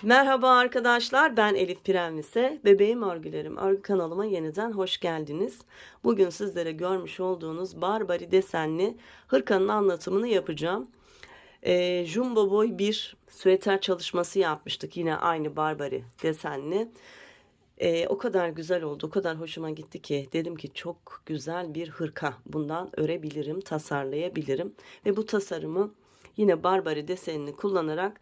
Merhaba arkadaşlar, ben Elif Pirenvise. Bebeğim Örgülerim örgü kanalıma yeniden hoş geldiniz. Bugün sizlere görmüş olduğunuz Barbary desenli hırkanın anlatımını yapacağım. Jumbo boy bir süeter çalışması yapmıştık, yine aynı Barbary desenli. O kadar güzel oldu, o kadar hoşuma gitti ki dedim ki çok güzel bir hırka bundan örebilirim, tasarlayabilirim. Ve bu tasarımı yine Barbary desenini kullanarak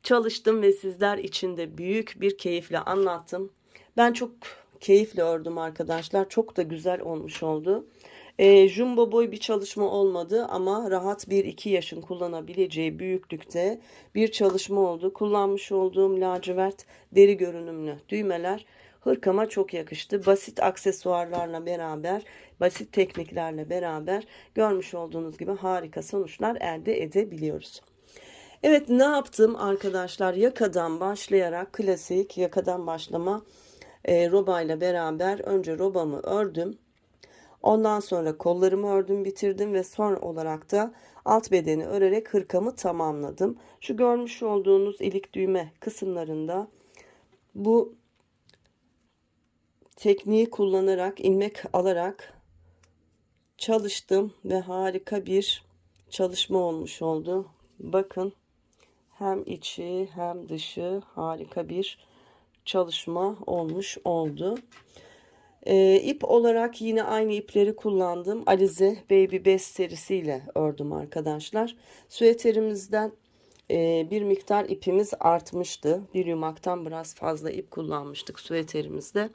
çalıştım ve sizler için de büyük bir keyifle anlattım. Ben çok keyifle ördüm arkadaşlar. Çok da güzel olmuş oldu. Jumbo boy bir çalışma olmadı ama rahat bir 2 yaşın kullanabileceği büyüklükte bir çalışma oldu. Kullanmış olduğum lacivert deri görünümlü düğmeler hırkama çok yakıştı. Basit aksesuarlarla beraber, basit tekniklerle beraber görmüş olduğunuz gibi harika sonuçlar elde edebiliyoruz. Evet, ne yaptım arkadaşlar? Yakadan başlayarak klasik yakadan başlama robayla beraber önce robamı ördüm. Ondan sonra kollarımı ördüm, bitirdim ve son olarak da alt bedeni örerek hırkamı tamamladım. Şu görmüş olduğunuz ilik düğme kısımlarında bu tekniği kullanarak, ilmek alarak çalıştım ve harika bir çalışma olmuş oldu. Bakın, hem içi hem dışı harika bir çalışma olmuş oldu. İp olarak yine aynı ipleri kullandım. Alize Baby Best serisiyle ördüm arkadaşlar. Süeterimizden bir miktar ipimiz artmıştı. Bir yumaktan biraz fazla ip kullanmıştık süeterimizde.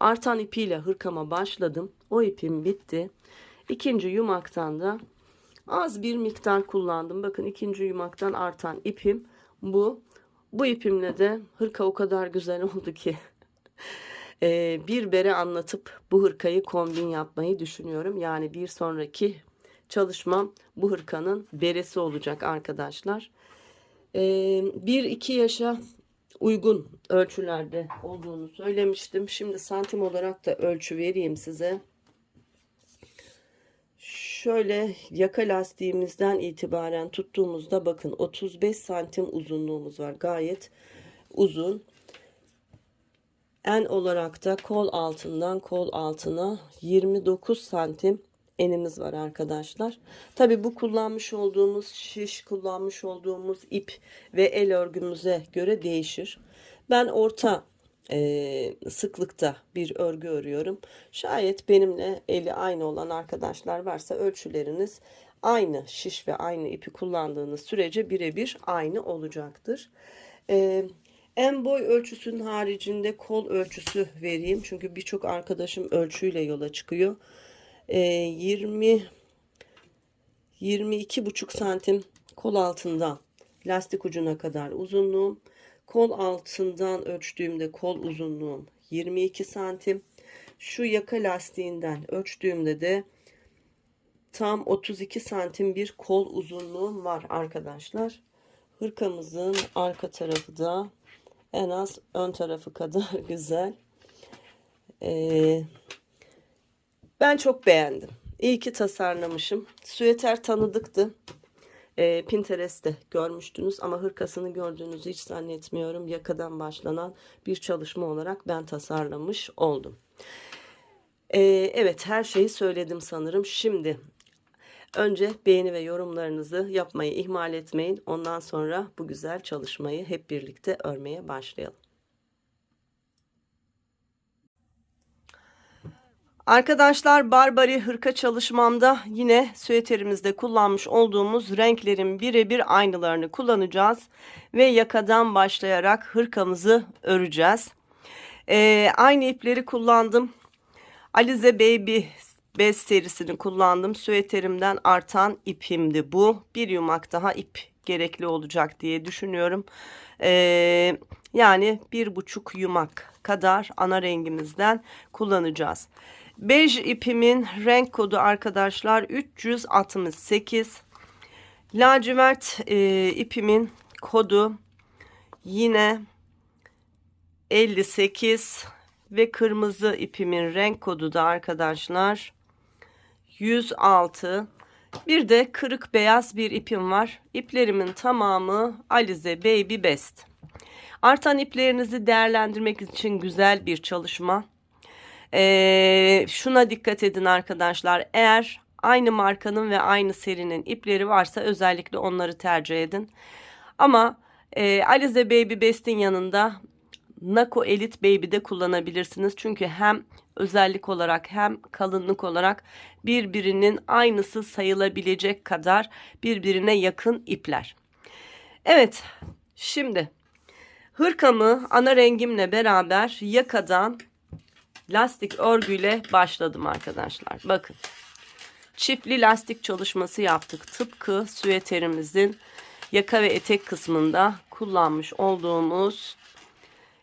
Artan ipiyle hırkama başladım. O ipim bitti. İkinci yumaktan da az bir miktar kullandım. Bakın, ikinci yumaktan artan ipim bu. Bu ipimle de hırka o kadar güzel oldu ki bir bere anlatıp bu hırkayı kombin yapmayı düşünüyorum. Yani bir sonraki çalışmam bu hırkanın beresi olacak arkadaşlar. 1-2 yaşa uygun ölçülerde olduğunu söylemiştim. Şimdi santim olarak da ölçü vereyim size. Şöyle yaka lastiğimizden itibaren tuttuğumuzda bakın 35 santim uzunluğumuz var. Gayet uzun. En olarak da kol altından kol altına 29 santim enimiz var arkadaşlar. Tabi bu kullanmış olduğumuz şiş, kullanmış olduğumuz ip ve el örgümüze göre değişir. Ben orta sıklıkta bir örgü örüyorum. Şayet benimle eli aynı olan arkadaşlar varsa ölçüleriniz aynı şiş ve aynı ipi kullandığınız sürece birebir aynı olacaktır. En boy ölçüsünün haricinde kol ölçüsü vereyim. Çünkü birçok arkadaşım ölçüyle yola çıkıyor. 22,5 santim kol altından lastik ucuna kadar uzunluğum. Kol altından ölçtüğümde kol uzunluğum 22 santim. Şu yaka lastiğinden ölçtüğümde de tam 32 santim bir kol uzunluğum var arkadaşlar. Hırkamızın arka tarafı da en az ön tarafı kadar güzel. Ben çok beğendim. İyi ki tasarlamışım. Süeter tanıdıktı. Pinterest'te görmüştünüz ama hırkasını gördüğünüzü hiç zannetmiyorum. Yakadan başlanan bir çalışma olarak ben tasarlamış oldum. Evet, her şeyi söyledim sanırım. Şimdi önce beğeni ve yorumlarınızı yapmayı ihmal etmeyin. Ondan sonra bu güzel çalışmayı hep birlikte örmeye başlayalım. Arkadaşlar, Barbary hırka çalışmamda yine süeterimizde kullanmış olduğumuz renklerin birebir aynılarını kullanacağız. Ve yakadan başlayarak hırkamızı öreceğiz. Aynı ipleri kullandım. Alize Baby Best serisini kullandım. Süeterimden artan ipimdi bu. Bir yumak daha ip gerekli olacak diye düşünüyorum. Yani 1,5 yumak kadar ana rengimizden kullanacağız. Bej ipimin renk kodu arkadaşlar 368. Lacivert ipimin kodu yine 58 ve kırmızı ipimin renk kodu da arkadaşlar 106. Bir de kırık beyaz bir ipim var. İplerimin tamamı Alize Baby Best. Artan iplerinizi değerlendirmek için güzel bir çalışma. Şuna dikkat edin arkadaşlar. Eğer aynı markanın ve aynı serinin ipleri varsa özellikle onları tercih edin. Ama Alize Baby Best'in yanında Nako Elite Baby'de kullanabilirsiniz. Çünkü hem özellik olarak hem kalınlık olarak birbirinin aynısı sayılabilecek kadar birbirine yakın ipler. Evet, şimdi hırkamı ana rengimle beraber yakadan lastik örgüyle başladım arkadaşlar. Bakın, çiftli lastik çalışması yaptık. Tıpkı süveterimizin yaka ve etek kısmında kullanmış olduğumuz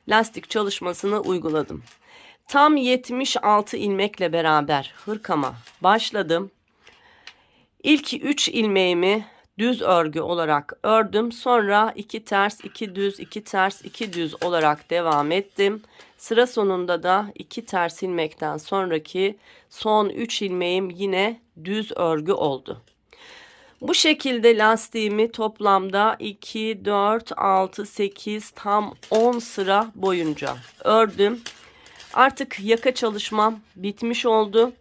lastik çalışmasını uyguladım. Tam 76 ilmekle beraber hırkama başladım. İlk 3 ilmeğimi düz örgü olarak ördüm. Sonra 2 ters, 2 düz, 2 ters, 2 düz olarak devam ettim. Sıra sonunda da 2 ters ilmekten sonraki son 3 ilmeğim yine düz örgü oldu. Bu şekilde lastiğimi toplamda 2, 4, 6, 8 tam 10 sıra boyunca ördüm. Artık yaka çalışmam bitmiş oldu.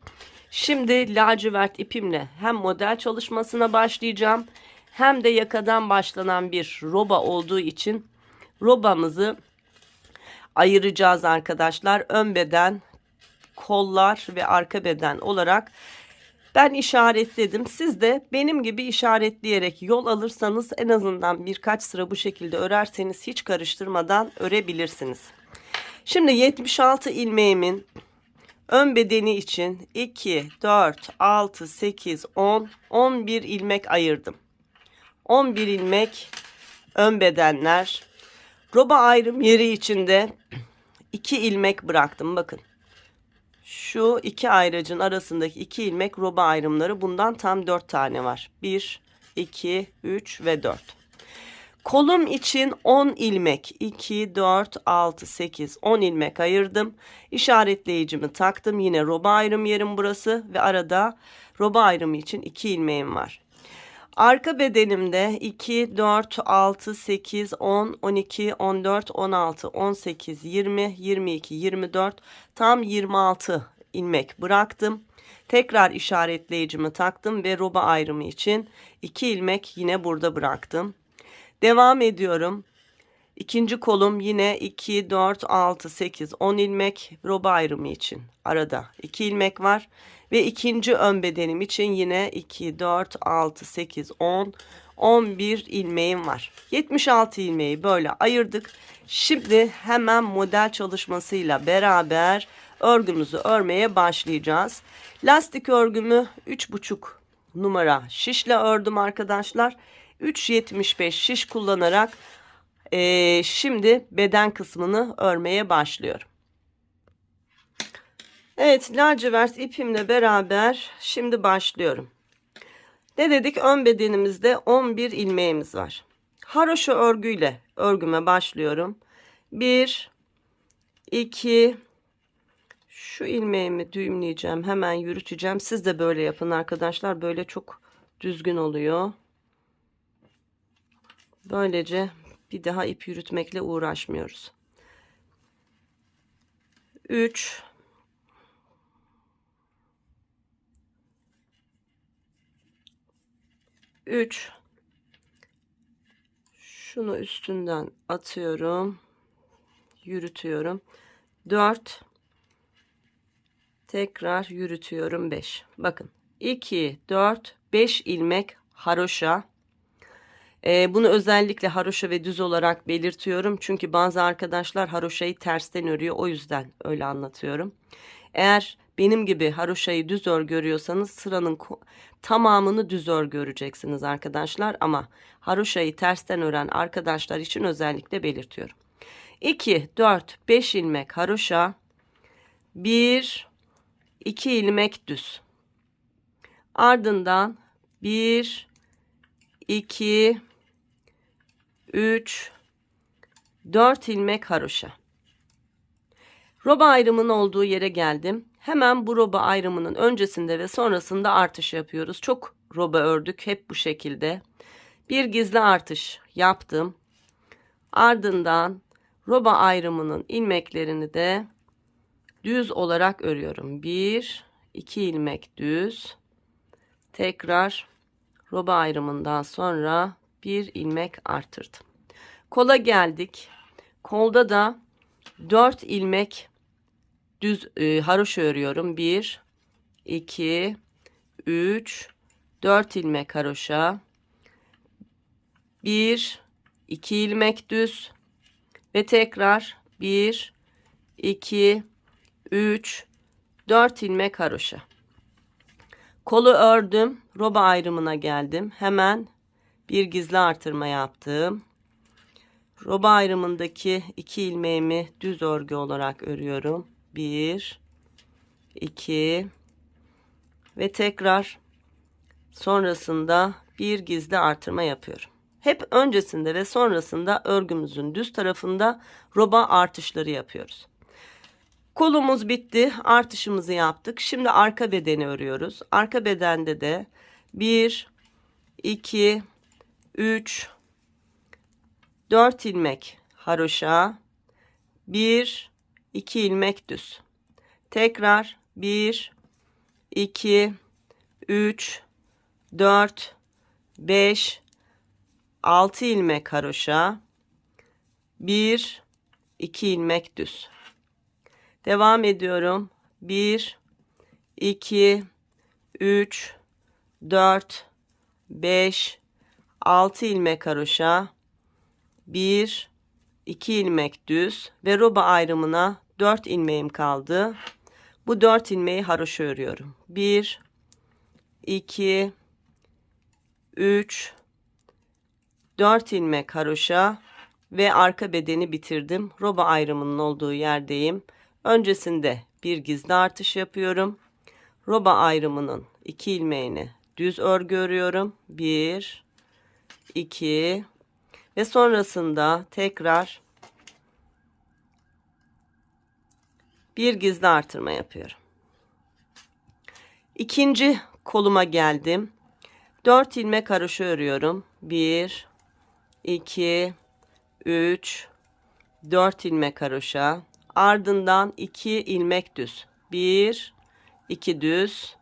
Şimdi lacivert ipimle hem model çalışmasına başlayacağım hem de yakadan başlanan bir roba olduğu için robamızı ayıracağız arkadaşlar. Ön beden, kollar ve arka beden olarak ben işaretledim. Siz de benim gibi işaretleyerek yol alırsanız en azından birkaç sıra bu şekilde örerseniz hiç karıştırmadan örebilirsiniz. Şimdi 76 ilmeğimin ön bedeni için 2, 4, 6, 8, 10, 11 ilmek ayırdım. 11 ilmek ön bedenler. Roba ayrım yeri içinde 2 ilmek bıraktım. Bakın. Şu iki ayracın arasındaki 2 ilmek roba ayrımları. Bundan tam 4 tane var. 1, 2, 3 ve 4. Kolum için 10 ilmek. 2, 4, 6, 8, 10 ilmek ayırdım. İşaretleyicimi taktım. Yine roba ayrım yerim burası. Ve arada roba ayrımı için 2 ilmeğim var. Arka bedenimde 2, 4, 6, 8, 10, 12, 14, 16, 18, 20, 22, 24 tam 26 ilmek bıraktım. Tekrar işaretleyicimi taktım ve roba ayrımı için 2 ilmek yine burada bıraktım. Devam ediyorum. İkinci kolum yine 2, 4, 6, 8, 10 ilmek roba ayrımı için. Arada 2 ilmek var. Ve ikinci ön bedenim için yine 2, 4, 6, 8, 10, 11 ilmeğim var. 76 ilmeği böyle ayırdık. Şimdi hemen model çalışmasıyla beraber örgümüzü örmeye başlayacağız. Lastik örgümü 3,5 numara şişle ördüm arkadaşlar. 3,75 şiş kullanarak şimdi beden kısmını örmeye başlıyorum. Evet, lacivert ipimle beraber şimdi başlıyorum. Ne dedik? Ön bedenimizde 11 ilmeğimiz var. Haroşa örgüyle örgüme başlıyorum. 1, 2, şu ilmeğimi düğümleyeceğim. Hemen yürüteceğim. Siz de böyle yapın arkadaşlar. Böyle çok düzgün oluyor. Böylece bir daha ip yürütmekle uğraşmıyoruz. 3, 3, şunu üstünden atıyorum, yürütüyorum. 4, tekrar yürütüyorum. 5. Bakın 2, 4, 5 ilmek haroşa. Bunu özellikle haroşa ve düz olarak belirtiyorum. Çünkü bazı arkadaşlar haroşayı tersten örüyor. O yüzden öyle anlatıyorum. Eğer benim gibi haroşayı düz örgü örüyorsanız sıranın tamamını düz örgü öreceksiniz arkadaşlar. Ama haroşayı tersten ören arkadaşlar için özellikle belirtiyorum. 2, 4, 5 ilmek haroşa. 1, 2 ilmek düz. Ardından 1, 2, 3, 4 ilmek haroşa. Roba ayrımının olduğu yere geldim. Hemen bu roba ayrımının öncesinde ve sonrasında artış yapıyoruz. Çok roba ördük hep bu şekilde. Bir gizli artış yaptım. Ardından Roba ayrımının ilmeklerini de düz olarak örüyorum. 1 2 ilmek düz. Tekrar roba ayrımından sonra bir ilmek artırdım. Kola geldik. Kolda da 4 ilmek düz haroşa örüyorum. 1 2 3 4 ilmek haroşa. 1 2 ilmek düz ve tekrar 1 2 3 4 ilmek haroşa. Kolu ördüm. Roba ayrımına geldim. Hemen bir gizli artırma yaptım. Roba ayrımındaki 2 ilmeğimi düz örgü olarak örüyorum. 1 2 ve tekrar sonrasında bir gizli artırma yapıyorum. Hep öncesinde ve sonrasında örgümüzün düz tarafında roba artışları yapıyoruz. Kolumuz bitti. Artışımızı yaptık. Şimdi arka bedeni örüyoruz. Arka bedende de 1 2 3 4 ilmek haroşa, 1 2 ilmek düz. Tekrar 1 2 3 4 5 6 ilmek haroşa, 1 2 ilmek düz. Devam ediyorum. 1 2 3 4 5 6 ilmek haroşa, 1 2 ilmek düz ve roba ayrımına 4 ilmeğim kaldı. Bu 4 ilmeği haroşa örüyorum. 1 2 3 4 ilmek haroşa ve arka bedeni bitirdim. Roba ayrımının olduğu yerdeyim. Öncesinde bir gizli artış yapıyorum. Roba ayrımının 2 ilmeğini düz örgü örüyorum. 1 2 ve sonrasında tekrar bir gizli artırma yapıyorum. İkinci koluma geldim. 4 ilmek haroşa örüyorum. 1 2 3 4 ilmek haroşa, ardından 2 ilmek düz. 1 2 düz.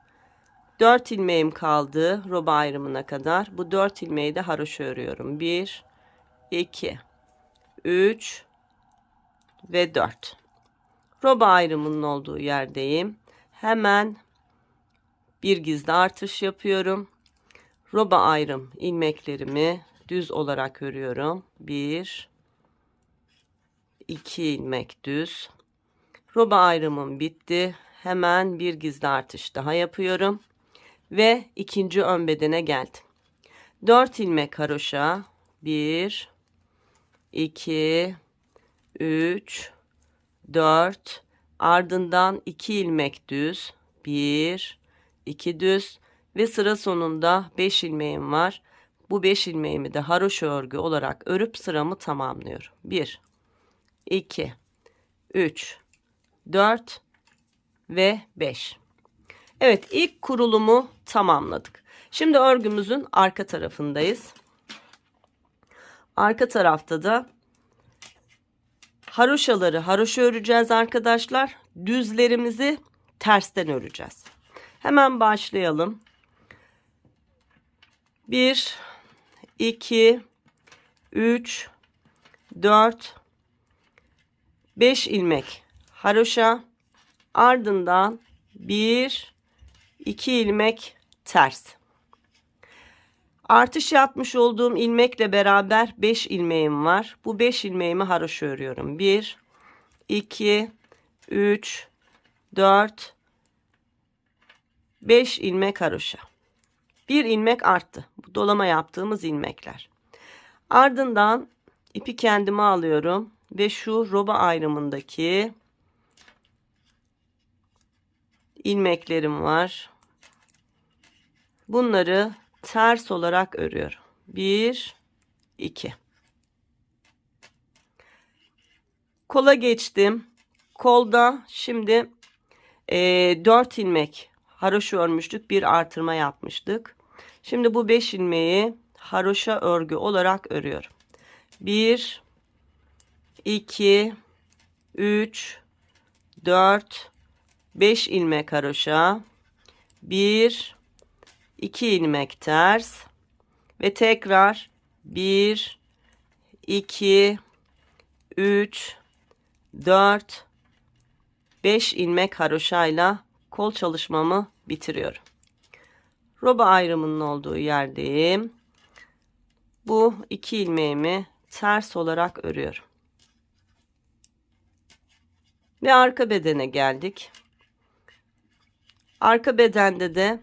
4 ilmeğim kaldı roba ayrımına kadar. Bu 4 ilmeği de haroşa örüyorum. 1 2 3 ve 4. Roba ayrımının olduğu yerdeyim. Hemen bir gizli artış yapıyorum. Roba ayrım ilmeklerimi düz olarak örüyorum. 1 2 ilmek düz. Roba ayrımım bitti. Hemen bir gizli artış daha yapıyorum ve ikinci ön bedene geldim. 4 ilmek haroşa, 1 2 3 4, ardından 2 ilmek düz, 1 2 düz ve sıra sonunda 5 ilmeğim var. Bu 5 ilmeğimi de haroşa örgü olarak örüp sıramı tamamlıyorum. 1 2 3 4 ve 5. Evet, ilk kurulumu tamamladık. Şimdi örgümüzün arka tarafındayız. Arka tarafta da haroşaları haroşa öreceğiz arkadaşlar. Düzlerimizi tersten öreceğiz. Hemen başlayalım. 1 2 3 4 5 ilmek haroşa, ardından 1 2 ilmek ters. Artış yapmış olduğum ilmekle beraber 5 ilmeğim var. Bu 5 ilmeğimi haroşa örüyorum. 1 2 3 4 5 ilmek haroşa. 1 ilmek arttı. Bu dolama yaptığımız ilmekler. Ardından ipi kendime alıyorum ve şu roba ayrımındaki ilmeklerim var. Bunları ters olarak örüyorum. 1 2. Kola geçtim. Kolda şimdi 4 ilmek haroşa örmüştük. Bir artırma yapmıştık. Şimdi bu 5 ilmeği haroşa örgü olarak örüyorum. 1 2, 3, 4, 5 ilmek haroşa, 1, 2 ilmek ters ve tekrar 1, 2, 3, 4, 5 ilmek haroşayla kol çalışmamı bitiriyorum. Roba ayrımının olduğu yerdeyim. Bu 2 ilmeğimi ters olarak örüyorum. Ve arka bedene geldik. Arka bedende de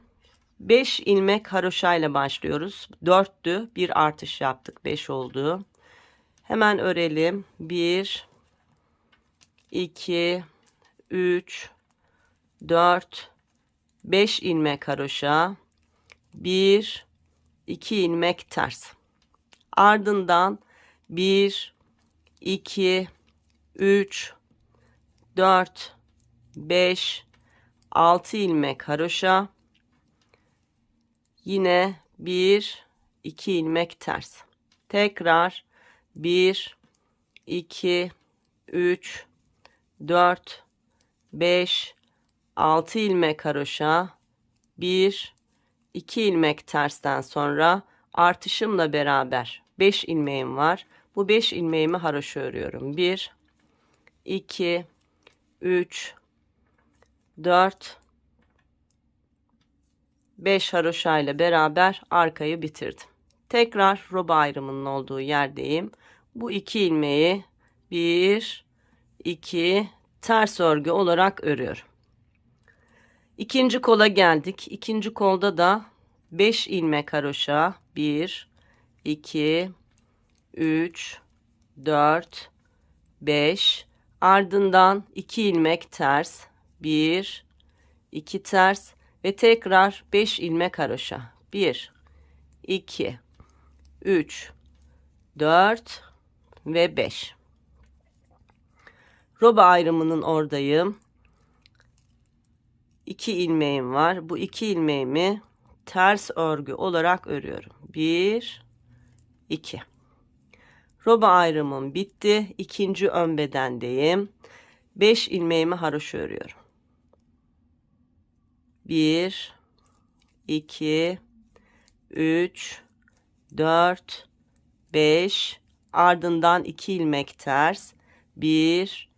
5 ilmek haroşayla başlıyoruz. 4'tü. Bir artış yaptık. 5 oldu. Hemen örelim. 1, 2, 3, 4, 5 ilmek haroşa, 1, 2 ilmek ters. Ardından 1, 2, 3, 4, 5, 6 ilmek haroşa, yine 1, 2 ilmek ters. Tekrar 1, 2, 3, 4, 5, 6 ilmek haroşa, 1, 2 ilmek tersten sonra artışımla beraber 5 ilmeğim var. Bu 5 ilmeğimi haroşa örüyorum. 1, 2, 3, 4, 5 haroşa ile beraber arkayı bitirdim. Tekrar roba ayrımının olduğu yerdeyim. Bu 2 ilmeği 1, 2 ters örgü olarak örüyorum. İkinci kola geldik. İkinci kolda da 5 ilmek haroşa, 1, 2, 3, 4, 5, ardından 2 ilmek ters, 1, 2 ters ve tekrar 5 ilmek haroşa, 1, 2, 3, 4 ve 5. Roba ayrımının oradayım. 2 ilmeğim var. Bu 2 ilmeğimi ters örgü olarak örüyorum. 1, 2. Roba ayrımım bitti. İkinci ön bedendeyim. 5 ilmeğimi haroşa örüyorum. 1, 2, 3, 4, 5. Ardından 2 ilmek ters. 1,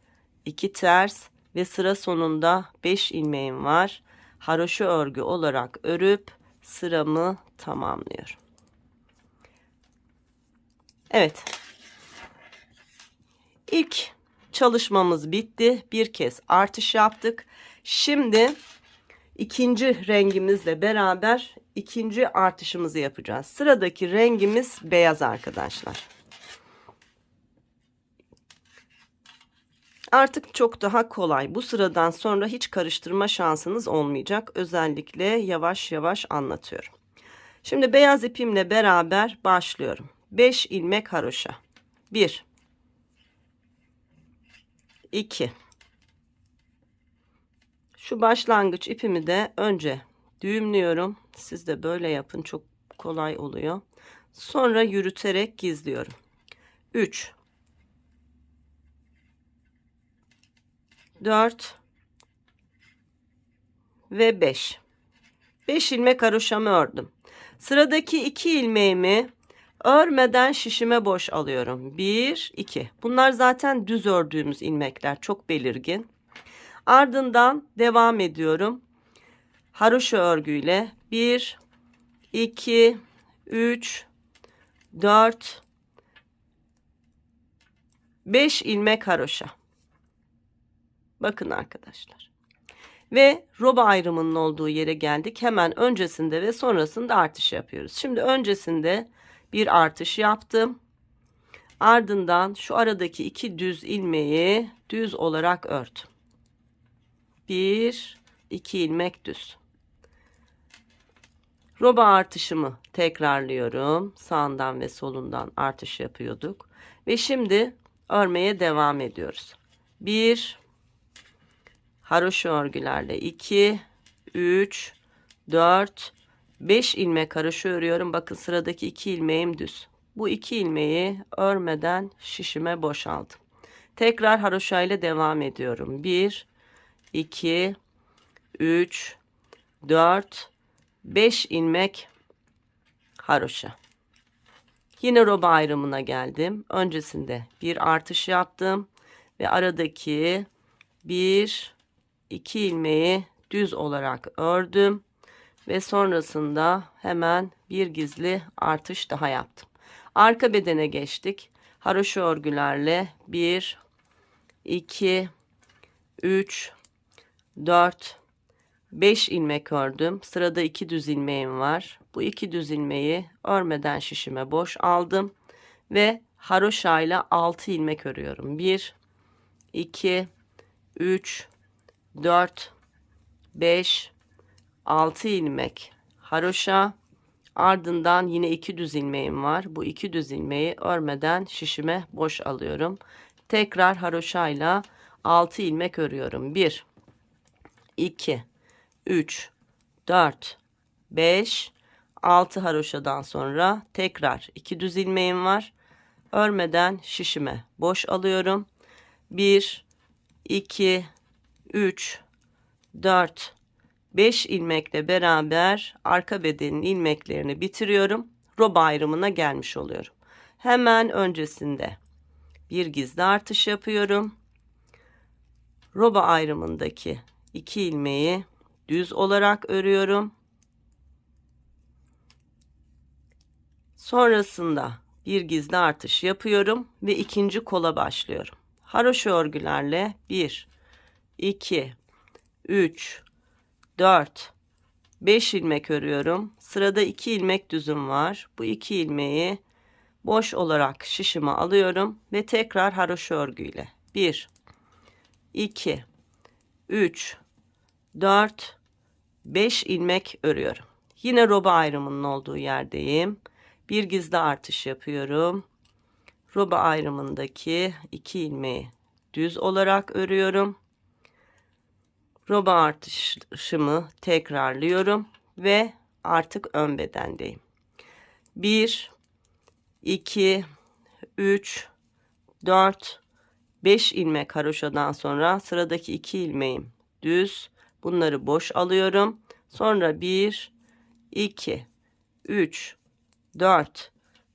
2 ters ve sıra sonunda 5 ilmeğim var. Haroşa örgü olarak örüp sıramı tamamlıyorum. Evet. İlk çalışmamız bitti. Bir kez artış yaptık. Şimdi ikinci rengimizle beraber ikinci artışımızı yapacağız. Sıradaki rengimiz beyaz arkadaşlar. Artık çok daha kolay. Bu sıradan sonra hiç karıştırma şansınız olmayacak. Özellikle yavaş yavaş anlatıyorum. Şimdi beyaz ipimle beraber başlıyorum. 5 ilmek haroşa. 1, 2. Şu başlangıç ipimi de önce düğümlüyorum. Siz de böyle yapın. Çok kolay oluyor. Sonra yürüterek gizliyorum. 3, 4 ve 5. 5 ilmek haroşamı ördüm. Sıradaki 2 ilmeğimi örmeden şişime boş alıyorum. 1, 2. Bunlar zaten düz ördüğümüz ilmekler. Çok belirgin. Ardından devam ediyorum. Haroşa örgüyle 1, 2, 3, 4, 5 ilmek haroşa. Bakın arkadaşlar. Ve roba ayrımının olduğu yere geldik. Hemen öncesinde ve sonrasında artış yapıyoruz. Şimdi öncesinde bir artış yaptım. Ardından şu aradaki 2 düz ilmeği düz olarak ördüm. 1, 2 ilmek düz. Roba artışımı tekrarlıyorum. Sağından ve solundan artış yapıyorduk. Ve şimdi örmeye devam ediyoruz. 1, haroşa örgülerle 2, 3, 4, 5 ilmek haroşa örüyorum. Bakın sıradaki 2 ilmeğim düz. Bu 2 ilmeği örmeden şişime boşaldım. Tekrar haroşa ile devam ediyorum. 1, 2, 3, 4, 5 ilmek haroşa. Yine roba ayrımına geldim. Öncesinde bir artış yaptım ve aradaki 1, 2 ilmeği düz olarak ördüm ve sonrasında hemen bir gizli artış daha yaptım. Arka bedene geçtik. Haroşa örgülerle 1, 2, 3, 4, 5 ilmek ördüm. Sırada 2 düz ilmeğim var. Bu 2 düz ilmeği örmeden şişime boş aldım ve haroşa ile 6 ilmek örüyorum. 1, 2, 3, 4, 5, 6 ilmek haroşa. Ardından yine 2 düz ilmeğim var. Bu 2 düz ilmeği örmeden şişime boş alıyorum. Tekrar haroşa ile 6 ilmek örüyorum. 1, 2, 3, 4, 5, 6 haroşadan sonra tekrar 2 düz ilmeğim var. Örmeden şişime boş alıyorum. 1, 2, 3, 4, 5 ilmekle beraber arka bedenin ilmeklerini bitiriyorum. Roba ayrımına gelmiş oluyorum. Hemen öncesinde bir gizli artış yapıyorum. Roba ayrımındaki 2 ilmeği düz olarak örüyorum. Sonrasında bir gizli artış yapıyorum ve ikinci kola başlıyorum. Haroşa örgülerle 1, 2, 3, 4, 5 ilmek örüyorum. Sırada 2 ilmek düzüm var. Bu 2 ilmeği boş olarak şişime alıyorum ve tekrar haroşa örgüyle 1, 2, 3, 4, 5 ilmek örüyorum. Yine roba ayrımının olduğu yerdeyim. Bir gizli artış yapıyorum. Roba ayrımındaki 2 ilmeği düz olarak örüyorum. Roba artışımı tekrarlıyorum ve artık ön bedendeyim. 1, 2, 3, 4, 5 ilmek haroşadan sonra sıradaki 2 ilmeğim düz. Bunları boş alıyorum. Sonra 1, 2, 3, 4,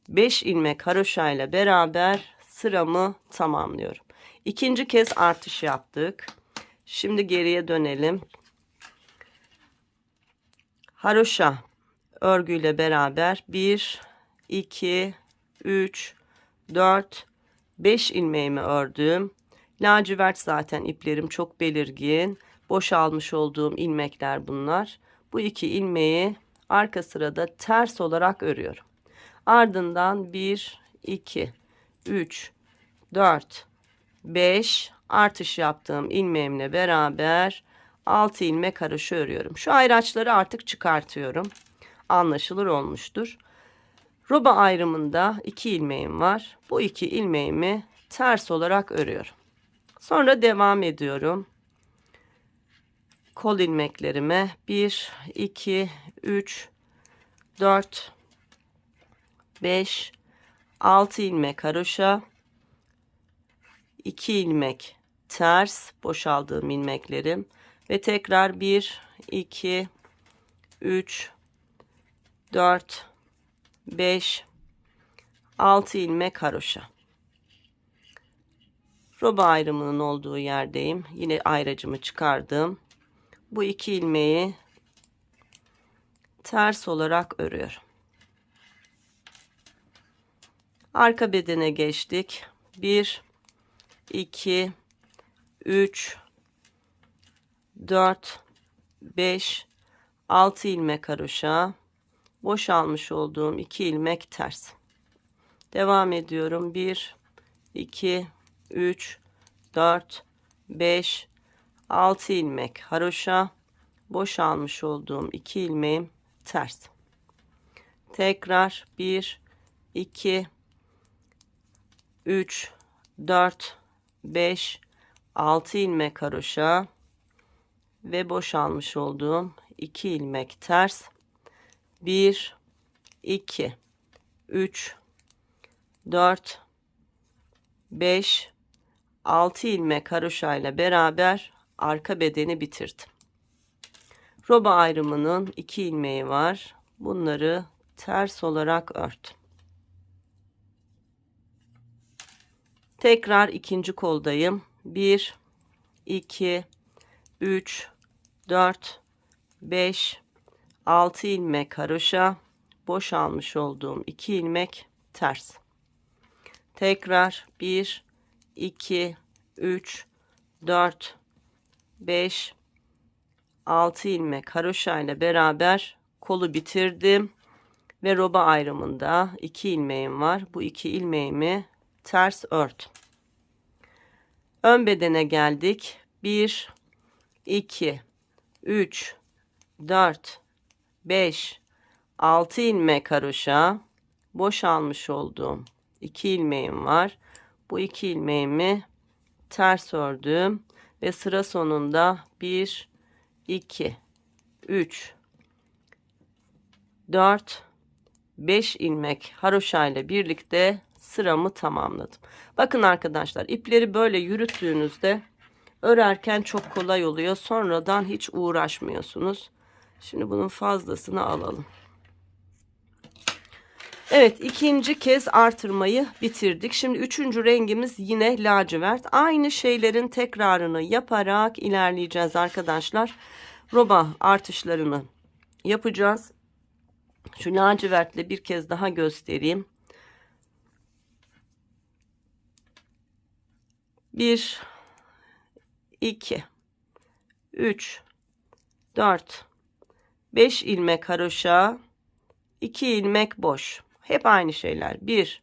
5 ilmek haroşa ile beraber sıramı tamamlıyorum. İkinci kez artış yaptık. Şimdi geriye dönelim. Haroşa örgüyle beraber 1, 2, 3, 4, 5 ilmeğimi ördüm. Lacivert zaten iplerim çok belirgin. Boşalmış olduğum ilmekler bunlar. Bu 2 ilmeği arka sırada ters olarak örüyorum. Ardından 1, 2, 3, 4, 5 artış yaptığım ilmeğimle beraber 6 ilmek haroşa örüyorum. Şu ayraçları artık çıkartıyorum. Anlaşılır olmuştur. Roba ayrımında 2 ilmeğim var. Bu 2 ilmeğimi ters olarak örüyorum. Sonra devam ediyorum. Kol ilmeklerime 1, 2, 3, 4, 5, 6 ilmek haroşa, 2 ilmek ters boşaldığım ilmeklerim ve tekrar 1, 2, 3, 4, 5, 6 ilmek haroşa. Roba ayrımının olduğu yerdeyim. Yine ayracımı çıkardım. Bu 2 ilmeği ters olarak örüyorum. Arka bedene geçtik. 1, 2, 3, 4, 5, 6 ilmek haroşa. Boşalmış olduğum 2 ilmek ters. Devam ediyorum. 1, 2, 3, 4, 5, 6 ilmek haroşa. Boşalmış olduğum 2 ilmeğim ters. Tekrar 1, 2, 3, 4, 5, 6 ilmek haroşa ve boşalmış olduğum 2 ilmek ters. 1, 2, 3, 4, 5, 6 ilmek haroşayla beraber arka bedeni bitirdim. Roba ayrımının 2 ilmeği var. Bunları ters olarak ördüm. Tekrar ikinci koldayım. 1, 2, 3, 4, 5, 6 ilmek haroşa, boşalmış olduğum 2 ilmek ters. Tekrar 1, 2, 3, 4, 5, 6 ilmek haroşa ile beraber kolu bitirdim ve roba ayrımında 2 ilmeğim var. Bu 2 ilmeğimi ters ördüm. Ön bedene geldik. 1, 2, 3, 4, 5, 6 ilmek haroşa, boşalmış olduğum 2 ilmeğim var. Bu 2 ilmeğimi ters ördüm ve sıra sonunda 1, 2, 3, 4, 5 ilmek haroşa ile birlikte sıramı tamamladım. Bakın arkadaşlar, ipleri böyle yürüttüğünüzde örerken çok kolay oluyor. Sonradan hiç uğraşmıyorsunuz. Şimdi bunun fazlasını alalım. Evet, ikinci kez artırmayı bitirdik. Şimdi üçüncü rengimiz yine lacivert. Aynı şeylerin tekrarını yaparak ilerleyeceğiz arkadaşlar. Roba artışlarını yapacağız. Şu lacivertle bir kez daha göstereyim. 1, 2, 3, 4, 5 ilmek haroşa, 2 ilmek boş. Hep aynı şeyler. 1,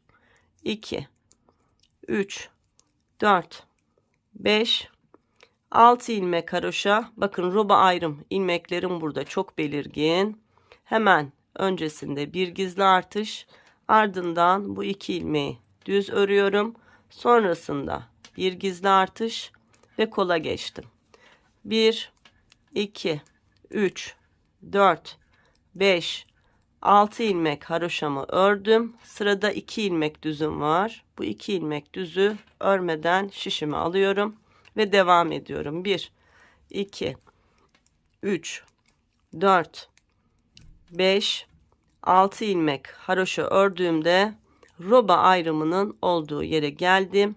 2, 3, 4, 5, 6 ilmek haroşa. Bakın roba ayrım ilmeklerim burada çok belirgin. Hemen öncesinde bir gizli artış, ardından bu 2 ilmeği düz örüyorum. Sonrasında bir gizli artış ve kola geçtim. 1, 2, 3, 4, 5, 6 ilmek haroşamı ördüm. Sırada 2 ilmek düzüm var. Bu 2 ilmek düzü örmeden şişimi alıyorum ve devam ediyorum. 1, 2, 3, 4, 5, 6 ilmek haroşa ördüğümde roba ayrımının olduğu yere geldim.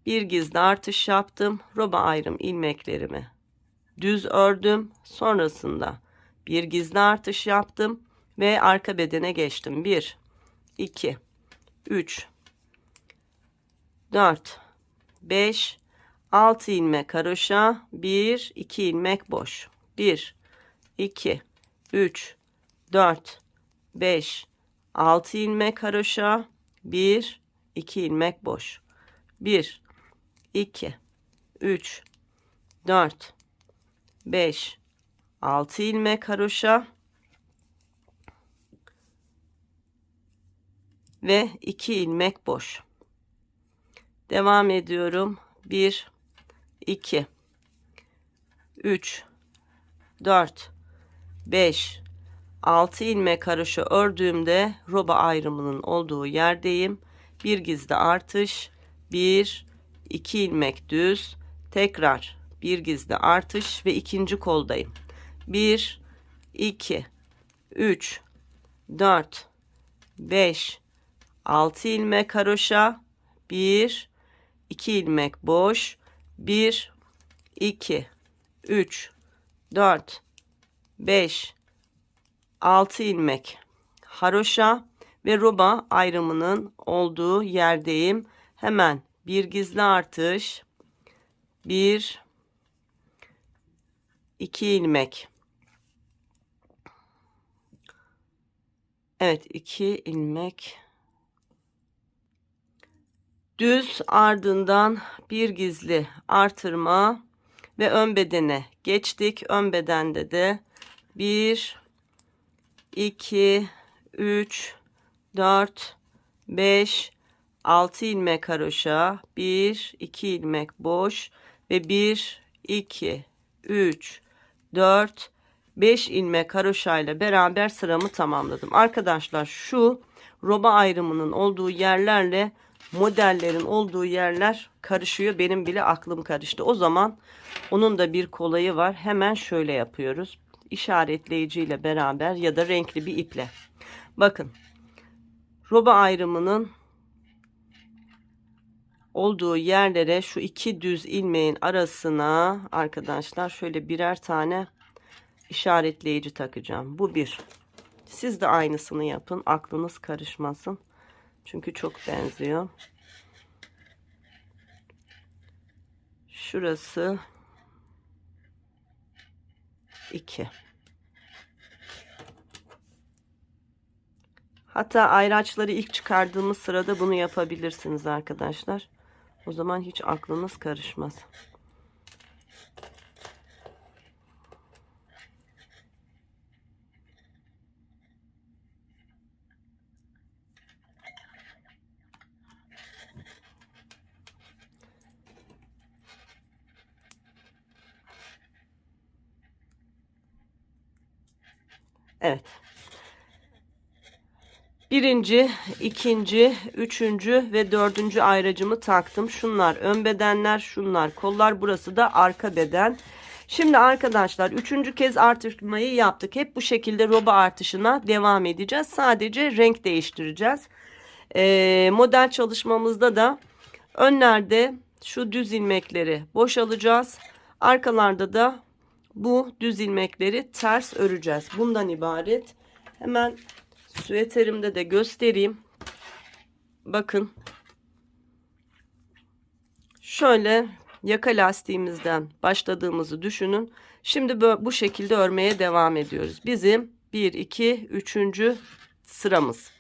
Bir gizli artış yaptım. Roba ayrım ilmeklerimi düz ördüm. Sonrasında bir gizli artış yaptım ve arka bedene geçtim. 1, 2, 3, 4, 5, 6 ilmek haroşa, 1, 2 ilmek boş. 1, 2, 3, 4, 5, 6 ilmek haroşa, 1, 2 ilmek boş. 1, 2, 3, 4, 5, 6 ilmek haroşa ve 2 ilmek boş. Devam ediyorum. 1, 2, 3, 4, 5, 6 ilmek haroşa ördüğümde roba ayrımının olduğu yerdeyim. Bir gizli artış, 1, 2 ilmek düz, tekrar bir gizli artış ve ikinci koldayım. 1, 2, 3, 4, 5, 6 ilmek haroşa, 1, 2 ilmek boş, 1, 2, 3, 4, 5, 6 ilmek haroşa ve roba ayrımının olduğu yerdeyim. Hemen bir gizli artış, 1, 2 ilmek. Evet, 2 ilmek düz, ardından bir gizli artırma ve ön bedene geçtik. Ön bedende de 1, 2, 3, 4, 5, 6 ilmek haroşa, 1, 2 ilmek boş ve 1, 2, 3, 4, 5 ilmek haroşa ile beraber sıramı tamamladım. Arkadaşlar, şu roba ayrımının olduğu yerlerle modellerin olduğu yerler karışıyor. Benim bile aklım karıştı. O zaman onun da bir kolayı var. Hemen şöyle yapıyoruz. İşaretleyiciyle beraber ya da renkli bir iple. Bakın. Roba ayrımının olduğu yerlere şu iki düz ilmeğin arasına arkadaşlar şöyle birer tane işaretleyici takacağım. Bu bir. Siz de aynısını yapın. Aklınız karışmasın. Çünkü çok benziyor. Şurası 2. Hatta ayraçları ilk çıkardığımız sırada bunu yapabilirsiniz arkadaşlar. O zaman hiç aklınız karışmaz. Evet. Birinci, ikinci, üçüncü ve dördüncü ayracımı taktım. Şunlar ön bedenler, şunlar kollar, burası da arka beden. Şimdi arkadaşlar üçüncü kez artırmayı yaptık. Hep bu şekilde roba artışına devam edeceğiz. Sadece renk değiştireceğiz. Model çalışmamızda da önlerde şu düz ilmekleri boşalacağız. Arkalarda da bu düz ilmekleri ters öreceğiz. Bundan ibaret. Hemen süeterimde de göstereyim. Bakın. Şöyle yaka lastiğimizden başladığımızı düşünün. Şimdi bu şekilde örmeye devam ediyoruz. Bizim 1, 2, 3. sıramız.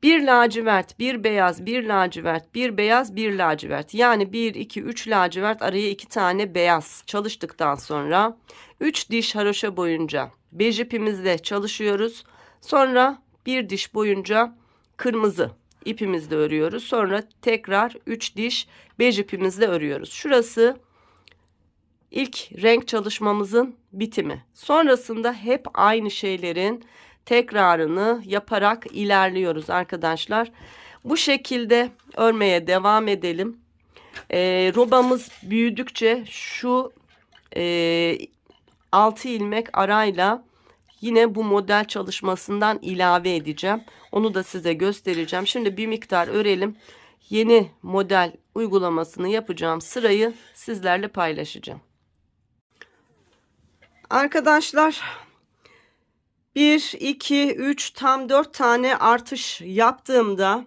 Bir lacivert, bir beyaz, bir lacivert, bir beyaz, bir lacivert. Yani 1, 2, 3 lacivert, araya 2 tane beyaz çalıştıktan sonra 3 diş haroşa boyunca bej ipimizle çalışıyoruz. Sonra bir diş boyunca kırmızı ipimizle örüyoruz. Sonra tekrar 3 diş bej ipimizle örüyoruz. Şurası ilk renk çalışmamızın bitimi. Sonrasında hep aynı şeylerin tekrarını yaparak ilerliyoruz arkadaşlar. Bu şekilde örmeye devam edelim. Robamız büyüdükçe şu 6 ilmek arayla yine bu model çalışmasından ilave edeceğim. Onu da size göstereceğim. Şimdi bir miktar örelim. Yeni model uygulamasını yapacağım sırayı sizlerle paylaşacağım. Arkadaşlar 1, 2, 3 tam 4 tane artış yaptığımda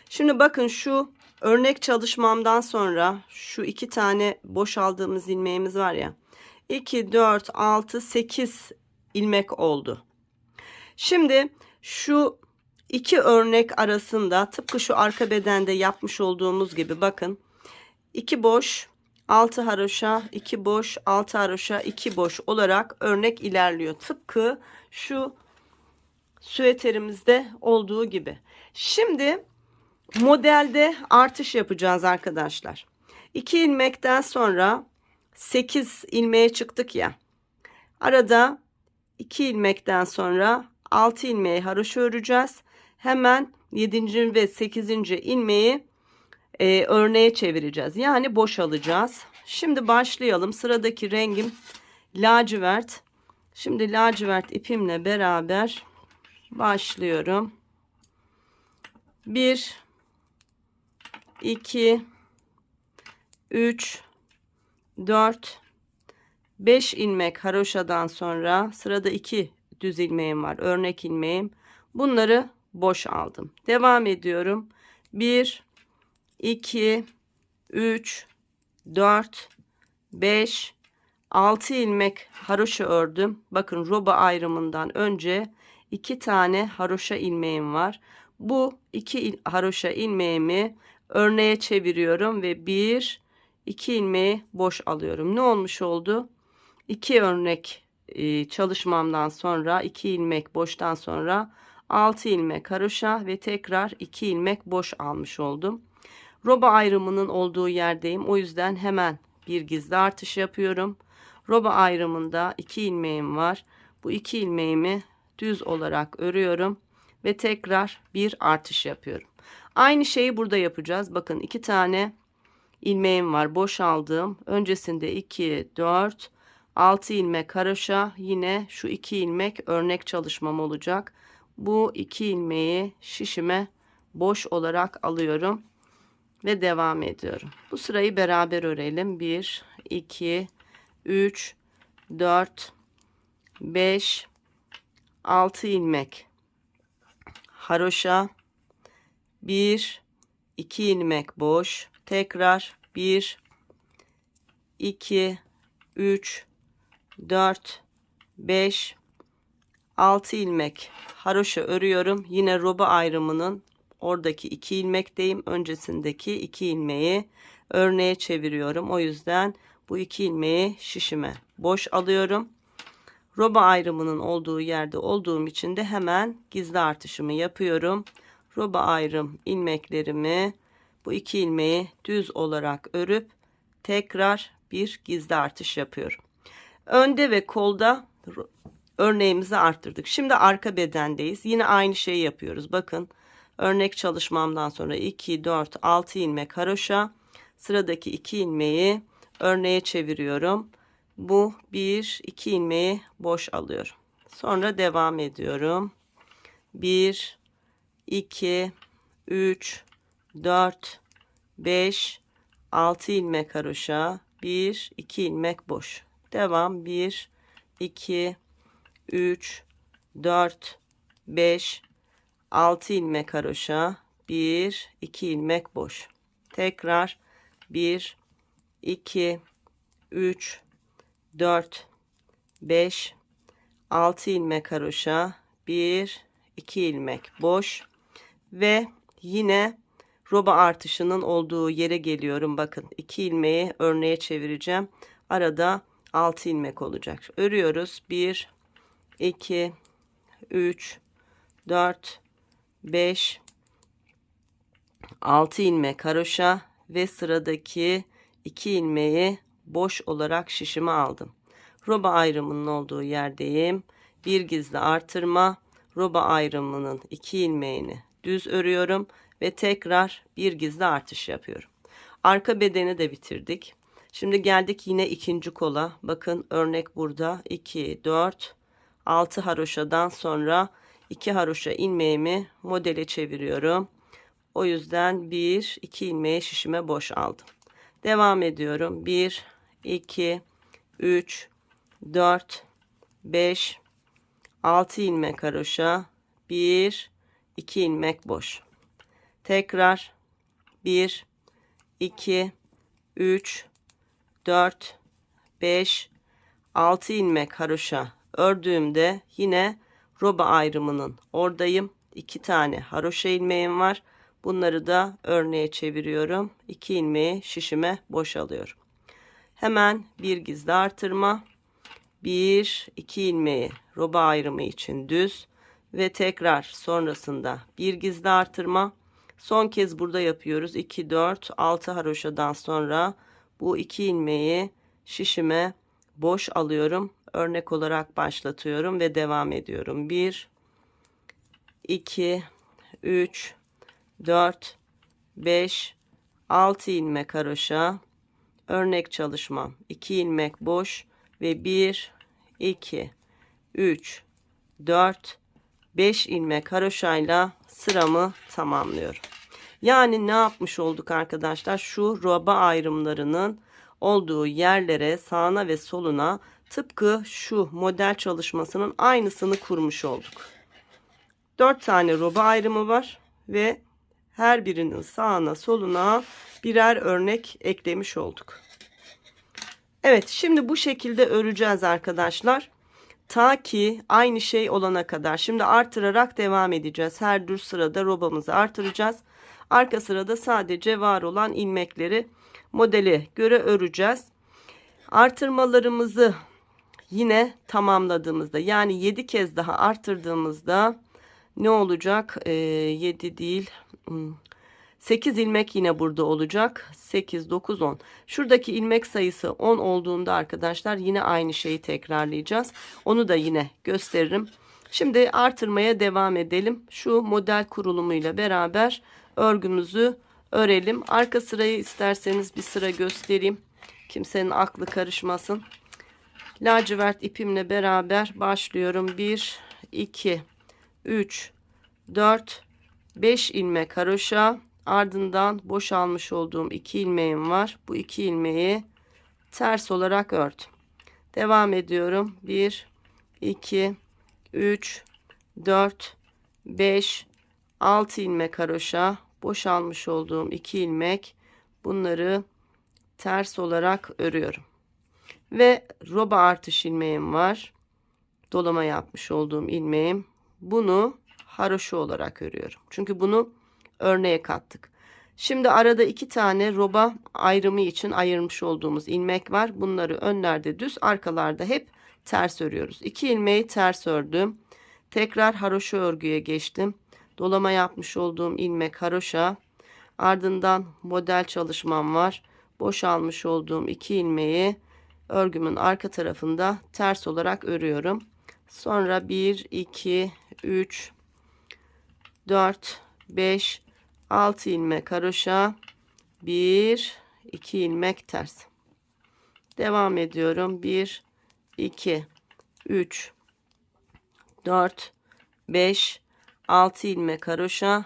şimdi bakın şu örnek çalışmamdan sonra şu 2 tane boşaldığımız ilmeğimiz var ya 2, 4, 6, 8 ilmek oldu. Şimdi şu iki örnek arasında tıpkı şu arka bedende yapmış olduğumuz gibi bakın 2 boş 6 haroşa 2 boş 6 haroşa 2 boş olarak örnek ilerliyor. Tıpkı şu süeterimizde olduğu gibi. Şimdi modelde artış yapacağız arkadaşlar. 2 ilmekten sonra 8 ilmeğe çıktık ya. Arada 2 ilmekten sonra 6 ilmeği haroşa öreceğiz. Hemen 7. ve 8. ilmeği örneğe çevireceğiz. Yani boşalacağız. Şimdi başlayalım. Sıradaki rengim lacivert. Şimdi lacivert ipimle beraber başlıyorum. 1 2 3 4 5 ilmek haroşadan sonra sırada 2 düz ilmeğim var. Örnek ilmeğim. Bunları boş aldım. Devam ediyorum. 1 2 3 4 5 6 ilmek haroşa ördüm. Bakın roba ayrımından önce 2 tane haroşa ilmeğim var. Bu 2 haroşa ilmeğimi örneğe çeviriyorum ve 1 2 ilmeği boş alıyorum. Ne olmuş oldu? 2 örnek çalışmamdan sonra 2 ilmek boştan sonra 6 ilmek haroşa ve tekrar 2 ilmek boş almış oldum. Roba ayrımının olduğu yerdeyim. O yüzden hemen bir gizli artış yapıyorum. Roba ayrımında 2 ilmeğim var. Bu 2 ilmeğimi düz olarak örüyorum ve tekrar bir artış yapıyorum. Aynı şeyi burada yapacağız. Bakın 2 tane ilmeğim var. Boş aldığım. Öncesinde 2, 4, 6 ilmek haroşa. Yine şu 2 ilmek örnek çalışmam olacak. Bu 2 ilmeği şişime boş olarak alıyorum ve devam ediyorum. Bu sırayı beraber örelim. 1, 2, 3, 4, 5, 6 ilmek haroşa, 1, 2 ilmek boş, tekrar 1, 2, 3, 4, 5, 6 ilmek haroşa örüyorum. Yine roba ayrımının oradaki 2 ilmekteyim. Öncesindeki 2 ilmeği örneğe çeviriyorum. O yüzden bu 2 ilmeği şişime boş alıyorum. Roba ayrımının olduğu yerde olduğum için de hemen gizli artışımı yapıyorum. Roba ayrım ilmeklerimi, bu 2 ilmeği düz olarak örüp tekrar bir gizli artış yapıyorum. Önde ve kolda örneğimizi arttırdık. Şimdi arka bedendeyiz. Yine aynı şeyi yapıyoruz. Bakın örnek çalışmamdan sonra 2, 4, 6 ilmek haroşa, sıradaki 2 ilmeği örneğe çeviriyorum. Bu 1, 2 ilmeği boş alıyorum. Sonra devam ediyorum. 1, 2, 3, 4, 5, 6 ilmek haroşa, 1, 2 ilmek boş. Devam. 1, 2, 3, 4, 5, 6 ilmek haroşa, 1, 2 ilmek boş. Tekrar 1, 2, 3, 4, 5, 6 ilmek haroşa, 1, 2 ilmek boş ve yine roba artışının olduğu yere geliyorum. Bakın 2 ilmeği örneğe çevireceğim. Arada 6 ilmek olacak. Örüyoruz. 1, 2, 3, 4, 5, 6 ilmek haroşa ve sıradaki 2 ilmeği boş olarak şişime aldım. Roba ayrımının olduğu yerdeyim. Bir gizli artırma, roba ayrımının 2 ilmeğini düz örüyorum ve tekrar bir gizli artış yapıyorum. Arka bedeni de bitirdik. Şimdi geldik yine ikinci kola. Bakın örnek burada 2, 4, 6 haroşadan sonra 2 haroşa ilmeğimi modele çeviriyorum. O yüzden 1, 2 ilmeği şişime boş aldım. Devam ediyorum. 1, 2, 3, 4, 5, 6 ilmek haroşa, 1, 2 ilmek boş. Tekrar 1, 2, 3, 4, 5, 6 ilmek haroşa ördüğümde yine roba ayrımının oradayım. 2 tane haroşa ilmeğim var. Bunları da örneğe çeviriyorum. 2 ilmeği şişime boş alıyorum. Hemen bir gizli artırma. 1, 2 ilmeği roba ayrımı için düz ve tekrar sonrasında bir gizli artırma. Son kez burada yapıyoruz. 2, 4, 6 haroşadan sonra bu 2 ilmeği şişime boş alıyorum. Örnek olarak başlatıyorum ve devam ediyorum. 1, 2, 3, 4, 5, 6 ilmek haroşa. Örnek çalışmam. 2 ilmek boş ve 1, 2, 3, 4, 5 ilmek haroşayla sıramı tamamlıyorum. Yani ne yapmış olduk arkadaşlar? Şu roba ayrımlarının olduğu yerlere sağına ve soluna tıpkı şu model çalışmasının aynısını kurmuş olduk. 4 tane roba ayrımı var ve her birinin sağına soluna birer örnek eklemiş olduk. Evet, şimdi bu şekilde öreceğiz arkadaşlar. Ta ki aynı şey olana kadar. Şimdi artırarak devam edeceğiz. Her düz sırada robamızı artıracağız. Arka sırada sadece var olan ilmekleri modele göre öreceğiz. Artırmalarımızı yine tamamladığımızda, yani 7 kez daha artırdığımızda ne olacak? 7 değil, 8 ilmek yine burada olacak. 8, 9, 10. Şuradaki ilmek sayısı 10 olduğunda arkadaşlar yine aynı şeyi tekrarlayacağız. Onu da yine gösteririm. Şimdi artırmaya devam edelim. Şu model kurulumuyla beraber örgümüzü örelim. Arka sırayı isterseniz bir sıra göstereyim. Kimsenin aklı karışmasın. Lacivert ipimle beraber başlıyorum. 1, 2, 3, 4, 5 ilmek haroşa. Ardından boşalmış olduğum 2 ilmeğim var. Bu 2 ilmeği ters olarak ördüm. Devam ediyorum. 1, 2, 3, 4, 5, 6 ilmek haroşa. Boşalmış olduğum 2 ilmek. Bunları ters olarak örüyorum. Ve roba artış ilmeğim var. Dolama yapmış olduğum ilmeğim. Bunu haroşa olarak örüyorum. Çünkü bunu örneğe kattık. Şimdi arada 2 tane roba ayrımı için ayırmış olduğumuz ilmek var. Bunları önlerde düz, arkalarda hep ters örüyoruz. 2 ilmeği ters ördüm. Tekrar haroşa örgüye geçtim. Dolama yapmış olduğum ilmek haroşa. Ardından model çalışmam var. Boşalmış olduğum 2 ilmeği örgümün arka tarafında ters olarak örüyorum. Sonra 1, 2, 3, 4, 5, 6 ilmek haroşa, 1, 2 ilmek ters. Devam ediyorum. 1, 2, 3, 4, 5, 6 ilmek haroşa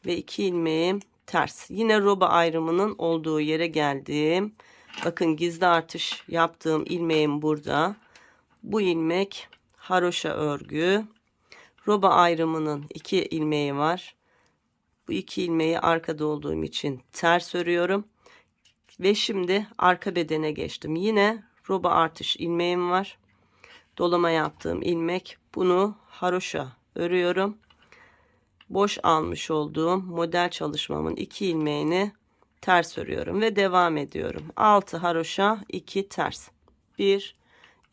ve 2 ilmeğim ters. Yine roba ayrımının olduğu yere geldim. Bakın gizli artış yaptığım ilmeğim burada. Bu ilmek haroşa örgü. Roba ayrımının 2 ilmeği var. Bu 2 ilmeği arkada olduğum için ters örüyorum. Ve şimdi arka bedene geçtim. Yine roba artış ilmeğim var. Dolama yaptığım ilmek. Bunu haroşa örüyorum. Boş almış olduğum model çalışmamın 2 ilmeğini ters örüyorum ve devam ediyorum. 6 haroşa, 2 ters. 1,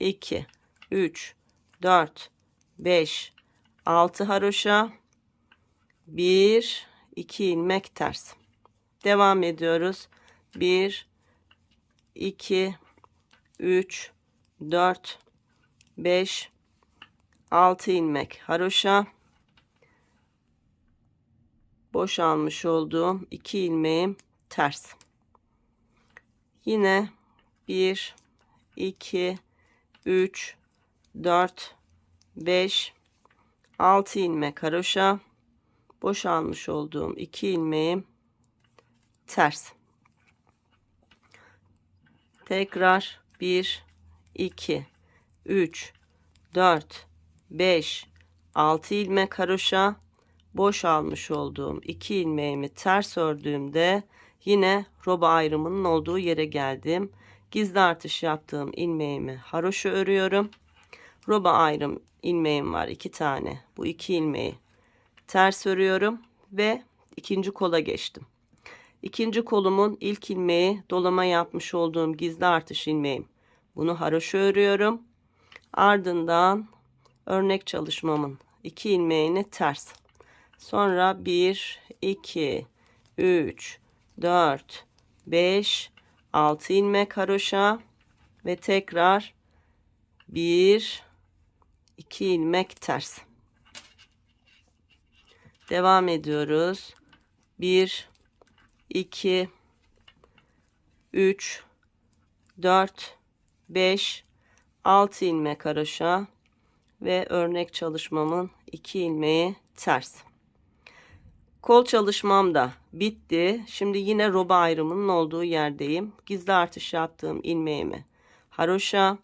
2, 3, 4, 5, 6 haroşa, 1, 2 ilmek ters. Devam ediyoruz. 1, 2, 3, 4, 5, 6 ilmek haroşa. Boşalmış olduğum 2 ilmeğim ters. Yine 1, 2, 3, 4, 5, 6 ilmek haroşa. Boşalmış olduğum 2 ilmeğim ters. Tekrar 1, 2, 3, 4, 5, 6 ilmek haroşa. Boşalmış olduğum 2 ilmeğimi ters ördüğümde yine roba ayrımının olduğu yere geldim. Gizli artış yaptığım ilmeğimi haroşa örüyorum. Roba ayrım ilmeğim var 2 tane. Bu 2 ilmeği ters örüyorum ve ikinci kola geçtim. İkinci kolumun ilk ilmeği dolama yapmış olduğum gizli artış ilmeğim. Bunu haroşa örüyorum. Ardından örnek çalışmamın 2 ilmeğini ters. Sonra 1, 2, 3, 4, 5, 6 ilmek haroşa ve tekrar 1, 2 ilmek ters. Devam ediyoruz. 1, 2, 3, 4, 5, 6 ilmek haroşa ve örnek çalışmamın 2 ilmeği ters. Kol çalışmam da bitti. Şimdi yine roba ayrımının olduğu yerdeyim. Gizli artış yaptığım ilmeğimi haroşa,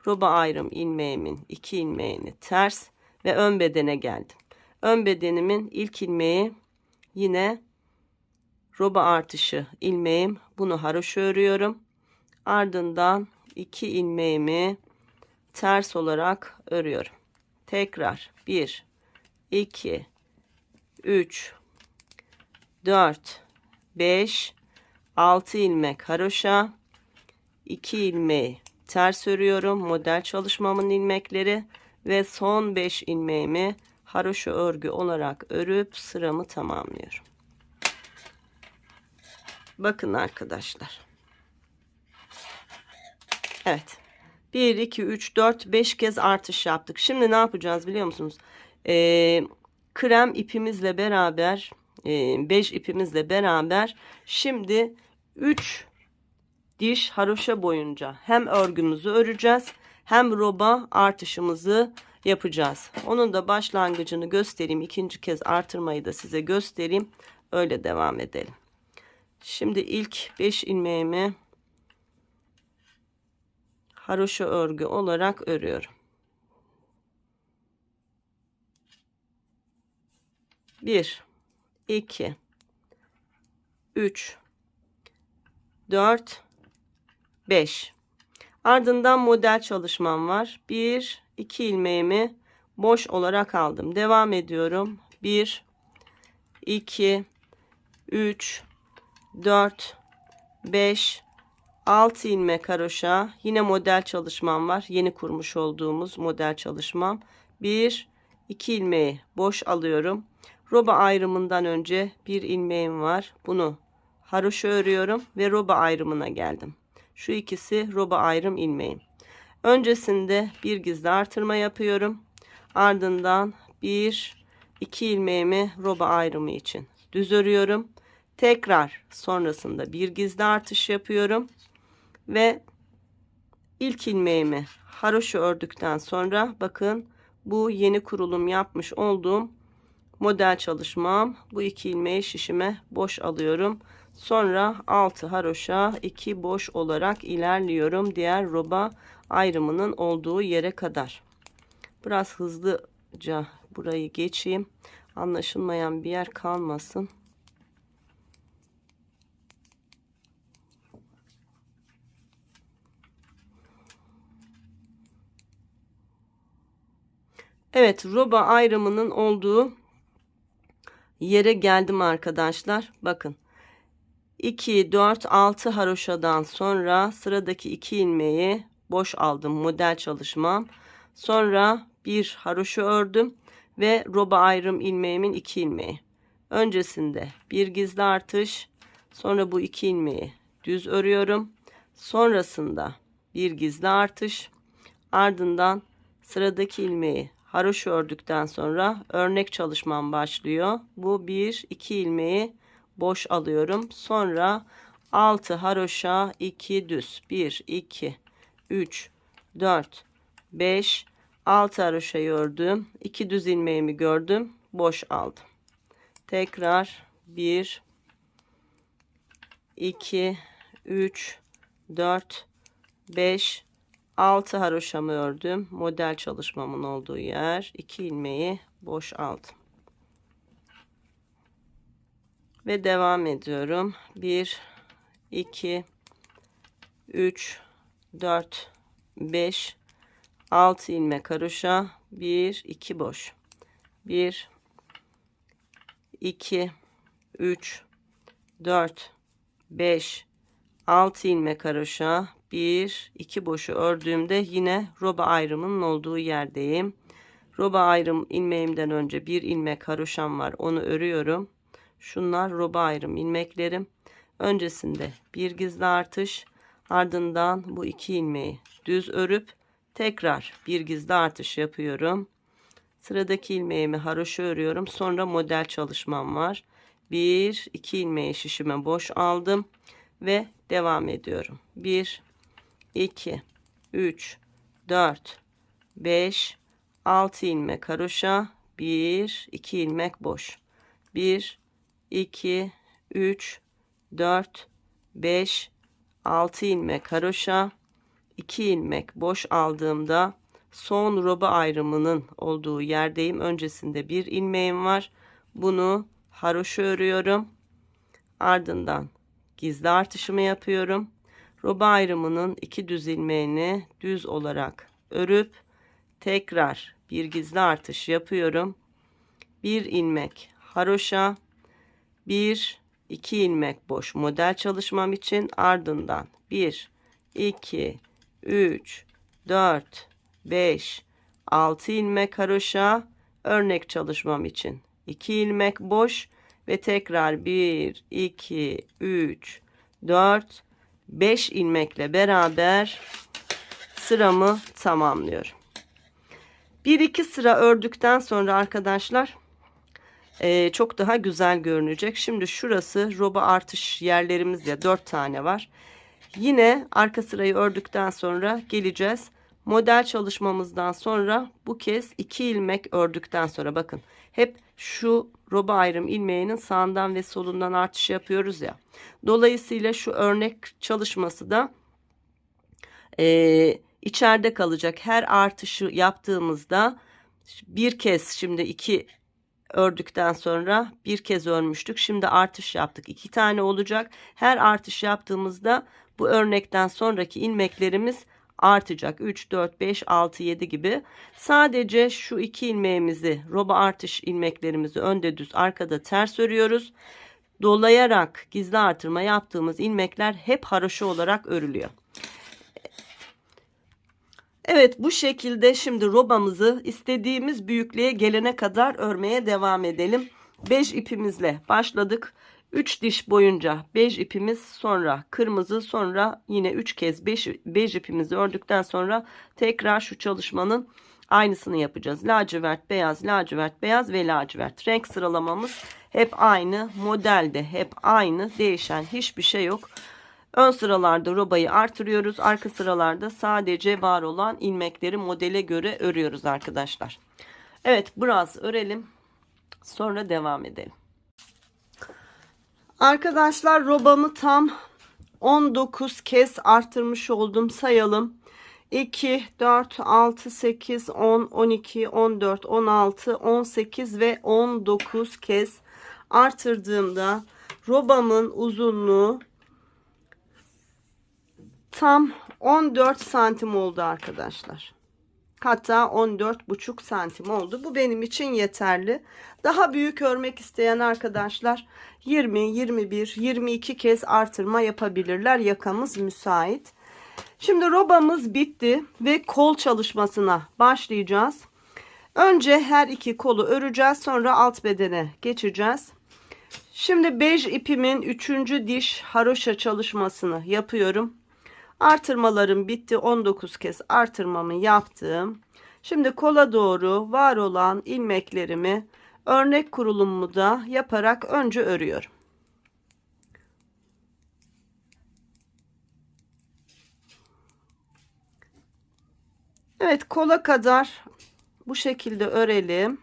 roba ayrım ilmeğimin 2 ilmeğini ters ve ön bedene geldim. Ön bedenimin ilk ilmeği yine roba artışı ilmeğim. Bunu haroşa örüyorum. Ardından 2 ilmeğimi ters olarak örüyorum. Tekrar 1, 2, 3, 4, 5, 6 ilmek haroşa, 2 ilmeği ters örüyorum. Model çalışmamın ilmekleri ve son 5 ilmeğimi haroşa örgü olarak örüp sıramı tamamlıyorum. Bakın arkadaşlar. Evet. 1, 2, 3, 4, 5 kez artış yaptık. Şimdi ne yapacağız biliyor musunuz? Krem ipimizle beraber 5 ipimizle beraber şimdi 3 diş haroşa boyunca hem örgümüzü öreceğiz hem roba artışımızı yapacağız. Onun da başlangıcını göstereyim. İkinci kez artırmayı da size göstereyim. Öyle devam edelim. Şimdi ilk 5 ilmeğimi haroşa örgü olarak örüyorum. 1 2 3 4 5. Ardından model çalışmam var. 1 2 ilmeğimi boş olarak aldım. Devam ediyorum. 1 2 3 4 5 6 ilmek haroşa. Yine model çalışmam var. Yeni kurmuş olduğumuz model çalışmam. 1 2 ilmeği boş alıyorum. Roba ayrımından önce bir ilmeğim var. Bunu haroşa örüyorum ve roba ayrımına geldim. Şu ikisi roba ayrım ilmeğim. Öncesinde bir gizli artırma yapıyorum. Ardından 1 2 ilmeğimi roba ayrımı için düz örüyorum. Tekrar sonrasında bir gizli artış yapıyorum ve ilk ilmeğimi haroşa ördükten sonra bakın bu yeni kurulum yapmış olduğum model çalışmam. Bu 2 ilmeği şişime boş alıyorum. Sonra 6 haroşa 2 boş olarak ilerliyorum diğer roba ayrımının olduğu yere kadar. Biraz hızlıca burayı geçeyim. Anlaşılmayan bir yer kalmasın. Evet, roba ayrımının olduğu yere geldim arkadaşlar. Bakın 2 4 6 haroşadan sonra sıradaki 2 ilmeği boş aldım, model çalışmam. Sonra bir haroşa ördüm ve roba ayrım ilmeğimin 2 ilmeği. Öncesinde bir gizli artış, sonra bu 2 ilmeği düz örüyorum. Sonrasında bir gizli artış, ardından sıradaki ilmeği haroşa ördükten sonra örnek çalışmam başlıyor. Bu 1 2 ilmeği boş alıyorum. Sonra 6 haroşa 2 düz. 1 2 3 4 5 6 haroşayı ördüm. 2 düz ilmeğimi gördüm. Boş aldım. Tekrar 1 2 3 4 5 6 haroşamı ördüm. Model çalışmamın olduğu yer. 2 ilmeği boş aldım. Ve devam ediyorum. 1 2 3 4 5 6 ilmek haroşa, 1 2 boş. 1 2 3 4 5 6 ilmek haroşa, 1 2 boşu ördüğümde yine roba ayrımının olduğu yerdeyim. Roba ayrım ilmeğimden önce bir ilmek haroşam var, onu örüyorum. Şunlar roba ayrım ilmeklerim. Öncesinde bir gizli artış, ardından bu 2 ilmeği düz örüp tekrar bir gizli artış yapıyorum. Sıradaki ilmeğimi haroşa örüyorum. Sonra model çalışmam var. 1 2 ilmeği şişime boş aldım ve devam ediyorum. 1 2 3 4 5 6 ilmek haroşa, 1 2 ilmek boş. 1 2 3 4 5 6 ilmek haroşa, 2 ilmek boş aldığımda son roba ayrımının olduğu yerdeyim. Öncesinde bir ilmeğim var. Bunu haroşa örüyorum. Ardından gizli artışımı yapıyorum. Roba ayrımının 2 düz ilmeğini düz olarak örüp tekrar bir gizli artış yapıyorum. Bir ilmek haroşa, 1 2 ilmek boş model çalışmam için, ardından 1 2 3 4 5 6 ilmek haroşa, örnek çalışmam için 2 ilmek boş ve tekrar 1 2 3 4 5 ilmekle beraber sıramı tamamlıyorum. 1-2 sıra ördükten sonra arkadaşlar çok daha güzel görünecek. Şimdi şurası roba artış yerlerimiz ya, 4 tane var. Yine arka sırayı ördükten sonra geleceğiz. Model çalışmamızdan sonra bu kez 2 ilmek ördükten sonra bakın hep şu roba ayrım ilmeğinin sağından ve solundan artış yapıyoruz ya. Dolayısıyla şu örnek çalışması da içeride kalacak. Her artışı yaptığımızda bir kez, şimdi 2 ördükten sonra bir kez örmüştük. Şimdi artış yaptık. 2 tane olacak. Her artış yaptığımızda bu örnekten sonraki ilmeklerimiz artacak. 3, 4, 5, 6, 7 gibi. Sadece şu 2 ilmeğimizi, roba artış ilmeklerimizi önde düz, arkada ters örüyoruz. Dolayarak gizli artırma yaptığımız ilmekler hep haroşa olarak örülüyor. Evet, bu şekilde şimdi robamızı istediğimiz büyüklüğe gelene kadar örmeye devam edelim. Bej ipimizle başladık. 3 diş boyunca bej ipimiz, sonra kırmızı, sonra yine 3 kez bej ipimizi ördükten sonra tekrar şu çalışmanın aynısını yapacağız. Lacivert, beyaz, lacivert, beyaz ve lacivert. Renk sıralamamız hep aynı. Modelde hep aynı. Değişen hiçbir şey yok. Ön sıralarda robayı artırıyoruz. Arka sıralarda sadece var olan ilmekleri modele göre örüyoruz arkadaşlar. Evet, biraz örelim. Sonra devam edelim. Arkadaşlar, robamı tam 19 kez artırmış oldum. Sayalım. 2, 4, 6, 8, 10, 12, 14, 16, 18 ve 19 kez artırdığımda robamın uzunluğu tam 14 santim oldu arkadaşlar. Hatta 14,5 santim oldu. Bu benim için yeterli. Daha büyük örmek isteyen arkadaşlar 20, 21, 22 kez artırma yapabilirler. Yakamız müsait. Şimdi robamız bitti ve kol çalışmasına başlayacağız. Önce her iki kolu öreceğiz. Sonra alt bedene geçeceğiz. Şimdi bej ipimin 3. diş haroşa çalışmasını yapıyorum. Artırmalarım bitti. 19 kez artırmamı yaptım. Şimdi kola doğru var olan ilmeklerimi örnek kurulumumu da yaparak önce örüyorum. Evet, kola kadar bu şekilde örelim.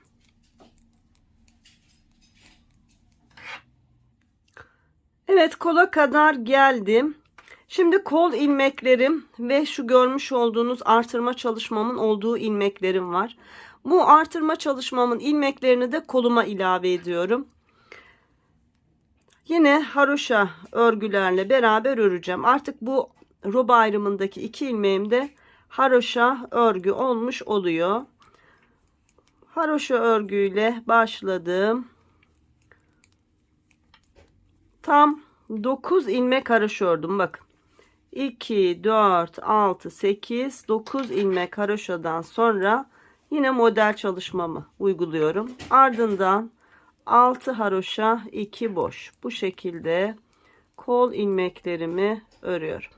Evet, kola kadar geldim. Şimdi kol ilmeklerim ve şu görmüş olduğunuz artırma çalışmamın olduğu ilmeklerim var. Bu artırma çalışmamın ilmeklerini de koluma ilave ediyorum. Yine haroşa örgülerle beraber öreceğim. Artık bu roba ayrımındaki 2 ilmeğim de haroşa örgü olmuş oluyor. Haroşa örgüyle başladım. Tam 9 ilmek haroşa ördüm. Bakın. 2, 4, 6, 8, 9 ilmek haroşadan sonra yine model çalışmamı uyguluyorum. Ardından 6 haroşa, 2 boş. Bu şekilde kol ilmeklerimi örüyorum.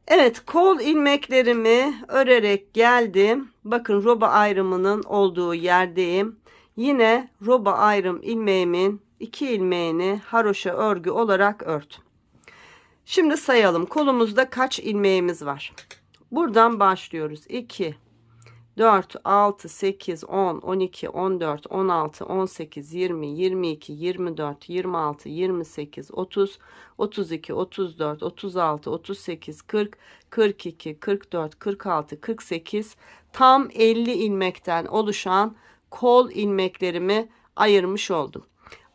Evet, kol ilmeklerimi örerek geldim. Bakın, roba ayrımının olduğu yerdeyim. Yine roba ayrım ilmeğimin 2 ilmeğini haroşa örgü olarak ördüm. Şimdi sayalım. Kolumuzda kaç ilmeğimiz var? Buradan başlıyoruz. 2, 4, 6, 8, 10, 12, 14, 16, 18, 20, 22, 24, 26, 28, 30, 32, 34, 36, 38, 40, 42, 44, 46, 48, tam 50 ilmekten oluşan kol ilmeklerimi ayırmış oldum.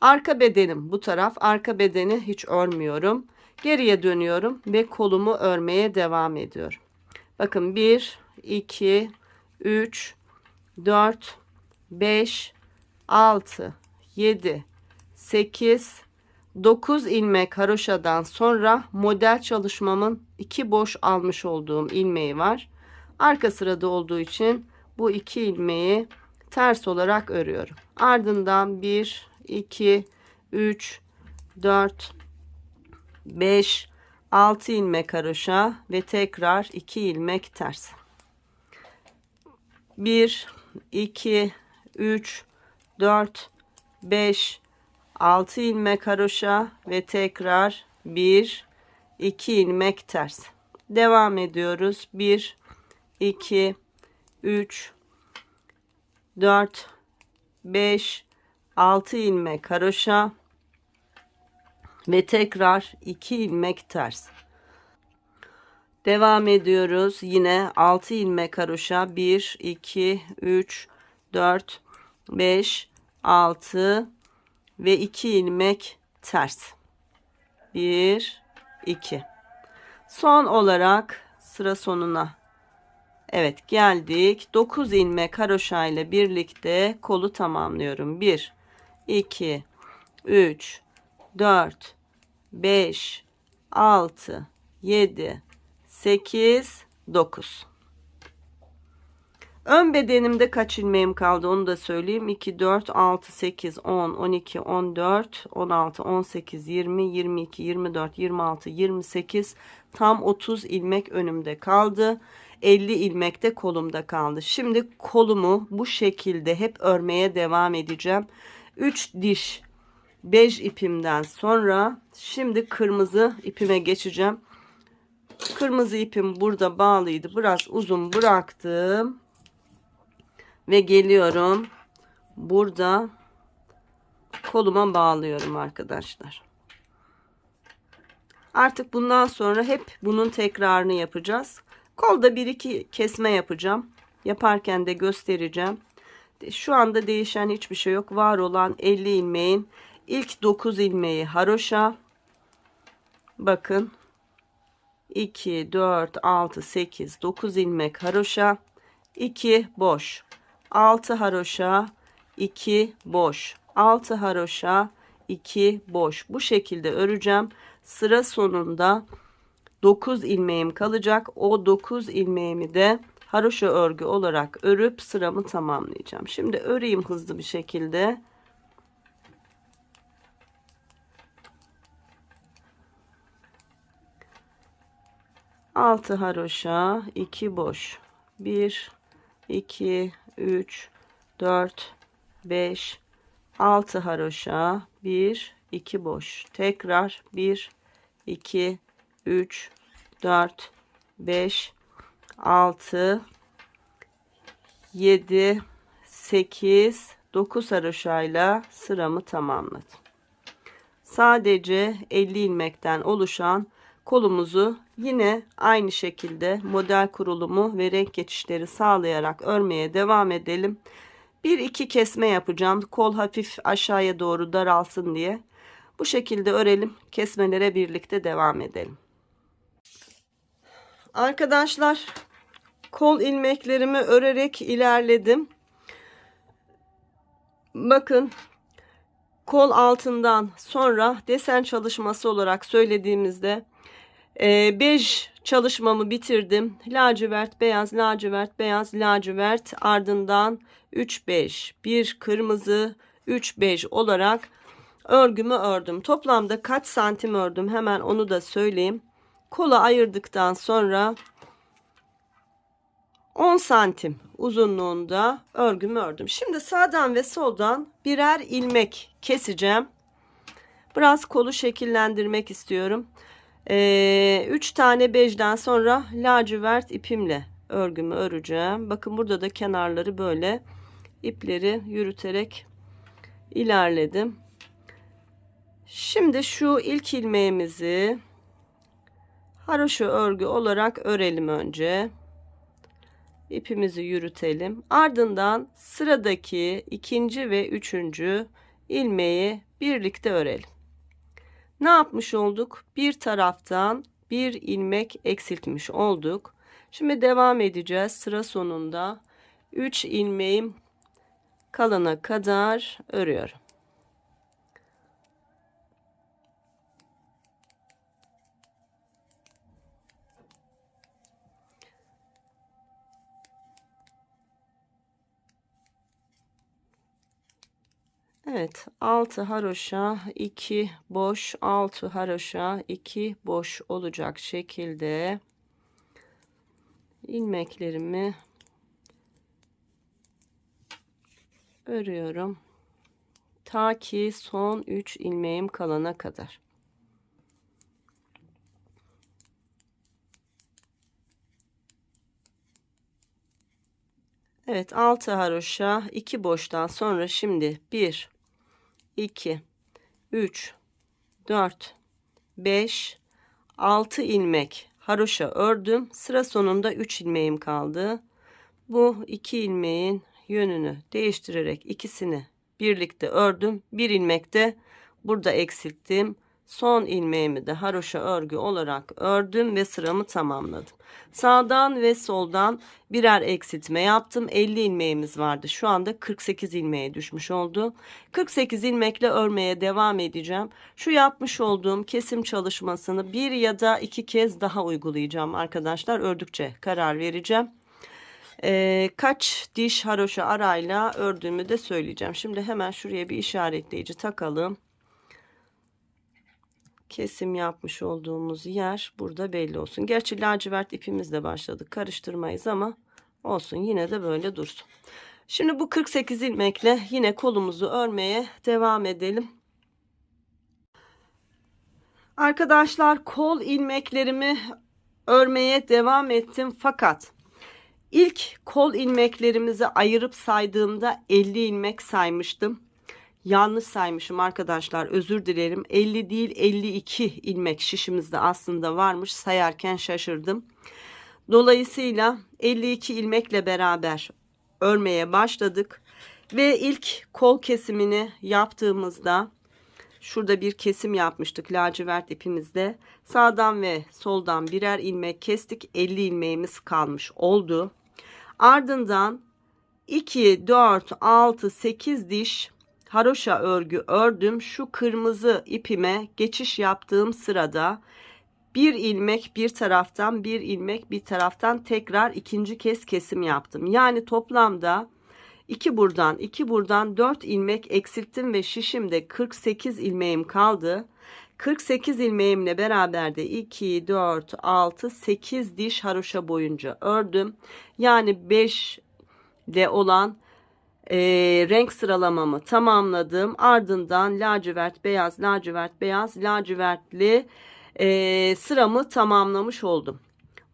Arka bedenim bu taraf. Arka bedeni hiç örmüyorum. Geriye dönüyorum ve kolumu örmeye devam ediyorum. Bakın, 1, 2, 3, 4, 5, 6, 7, 8, 9 ilmek haroşadan sonra model çalışmamın 2 boş almış olduğum ilmeği var. Arka sırada olduğu için bu 2 ilmeği ters olarak örüyorum. Ardından 1, 2, 3, 4, 5, 6 ilmek haroşa ve tekrar 2 ilmek ters. 1, 2, 3, 4, 5, 6 ilmek haroşa ve tekrar 1, 2 ilmek ters. Devam ediyoruz. 1, 2, 3, 4, 5, 6 ilmek haroşa ve tekrar 2 ilmek ters. Devam ediyoruz. Yine 6 ilmek haroşa. 1, 2, 3, 4, 5, 6 ve 2 ilmek ters. 1, 2. Son olarak sıra sonuna. Evet, geldik. 9 ilmek haroşa ile birlikte kolu tamamlıyorum. 1, 2, 3, 4, 5, 6, 7, 8, 9. Ön bedenimde kaç ilmeğim kaldı onu da söyleyeyim. 2, 4, 6, 8, 10, 12, 14, 16, 18, 20, 22, 24, 26, 28. Tam 30 ilmek önümde kaldı. 50 ilmek de kolumda kaldı. Şimdi kolumu bu şekilde hep örmeye devam edeceğim. 3 diş bej ipimden sonra şimdi kırmızı ipime geçeceğim. Kırmızı ipim burada bağlıydı. Biraz uzun bıraktım. Ve geliyorum. Burada koluma bağlıyorum arkadaşlar. Artık bundan sonra hep bunun tekrarını yapacağız. Kolda 1-2 kesme yapacağım. Yaparken de göstereceğim. Şu anda değişen hiçbir şey yok. Var olan 50 ilmeğin ilk 9 ilmeği haroşa. Bakın. 2, 4, 6, 8, 9 ilmek haroşa. 2 boş. 6 haroşa, 2 boş. 6 haroşa, 2 boş. Bu şekilde öreceğim. Sıra sonunda 9 ilmeğim kalacak. O 9 ilmeğimi de haroşa örgü olarak örüp sıramı tamamlayacağım. Şimdi öreyim hızlı bir şekilde. Altı haroşa, 2 boş. 1, 2, 3, 4, 5, 6 haroşa, 1, 2 boş. Tekrar 1, 2, 3, 4, 5, 6, 7, 8, 9 haroşayla sıramı tamamladım. Sadece 50 ilmekten oluşan kolumuzu yine aynı şekilde model kurulumu ve renk geçişleri sağlayarak örmeye devam edelim. 1-2 kesme yapacağım. Kol hafif aşağıya doğru daralsın diye. Bu şekilde örelim. Kesmelere birlikte devam edelim. Arkadaşlar, kol ilmeklerimi örerek ilerledim. Bakın, kol altından sonra desen çalışması olarak söylediğimizde bej çalışmamı bitirdim. Lacivert, beyaz, lacivert, beyaz, lacivert, ardından 3 bej, 1 kırmızı, 3 bej olarak örgümü ördüm. Toplamda kaç santim ördüm hemen onu da söyleyeyim. Kola ayırdıktan sonra 10 santim uzunluğunda örgümü ördüm. Şimdi sağdan ve soldan birer ilmek keseceğim. Biraz kolu şekillendirmek istiyorum. 3 tane bejden sonra lacivert ipimle örgümü öreceğim. Bakın burada da kenarları böyle ipleri yürüterek ilerledim. Şimdi şu ilk ilmeğimizi haroşa örgü olarak örelim önce. İpimizi yürütelim. Ardından sıradaki ikinci ve üçüncü ilmeği birlikte örelim. Ne yapmış olduk? Bir taraftan bir ilmek eksiltmiş olduk. Şimdi devam edeceğiz. Sıra sonunda 3 ilmeğim kalana kadar örüyorum. Evet, 6 haroşa 2 boş, 6 haroşa 2 boş olacak şekilde ilmeklerimi örüyorum. Ta ki son 3 ilmeğim kalana kadar. Evet, 6 haroşa 2 boştan sonra şimdi 1 2 3 4 5 6 ilmek haroşa ördüm. Sıra sonunda 3 ilmeğim kaldı. Bu 2 ilmeğin yönünü değiştirerek ikisini birlikte ördüm. Bir ilmek de burada eksilttim. Son ilmeğimi de haroşa örgü olarak ördüm ve sıramı tamamladım. Sağdan ve soldan birer eksiltme yaptım. 50 ilmeğimiz vardı. Şu anda 48 ilmeğe düşmüş oldu. 48 ilmekle örmeye devam edeceğim. Şu yapmış olduğum kesim çalışmasını bir ya da iki kez daha uygulayacağım arkadaşlar. Ördükçe karar vereceğim. Kaç diş haroşa arayla ördüğümü de söyleyeceğim. Şimdi hemen şuraya bir işaretleyici takalım. Kesim yapmış olduğumuz yer burada belli olsun. Gerçi lacivert ipimizle başladık. Karıştırmayız ama olsun, yine de böyle dursun. Şimdi bu 48 ilmekle yine kolumuzu örmeye devam edelim. Arkadaşlar, kol ilmeklerimi örmeye devam ettim fakat İlk kol ilmeklerimizi ayırıp saydığımda 50 ilmek saymıştım. Yanlış saymışım arkadaşlar, özür dilerim. 50 değil 52 ilmek şişimizde aslında varmış, sayarken şaşırdım. Dolayısıyla 52 ilmekle beraber örmeye başladık. Ve ilk kol kesimini yaptığımızda şurada bir kesim yapmıştık lacivert ipimizde. Sağdan ve soldan birer ilmek kestik. 50 ilmeğimiz kalmış oldu. Ardından 2, 4, 6, 8 diş haroşa örgü ördüm. Şu kırmızı ipime geçiş yaptığım sırada bir ilmek bir taraftan, bir ilmek bir taraftan tekrar ikinci kez kesim yaptım. Yani toplamda 2 buradan 2 buradan 4 ilmek eksilttim ve şişimde 48 ilmeğim kaldı. 48 ilmeğimle beraber de 2, 4, 6, 8 diş haroşa boyunca ördüm. Yani 5 ile olan renk sıralamamı tamamladım. Ardından lacivert, beyaz, lacivert, beyaz, lacivertli sıramı tamamlamış oldum.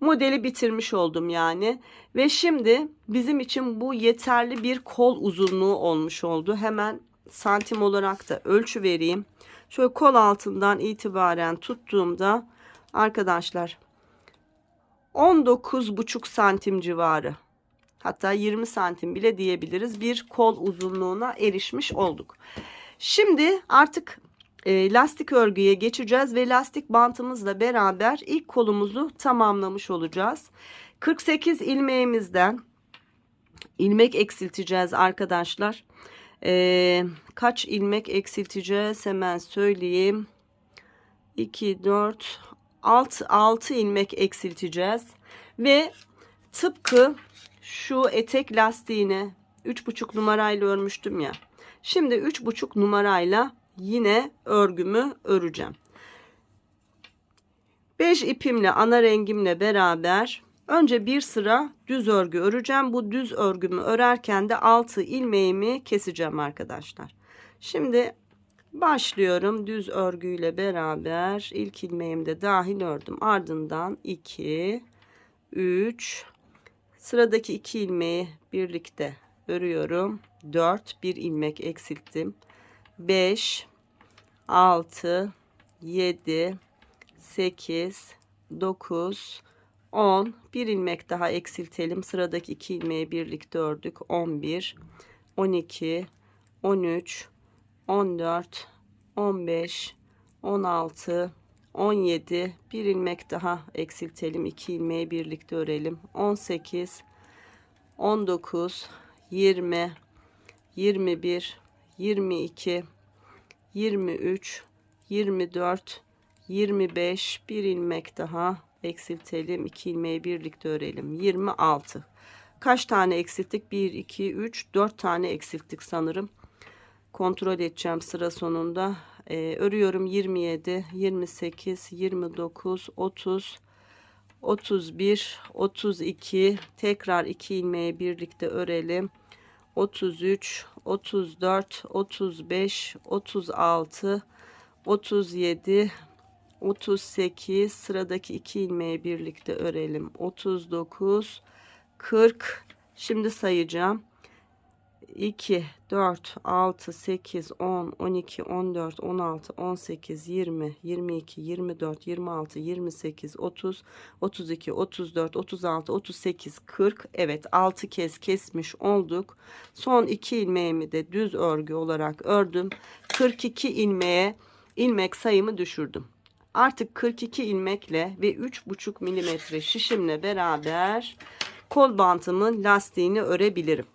Modeli bitirmiş oldum yani. Ve şimdi bizim için bu yeterli bir kol uzunluğu olmuş oldu. Hemen santim olarak da ölçü vereyim. Şöyle kol altından itibaren tuttuğumda arkadaşlar 19,5 santim civarı, hatta 20 santim bile diyebiliriz, bir kol uzunluğuna erişmiş olduk. Şimdi artık lastik örgüye geçeceğiz ve lastik bantımızla beraber ilk kolumuzu tamamlamış olacağız. 48 ilmeğimizden ilmek eksilteceğiz arkadaşlar. Kaç ilmek eksilteceğiz hemen söyleyeyim. 2, 4, 6 ilmek eksilteceğiz ve tıpkı şu etek lastiğini 3,5 numarayla örmüştüm ya. Şimdi 3,5 numarayla yine örgümü öreceğim. 5 ipimle, ana rengimle beraber önce bir sıra düz örgü öreceğim. Bu düz örgümü örerken de 6 ilmeğimi keseceğim arkadaşlar. Şimdi başlıyorum düz örgüyle beraber. İlk ilmeğimi de dahil ördüm. Ardından 2, 3, sıradaki 2 ilmeği birlikte örüyorum. 4, bir ilmek eksilttim. 5, 6, 7, 8, 9, 10, bir ilmek daha eksiltelim. Sıradaki 2 ilmeği birlikte ördük. 11, 12, 13, 14, 15, 16, 17, bir ilmek daha eksiltelim. 2 ilmeği birlikte örelim. 18, 19, 20, 21, 22, 23, 24, 25, bir ilmek daha eksiltelim. 2 ilmeği birlikte örelim. 26. Kaç tane eksilttik? 1, 2, 3, 4 tane eksilttik sanırım. Kontrol edeceğim sıra sonunda. Örüyorum. 27, 28, 29, 30, 31, 32. Tekrar 2 ilmeği birlikte örelim. 33, 34, 35, 36, 37, 38, sıradaki 2 ilmeği birlikte örelim. 39, 40. Şimdi sayacağım. 2, 4, 6, 8, 10, 12, 14, 16, 18, 20, 22, 24, 26, 28, 30, 32, 34, 36, 38, 40. Evet, 6 kez kesmiş olduk. Son 2 ilmeğimi de düz örgü olarak ördüm. 42 ilmeğe ilmek sayımı düşürdüm. Artık 42 ilmekle ve 3,5 milimetre şişimle beraber kol bantımın lastiğini örebilirim.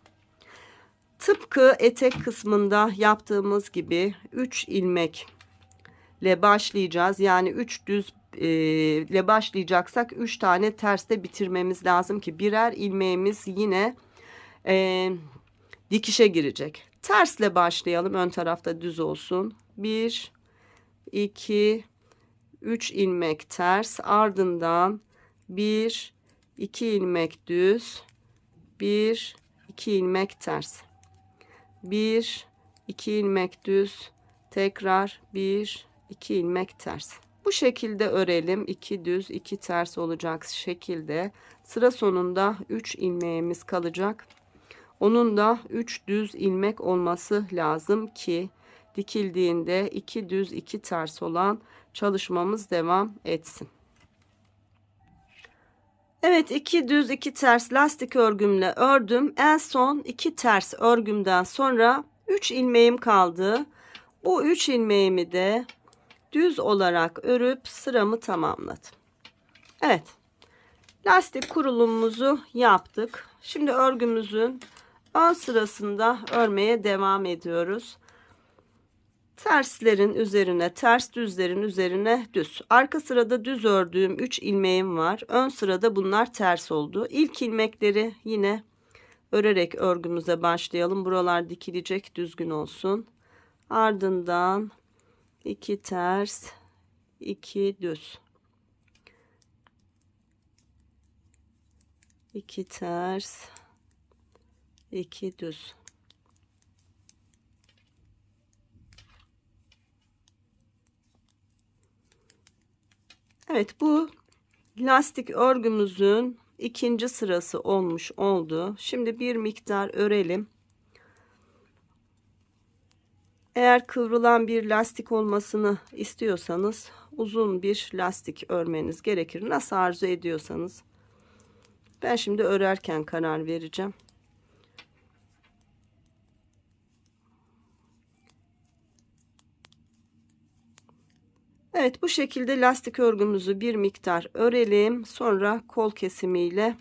Tıpkı etek kısmında yaptığımız gibi 3 ilmekle başlayacağız. Yani 3 düz ile başlayacaksak 3 tane terste bitirmemiz lazım ki birer ilmeğimiz yine dikişe girecek. Tersle başlayalım. Ön tarafta düz olsun. 1, 2, 3 ilmek ters. Ardından 1, 2 ilmek düz. 1, 2 ilmek ters. 1, 2 ilmek düz, tekrar 1, 2 ilmek ters. Bu şekilde örelim. 2 düz, 2 ters olacak şekilde. Sıra sonunda 3 ilmeğimiz kalacak. Onun da 3 düz ilmek olması lazım ki dikildiğinde 2 düz, 2 ters olan çalışmamız devam etsin. Evet, 2 düz 2 ters lastik örgümle ördüm. En son 2 ters örgümden sonra 3 ilmeğim kaldı. Bu 3 ilmeğimi de düz olarak örüp sıramı tamamladım. Evet, lastik kurulumumuzu yaptık. Şimdi örgümüzün ön sırasında örmeye devam ediyoruz. Terslerin üzerine ters, düzlerin üzerine düz. Arka sırada düz ördüğüm 3 ilmeğim var. Ön sırada bunlar ters oldu. İlk ilmekleri yine örerek örgümüze başlayalım. Buralar dikilecek, düzgün olsun. Ardından 2 ters, 2 düz. 2 ters, 2 düz. Evet, bu lastik örgümüzün ikinci sırası olmuş oldu. Şimdi bir miktar örelim. Eğer kıvrılan bir lastik olmasını istiyorsanız uzun bir lastik örmeniz gerekir. Nasıl arzu ediyorsanız. Ben şimdi örerken karar vereceğim. Evet, bu şekilde lastik örgümüzü bir miktar örelim. Sonra kol kesimiyle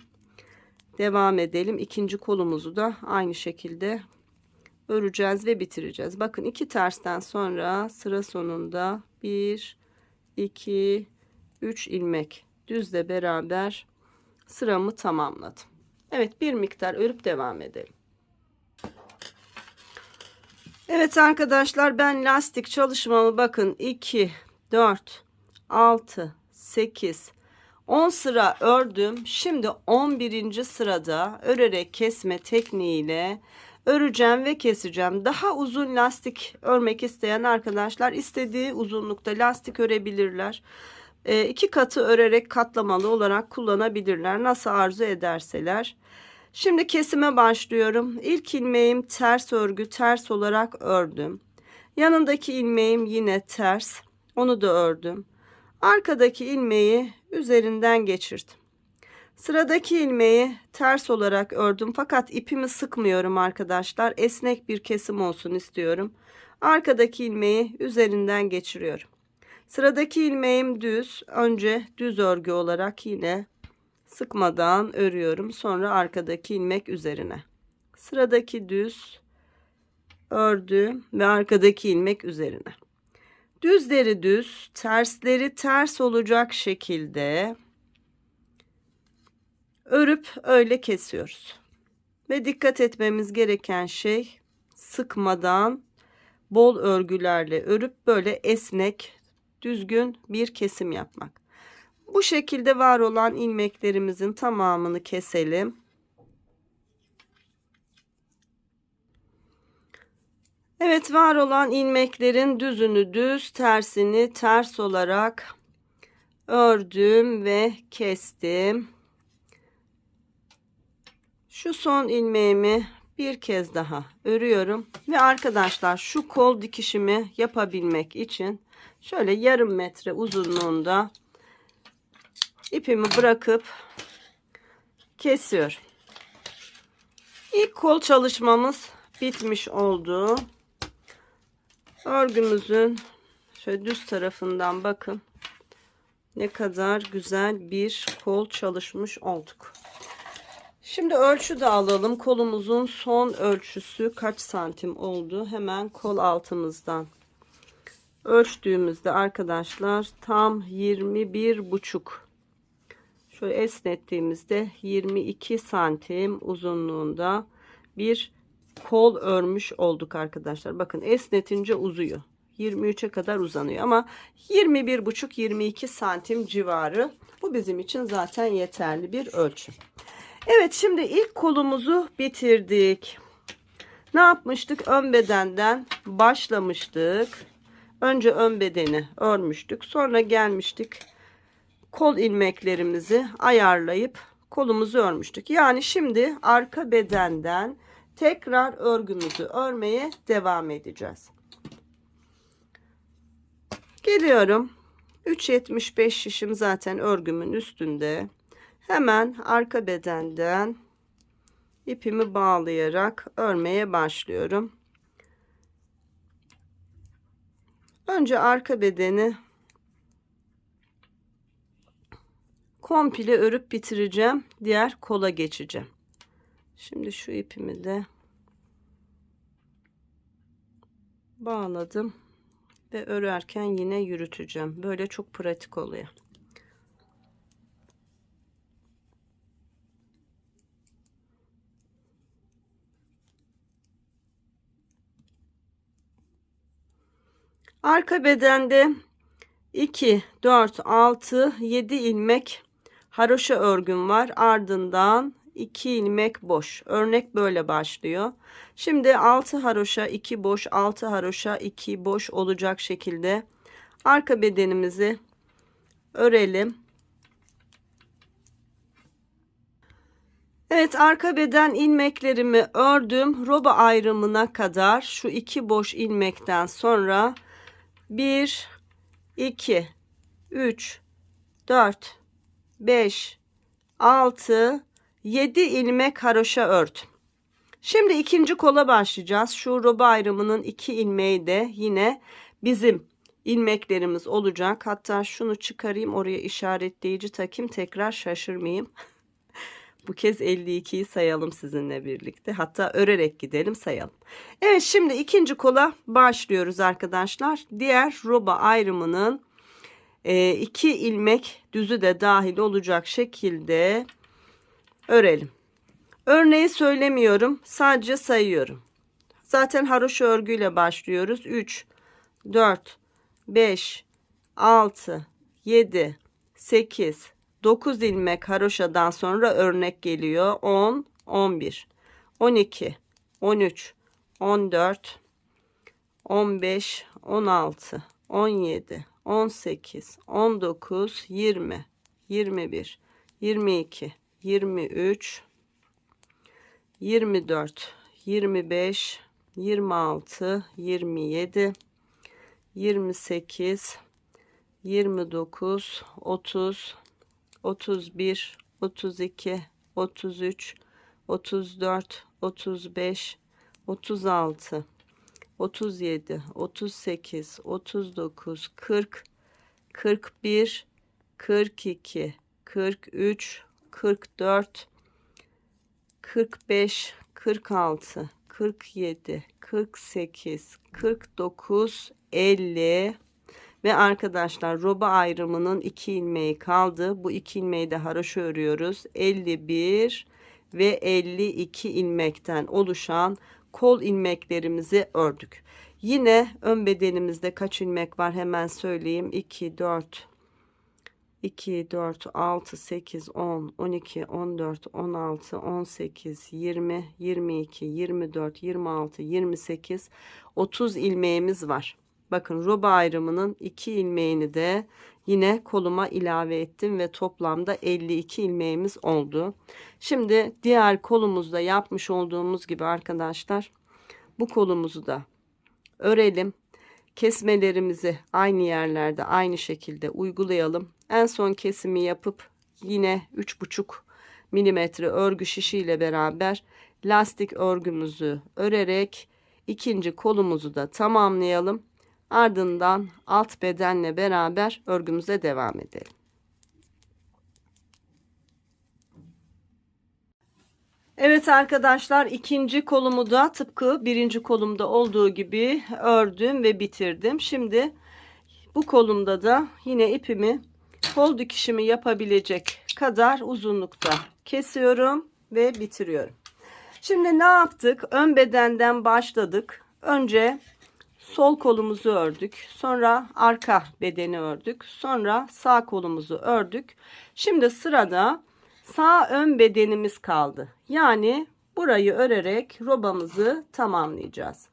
devam edelim. İkinci kolumuzu da aynı şekilde öreceğiz ve bitireceğiz. Bakın 2 tersten sonra sıra sonunda 1, 2, 3 ilmek düzle beraber sıramı tamamladım. Evet, bir miktar örüp devam edelim. Evet arkadaşlar, ben lastik çalışmamı bakın 2, 4, 6, 8, 10 sıra ördüm. Şimdi 11. sırada örerek kesme tekniğiyle öreceğim ve keseceğim. Daha uzun lastik örmek isteyen arkadaşlar istediği uzunlukta lastik örebilirler. 2 katı örerek katlamalı olarak kullanabilirler. Nasıl arzu ederseler. Şimdi kesime başlıyorum. İlk ilmeğim ters örgü, ters olarak ördüm. Yanındaki ilmeğim yine ters. Onu da ördüm. Arkadaki ilmeği üzerinden geçirdim. Sıradaki ilmeği ters olarak ördüm. Fakat ipimi sıkmıyorum arkadaşlar. Esnek bir kesim olsun istiyorum. Arkadaki ilmeği üzerinden geçiriyorum. Sıradaki ilmeğim düz. Önce düz örgü olarak yine sıkmadan örüyorum. Sonra arkadaki ilmek üzerine. Sıradaki düz ördüm ve arkadaki ilmek üzerine. Düzleri düz, tersleri ters olacak şekilde örüp öyle kesiyoruz. Ve dikkat etmemiz gereken şey sıkmadan bol örgülerle örüp böyle esnek, düzgün bir kesim yapmak. Bu şekilde var olan ilmeklerimizin tamamını keselim. Evet, var olan ilmeklerin düzünü düz, tersini ters olarak ördüm ve kestim. Şu son ilmeğimi bir kez daha örüyorum ve arkadaşlar şu kol dikişimi yapabilmek için şöyle yarım metre uzunluğunda ipimi bırakıp kesiyorum. İlk kol çalışmamız bitmiş oldu. Örgümüzün şöyle düz tarafından bakın ne kadar güzel bir kol çalışmış olduk. Şimdi ölçü de alalım. Kolumuzun son ölçüsü kaç santim oldu? Hemen kol altımızdan ölçtüğümüzde arkadaşlar tam 21,5. Şöyle esnettiğimizde 22 santim uzunluğunda bir kol örmüş olduk arkadaşlar. Bakın esnetince uzuyor. 23'e kadar uzanıyor ama 21,5-22 santim civarı. Bu bizim için zaten yeterli bir ölçü. Evet, şimdi ilk kolumuzu bitirdik. Ne yapmıştık? Ön bedenden başlamıştık. Önce ön bedeni örmüştük. Sonra gelmiştik. Kol ilmeklerimizi ayarlayıp kolumuzu örmüştük. Yani şimdi arka bedenden tekrar örgümüzü örmeye devam edeceğiz. Geliyorum. 3,75 şişim zaten örgümün üstünde. Hemen arka bedenden ipimi bağlayarak örmeye başlıyorum. Önce arka bedeni komple örüp bitireceğim. Diğer kola geçeceğim. Şimdi şu ipimi de bağladım ve örerken yine yürüteceğim. Böyle çok pratik oluyor. Arka bedende 2, 4, 6, 7 ilmek haroşa örgüm var. Ardından 2 ilmek boş. Örnek böyle başlıyor. Şimdi 6 haroşa 2 boş, 6 haroşa 2 boş olacak şekilde arka bedenimizi örelim. Evet, arka beden ilmeklerimi ördüm. Roba ayrımına kadar şu 2 boş ilmekten sonra 1, 2, 3, 4, 5, 6, 7 ilmek haroşa ördüm. Şimdi ikinci kola başlayacağız. Şu roba ayrımının 2 ilmeği de yine bizim ilmeklerimiz olacak. Hatta şunu çıkarayım, oraya işaretleyici takayım, tekrar şaşırmayayım. Bu kez 52'yi sayalım sizinle birlikte. Hatta örerek gidelim, sayalım. Evet, şimdi ikinci kola başlıyoruz arkadaşlar. Diğer roba ayrımının 2 ilmek düzü de dahil olacak şekilde örelim. Örneği söylemiyorum, sadece sayıyorum. Zaten haroşa örgüyle başlıyoruz. 3, 4, 5, 6, 7, 8, 9 ilmek haroşadan sonra örnek geliyor. 10, 11, 12, 13, 14, 15, 16, 17, 18, 19, 20, 21, 22, 23, 24, 25, 26, 27, 28, 29, 30, 31, 32, 33, 34, 35, 36, 37, 38, 39, 40, 41, 42, 43, 44, 45, 46, 47, 48, 49, 50 ve arkadaşlar roba ayrımının 2 ilmeği kaldı. Bu 2 ilmeği de haroşa örüyoruz. 51 ve 52 ilmekten oluşan kol ilmeklerimizi ördük. Yine ön bedenimizde kaç ilmek var hemen söyleyeyim. 2, 4, 2, 4, 6, 8, 10, 12, 14, 16, 18, 20, 22, 24, 26, 28, 30 ilmeğimiz var. Bakın roba ayrımının 2 ilmeğini de yine koluma ilave ettim ve toplamda 52 ilmeğimiz oldu. Şimdi diğer kolumuzda yapmış olduğumuz gibi arkadaşlar bu kolumuzu da örelim. Kesmelerimizi aynı yerlerde aynı şekilde uygulayalım. En son kesimi yapıp yine 3,5 milimetre örgü şişi ile beraber lastik örgümüzü örerek ikinci kolumuzu da tamamlayalım. Ardından alt bedenle beraber örgümüze devam edelim. Evet arkadaşlar, ikinci kolumu da tıpkı birinci kolumda olduğu gibi ördüm ve bitirdim. Şimdi bu kolumda da yine ipimi kol dikişimi yapabilecek kadar uzunlukta kesiyorum ve bitiriyorum. Şimdi ne yaptık? Ön bedenden başladık. Önce sol kolumuzu ördük. Sonra arka bedeni ördük. Sonra sağ kolumuzu ördük. Şimdi sırada sağ ön bedenimiz kaldı. Yani burayı örerek robamızı tamamlayacağız.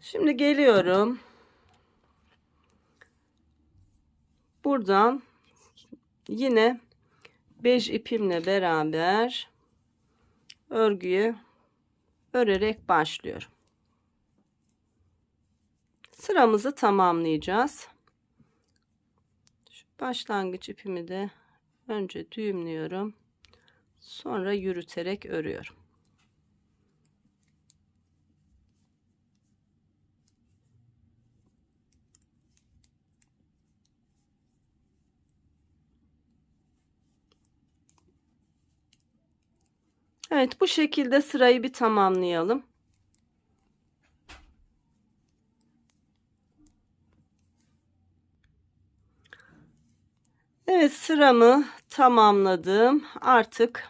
Şimdi geliyorum. Buradan yine bej ipimle beraber örgüyü örerek başlıyorum. Sıramızı tamamlayacağız. Şu başlangıç ipimi de önce düğümlüyorum. Sonra yürüterek örüyorum. Evet, bu şekilde sırayı bir tamamlayalım. Evet, sıramı tamamladım. Artık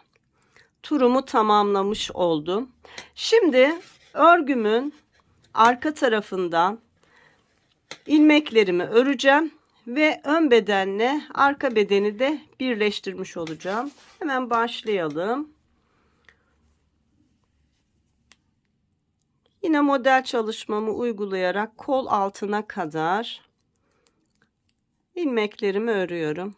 turumu tamamlamış oldum. Şimdi örgümün arka tarafından ilmeklerimi öreceğim ve ön bedenle arka bedeni de birleştirmiş olacağım. Hemen başlayalım. Yine model çalışmamı uygulayarak kol altına kadar ilmeklerimi örüyorum.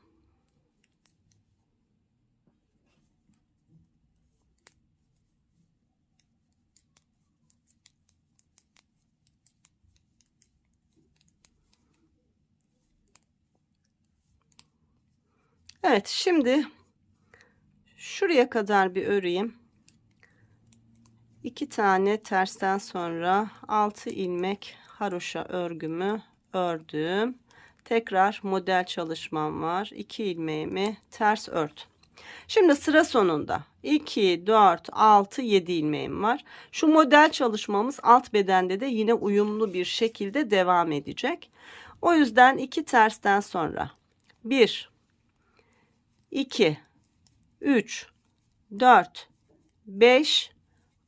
Evet, şimdi şuraya kadar bir öreyim. 2 tane tersten sonra 6 ilmek haroşa örgümü ördüm. Tekrar model çalışmam var. 2 ilmeğimi ters ördüm. Şimdi sıra sonunda 2, 4, 6, 7 ilmeğim var. Şu model çalışmamız alt bedende de yine uyumlu bir şekilde devam edecek. O yüzden 2 tersten sonra 1, 2, 3, 4, 5,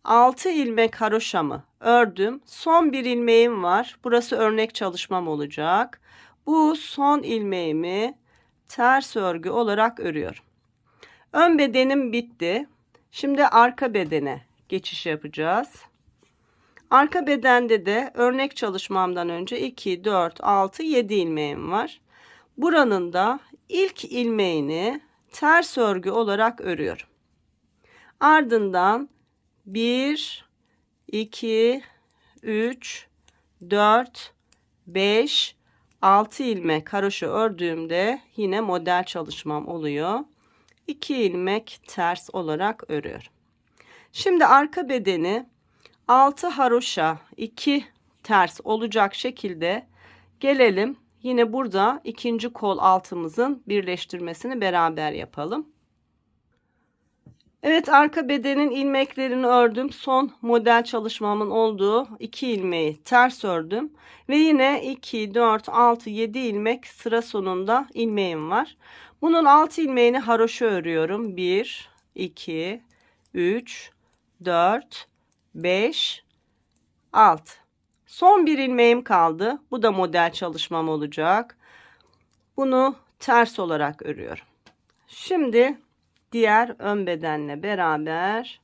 6 ilmek haroşamı ördüm. Son bir ilmeğim var. Burası örnek çalışmam olacak. Bu son ilmeğimi ters örgü olarak örüyorum. Ön bedenim bitti. Şimdi arka bedene geçiş yapacağız. Arka bedende de örnek çalışmamdan önce 2, 4, 6, 7 ilmeğim var. Buranın da ilk ilmeğini ters örgü olarak örüyorum. Ardından 1, 2, 3, 4, 5, 6 ilmek haroşa ördüğümde yine model çalışmam oluyor. 2 ilmek ters olarak örüyorum. Şimdi arka bedeni 6 haroşa 2 ters olacak şekilde gelelim. Yine burada ikinci kol altımızın birleştirmesini beraber yapalım. Evet, arka bedenin ilmeklerini ördüm. Son model çalışmamın olduğu 2 ilmeği ters ördüm. Ve yine 2, 4, 6, 7 ilmek sıra sonunda ilmeğim var. Bunun 6 ilmeğini haroşa örüyorum. 1, 2, 3, 4, 5, 6. Son bir ilmeğim kaldı. Bu da model çalışmam olacak. Bunu ters olarak örüyorum. Şimdi diğer ön bedenle beraber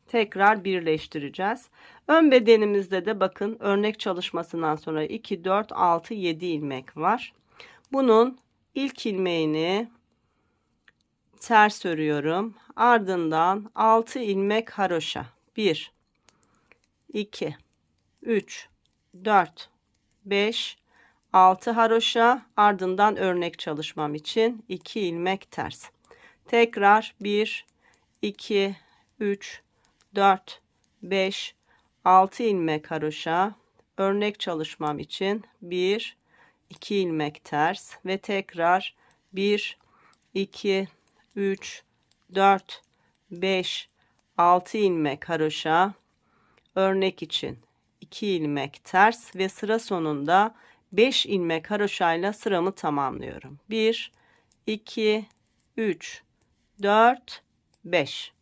tekrar birleştireceğiz. Ön bedenimizde de bakın örnek çalışmasından sonra 2, 4, 6, 7 ilmek var. Bunun ilk ilmeğini ters örüyorum. Ardından 6 ilmek haroşa. 1, 2, 3, 4, 5, 6 haroşa. Ardından örnek çalışmam için 2 ilmek ters. Tekrar 1, 2, 3, 4, 5, 6 ilmek haroşa. Örnek çalışmam için 1, 2 ilmek ters ve tekrar 1, 2, 3, 4, 5, 6 ilmek haroşa. Örnek için 2 ilmek ters ve sıra sonunda 5 ilmek haroşayla sıramı tamamlıyorum. 1, 2, 3, 4, 5.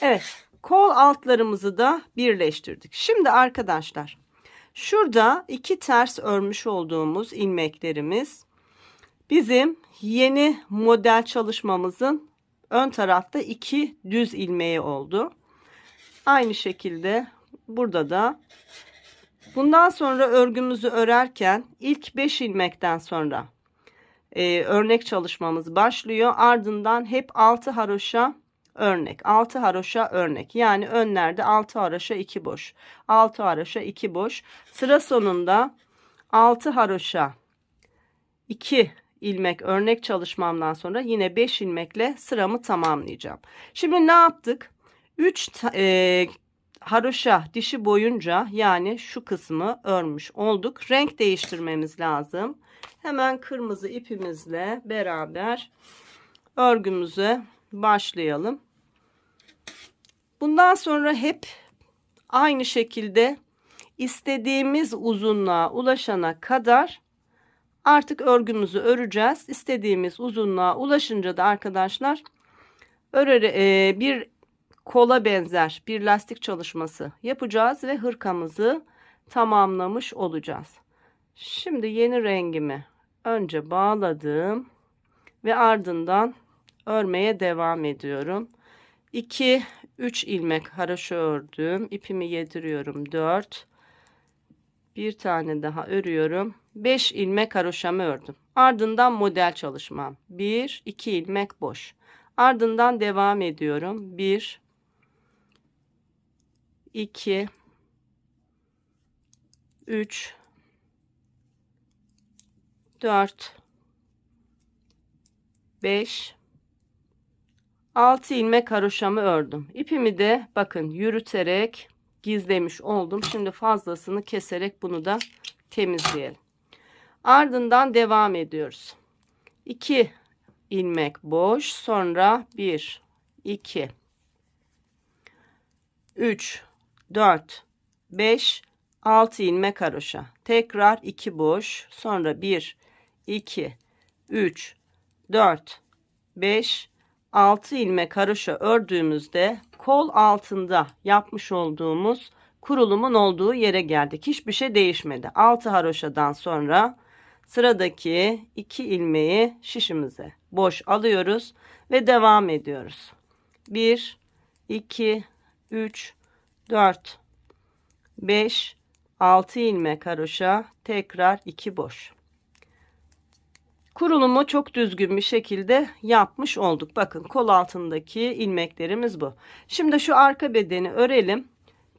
Evet, kol altlarımızı da birleştirdik. Şimdi arkadaşlar, şurada 2 ters örmüş olduğumuz ilmeklerimiz bizim yeni model çalışmamızın ön tarafta 2 düz ilmeği oldu. Aynı şekilde burada da bundan sonra örgümüzü örerken ilk 5 ilmekten sonra örnek çalışmamız başlıyor. Ardından hep 6 haroşa örnek, 6 haroşa örnek. Yani önlerde 6 haroşa 2 boş, 6 haroşa 2 boş. Sıra sonunda 6 haroşa 2 ilmek örnek çalışmamdan sonra yine 5 ilmekle sıramı tamamlayacağım. Şimdi ne yaptık? 3 haroşa dişi boyunca, yani şu kısmı örmüş olduk. Renk değiştirmemiz lazım. Hemen kırmızı ipimizle beraber örgümüze başlayalım. Bundan sonra hep aynı şekilde istediğimiz uzunluğa ulaşana kadar artık örgümüzü öreceğiz. İstediğimiz uzunluğa ulaşınca da arkadaşlar bir kola benzer bir lastik çalışması yapacağız ve hırkamızı tamamlamış olacağız. Şimdi yeni rengimi önce bağladım ve ardından örmeye devam ediyorum. 2, 3 ilmek haroşa ördüm. İpimi yediriyorum. 4. Bir tane daha örüyorum. 5 ilmek haroşamı ördüm. Ardından model çalışmam. 1, 2 ilmek boş. Ardından devam ediyorum. 1, 2, 3, 4, 5, 6 ilmek haroşamı ördüm. İpimi de bakın yürüterek gizlemiş oldum. Şimdi fazlasını keserek bunu da temizleyelim. Ardından devam ediyoruz. 2 ilmek boş, sonra 1, 2, 3, 4, 5, 6 ilmek haroşa. Tekrar 2 boş, sonra 1, 2, 3, 4, 5, 6 ilmek haroşa ördüğümüzde kol altında yapmış olduğumuz kurulumun olduğu yere geldik. Hiçbir şey değişmedi. 6 haroşadan sonra sıradaki 2 ilmeği şişimize boş alıyoruz ve devam ediyoruz. 1, 2, 3, 4, 5, 6 ilmek haroşa, tekrar 2 boş. Kurulumu çok düzgün bir şekilde yapmış olduk. Bakın kol altındaki ilmeklerimiz bu. Şimdi şu arka bedeni örelim.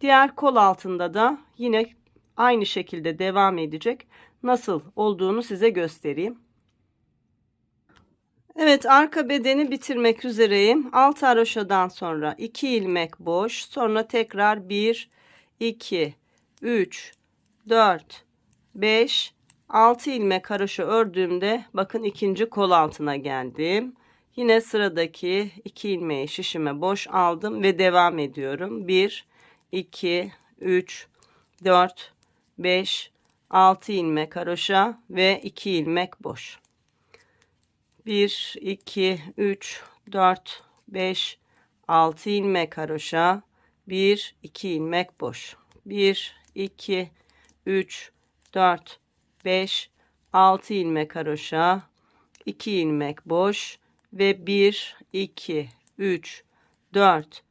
Diğer kol altında da yine aynı şekilde devam edecek. Nasıl olduğunu size göstereyim. Evet, arka bedeni bitirmek üzereyim. 6 haroşadan sonra 2 ilmek boş. Sonra tekrar 1, 2, 3, 4, 5, 6 ilmek haroşa ördüğümde bakın ikinci kol altına geldim. Yine sıradaki 2 ilmeği şişime boş aldım ve devam ediyorum. 1, 2, 3, 4, 5, 6 ilmek haroşa ve 2 ilmek boş. 1, 2, 3, 4, 5, 6 ilmek haroşa, 1, 2 ilmek boş. 1, 2, 3, 4, 5, 6 ilmek haroşa, 2 ilmek boş ve 1 2 3 4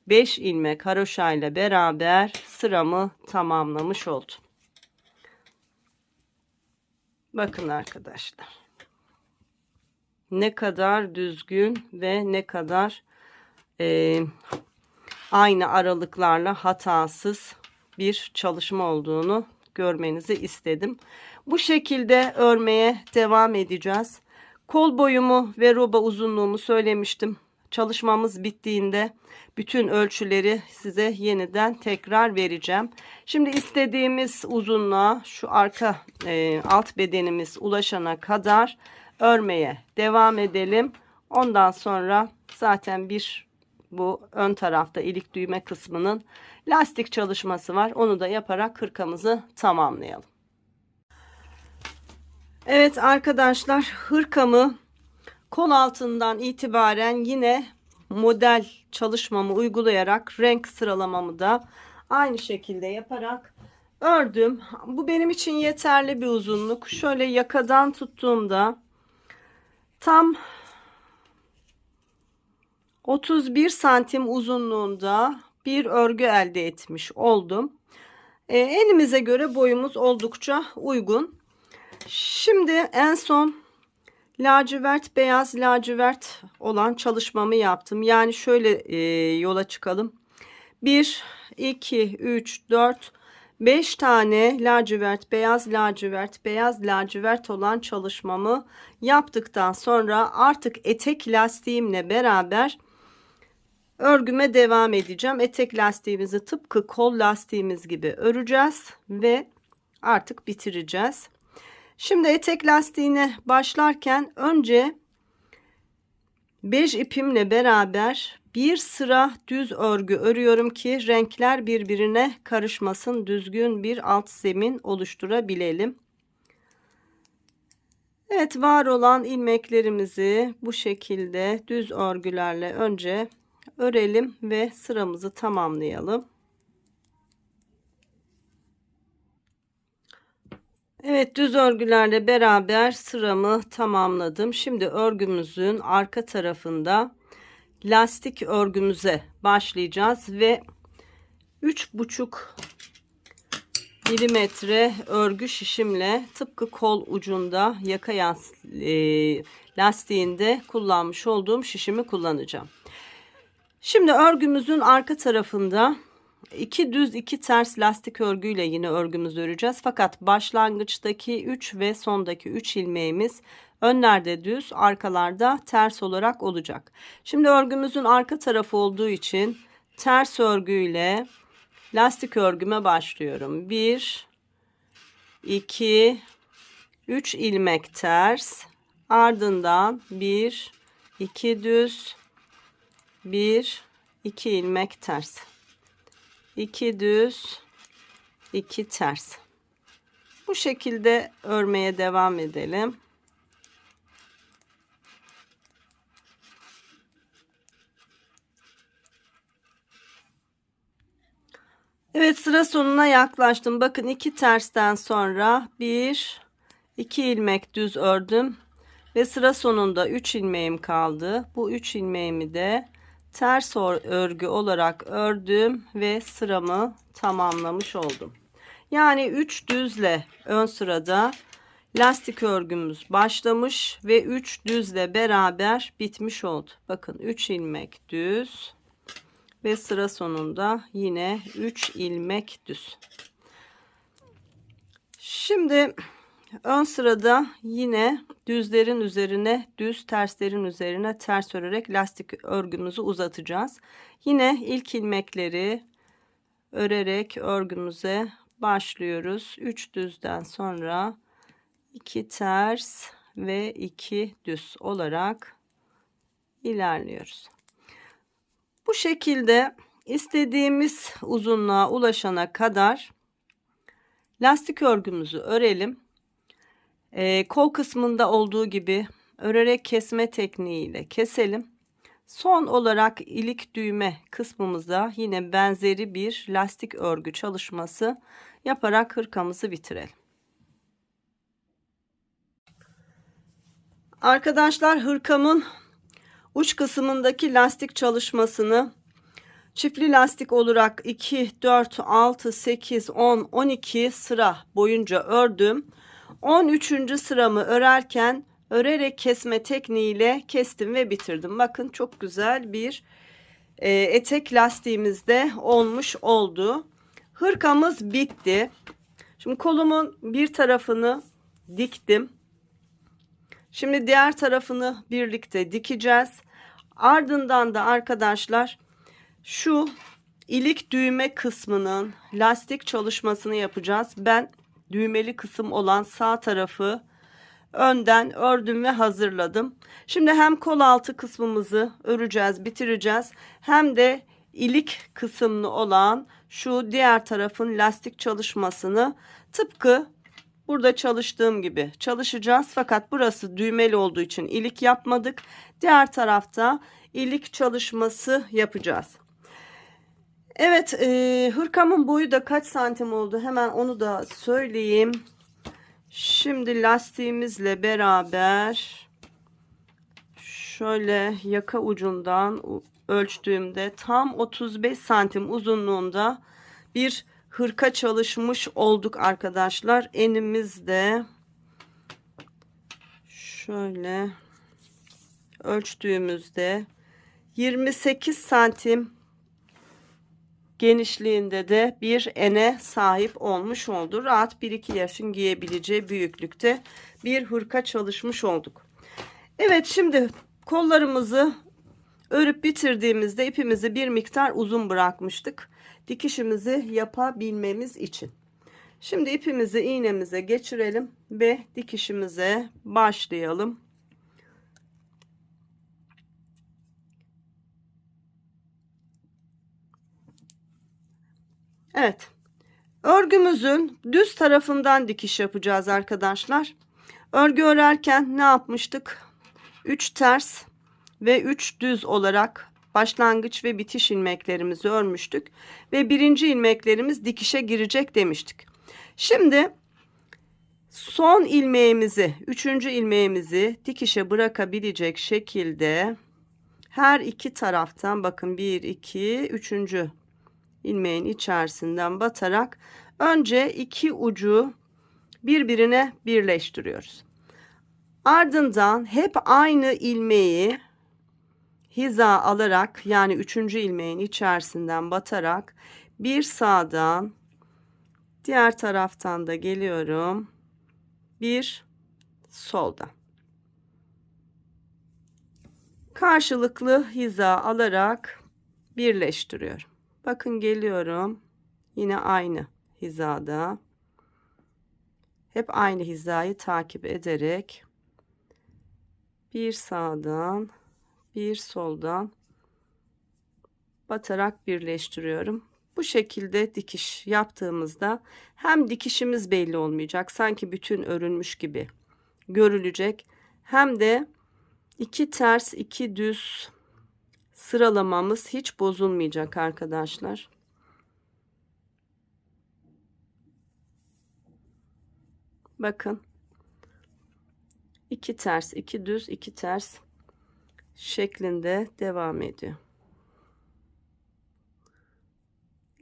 5 ilmek haroşayla beraber sıramı tamamlamış oldum. Bakın arkadaşlar, ne kadar düzgün ve ne kadar aynı aralıklarla hatasız bir çalışma olduğunu görmenizi istedim. Bu şekilde örmeye devam edeceğiz. Kol boyumu ve roba uzunluğumu söylemiştim. Çalışmamız bittiğinde bütün ölçüleri size yeniden tekrar vereceğim. Şimdi istediğimiz uzunluğa şu arka alt bedenimiz ulaşana kadar örmeye devam edelim. Ondan sonra zaten bu ön tarafta ilik düğme kısmının lastik çalışması var. Onu da yaparak hırkamızı tamamlayalım. Evet arkadaşlar, hırkamı kol altından itibaren yine model çalışmamı uygulayarak renk sıralamamı da aynı şekilde yaparak ördüm. Bu benim için yeterli bir uzunluk. Şöyle yakadan tuttuğumda tam 31 santim uzunluğunda bir örgü elde etmiş oldum. Enimize göre boyumuz oldukça uygun. Şimdi en son lacivert, beyaz lacivert olan çalışmamı yaptım. Yani şöyle yola çıkalım. 1 2 3 4 5 tane lacivert, beyaz lacivert, beyaz lacivert olan çalışmamı yaptıktan sonra artık etek lastiğimle beraber örgüme devam edeceğim. Etek lastiğimizi tıpkı kol lastiğimiz gibi öreceğiz ve artık bitireceğiz. Şimdi etek lastiğine başlarken önce bej ipimle beraber bir sıra düz örgü örüyorum ki renkler birbirine karışmasın, düzgün bir alt zemin oluşturabilelim. Evet, var olan ilmeklerimizi bu şekilde düz örgülerle önce örelim ve sıramızı tamamlayalım. Evet, düz örgülerle beraber sıramı tamamladım. Şimdi örgümüzün arka tarafında lastik örgümüze başlayacağız ve 3,5 milimetre örgü şişimle tıpkı kol ucunda yaka lastiğinde kullanmış olduğum şişimi kullanacağım. Şimdi örgümüzün arka tarafında 2 düz 2 ters lastik örgüyle yine örgümüzü öreceğiz. Fakat başlangıçtaki 3 ve sondaki 3 ilmeğimiz önlerde düz, arkalarda ters olarak olacak. Şimdi örgümüzün arka tarafı olduğu için ters örgüyle lastik örgüme başlıyorum. 1 2 3 ilmek ters, ardından 1 2 düz, 1 2 ilmek ters, 2 düz, 2 ters. Bu şekilde örmeye devam edelim. Evet, sıra sonuna yaklaştım. Bakın 2 tersten sonra 1 2 ilmek düz ördüm ve sıra sonunda 3 ilmeğim kaldı. Bu 3 ilmeğimi de ters örgü olarak ördüm ve sıramı tamamlamış oldum. Yani 3 düzle ön sırada lastik örgümüz başlamış ve 3 düzle beraber bitmiş oldu. Bakın 3 ilmek düz ve sıra sonunda yine 3 ilmek düz. Şimdi ön sırada yine düzlerin üzerine düz, terslerin üzerine ters örerek lastik örgümüzü uzatacağız. Yine ilk ilmekleri örerek örgümüze başlıyoruz. 3 düzden sonra 2 ters ve 2 düz olarak ilerliyoruz. Bu şekilde istediğimiz uzunluğa ulaşana kadar lastik örgümüzü örelim. Kol kısmında olduğu gibi örerek kesme tekniğiyle keselim. Son olarak ilik düğme kısmımızda yine benzeri bir lastik örgü çalışması yaparak hırkamızı bitirelim. Arkadaşlar, hırkamın uç kısmındaki lastik çalışmasını çiftli lastik olarak 2, 4, 6, 8, 10, 12 sıra boyunca ördüm. 13. sıramı örerken örerek kesme tekniğiyle kestim ve bitirdim. Bakın, çok güzel bir etek lastiğimiz de olmuş oldu. Hırkamız bitti. Şimdi kolumun bir tarafını diktim. Şimdi diğer tarafını birlikte dikeceğiz. Ardından da arkadaşlar şu ilik düğme kısmının lastik çalışmasını yapacağız. Ben düğmeli kısım olan sağ tarafı önden ördüm ve hazırladım. Şimdi hem kol altı kısmımızı öreceğiz, bitireceğiz. Hem de ilik kısımlı olan şu diğer tarafın lastik çalışmasını tıpkı burada çalıştığım gibi çalışacağız. Fakat burası düğmeli olduğu için ilik yapmadık. Diğer tarafta ilik çalışması yapacağız. Evet, hırkamın boyu da kaç santim oldu? Hemen onu da söyleyeyim. Şimdi lastiğimizle beraber şöyle yaka ucundan ölçtüğümde tam 35 santim uzunluğunda bir hırka çalışmış olduk arkadaşlar. Enimizde şöyle ölçtüğümüzde 28 santim genişliğinde de bir ene sahip olmuş oldu. Rahat 1-2 yaşın giyebileceği büyüklükte bir hırka çalışmış olduk. Evet, şimdi kollarımızı örüp bitirdiğimizde ipimizi bir miktar uzun bırakmıştık. Dikişimizi yapabilmemiz için. Şimdi ipimizi iğnemize geçirelim ve dikişimize başlayalım. Evet. Örgümüzün düz tarafından dikiş yapacağız arkadaşlar. Örgü örerken ne yapmıştık? 3 ters ve 3 düz olarak başlangıç ve bitiş ilmeklerimizi örmüştük. Ve birinci ilmeklerimiz dikişe girecek demiştik. Şimdi son ilmeğimizi, 3. ilmeğimizi dikişe bırakabilecek şekilde her iki taraftan, bakın 1, 2, 3. ilmeğin içerisinden batarak önce iki ucu birbirine birleştiriyoruz. Ardından hep aynı ilmeği hiza alarak, yani 3. ilmeğin içerisinden batarak bir sağdan, diğer taraftan da geliyorum, bir soldan. Karşılıklı hiza alarak birleştiriyorum. Bakın, geliyorum. Yine aynı hizada. Hep aynı hizayı takip ederek bir sağdan, bir soldan batarak birleştiriyorum. Bu şekilde dikiş yaptığımızda hem dikişimiz belli olmayacak, sanki bütün örülmüş gibi görülecek, hem de 2 ters 2 düz sıralamamız hiç bozulmayacak arkadaşlar. Bakın, 2 ters 2 düz 2 ters şeklinde devam ediyor.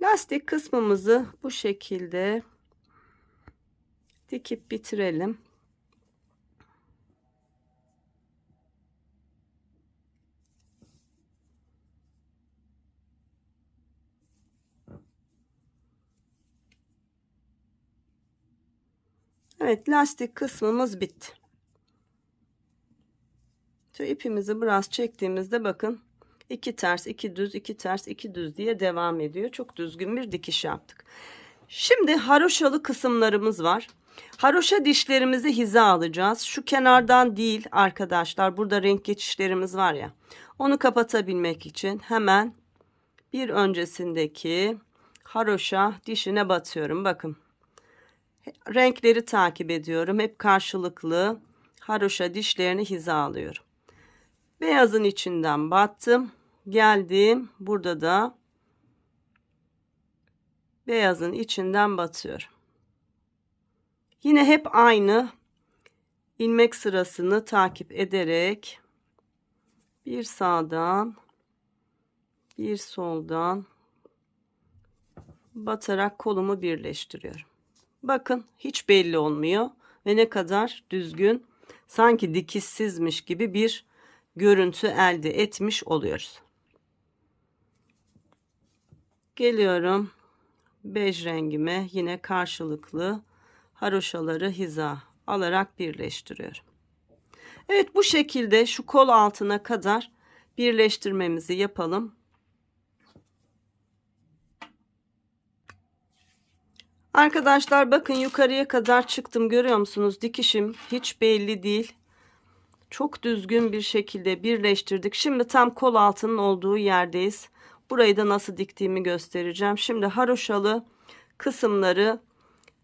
Lastik kısmımızı bu şekilde dikip bitirelim. Evet, lastik kısmımız bitti. Şu ipimizi biraz çektiğimizde bakın, 2 ters 2 düz 2 ters 2 düz diye devam ediyor. Çok düzgün bir dikiş yaptık. Şimdi haroşalı kısımlarımız var. Haroşa dişlerimizi hiza alacağız. Şu kenardan değil arkadaşlar, burada renk geçişlerimiz var ya, onu kapatabilmek için hemen bir öncesindeki haroşa dişine batıyorum. Bakın, renkleri takip ediyorum. Hep karşılıklı haroşa dişlerini hizalıyorum. Beyazın içinden battım. Geldim. Burada da beyazın içinden batıyorum. Yine hep aynı ilmek sırasını takip ederek bir sağdan bir soldan batarak kolumu birleştiriyorum. Bakın hiç belli olmuyor ve ne kadar düzgün, sanki dikişsizmiş gibi bir görüntü elde etmiş oluyoruz. Geliyorum bej rengime, yine karşılıklı haroşaları hiza alarak birleştiriyorum. Evet, bu şekilde şu kol altına kadar birleştirmemizi yapalım. Arkadaşlar bakın, yukarıya kadar çıktım, görüyor musunuz? Dikişim hiç belli değil. Çok düzgün bir şekilde birleştirdik. Şimdi tam kol altının olduğu yerdeyiz. Burayı da nasıl diktiğimi göstereceğim. Şimdi haroşalı kısımları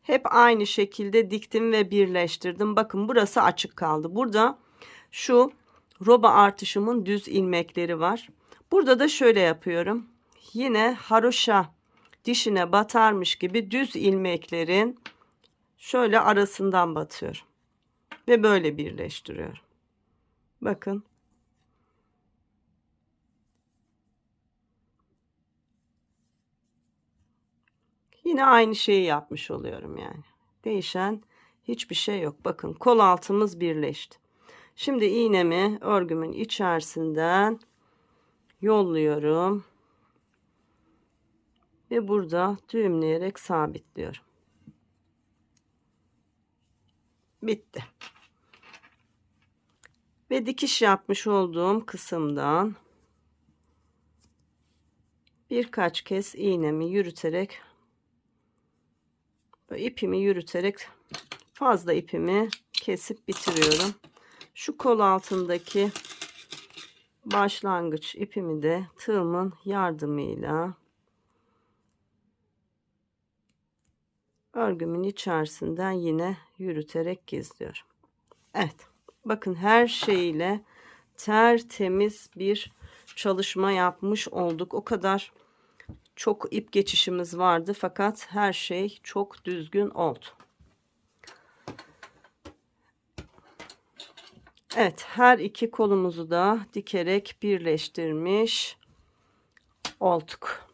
hep aynı şekilde diktim ve birleştirdim. Bakın burası açık kaldı. Burada şu roba artışımın düz ilmekleri var. Burada da şöyle yapıyorum. Yine haroşa dişine batarmış gibi düz ilmeklerin şöyle arasından batıyorum. Ve böyle birleştiriyorum. Bakın. Yine aynı şeyi yapmış oluyorum yani. Değişen hiçbir şey yok. Bakın kol altımız birleşti. Şimdi iğnemi örgümün içerisinden yolluyorum. Ve burada düğümleyerek sabitliyorum. Bitti. Ve dikiş yapmış olduğum kısımdan birkaç kez iğnemi yürüterek, ipimi yürüterek fazla ipimi kesip bitiriyorum. Şu kol altındaki başlangıç ipimi de tığımın yardımıyla örgümün içerisinden yine yürüterek gizliyorum. Evet, bakın her şeyiyle tertemiz bir çalışma yapmış olduk. O kadar çok ip geçişimiz vardı fakat her şey çok düzgün oldu. Evet, her iki kolumuzu da dikerek birleştirmiş olduk.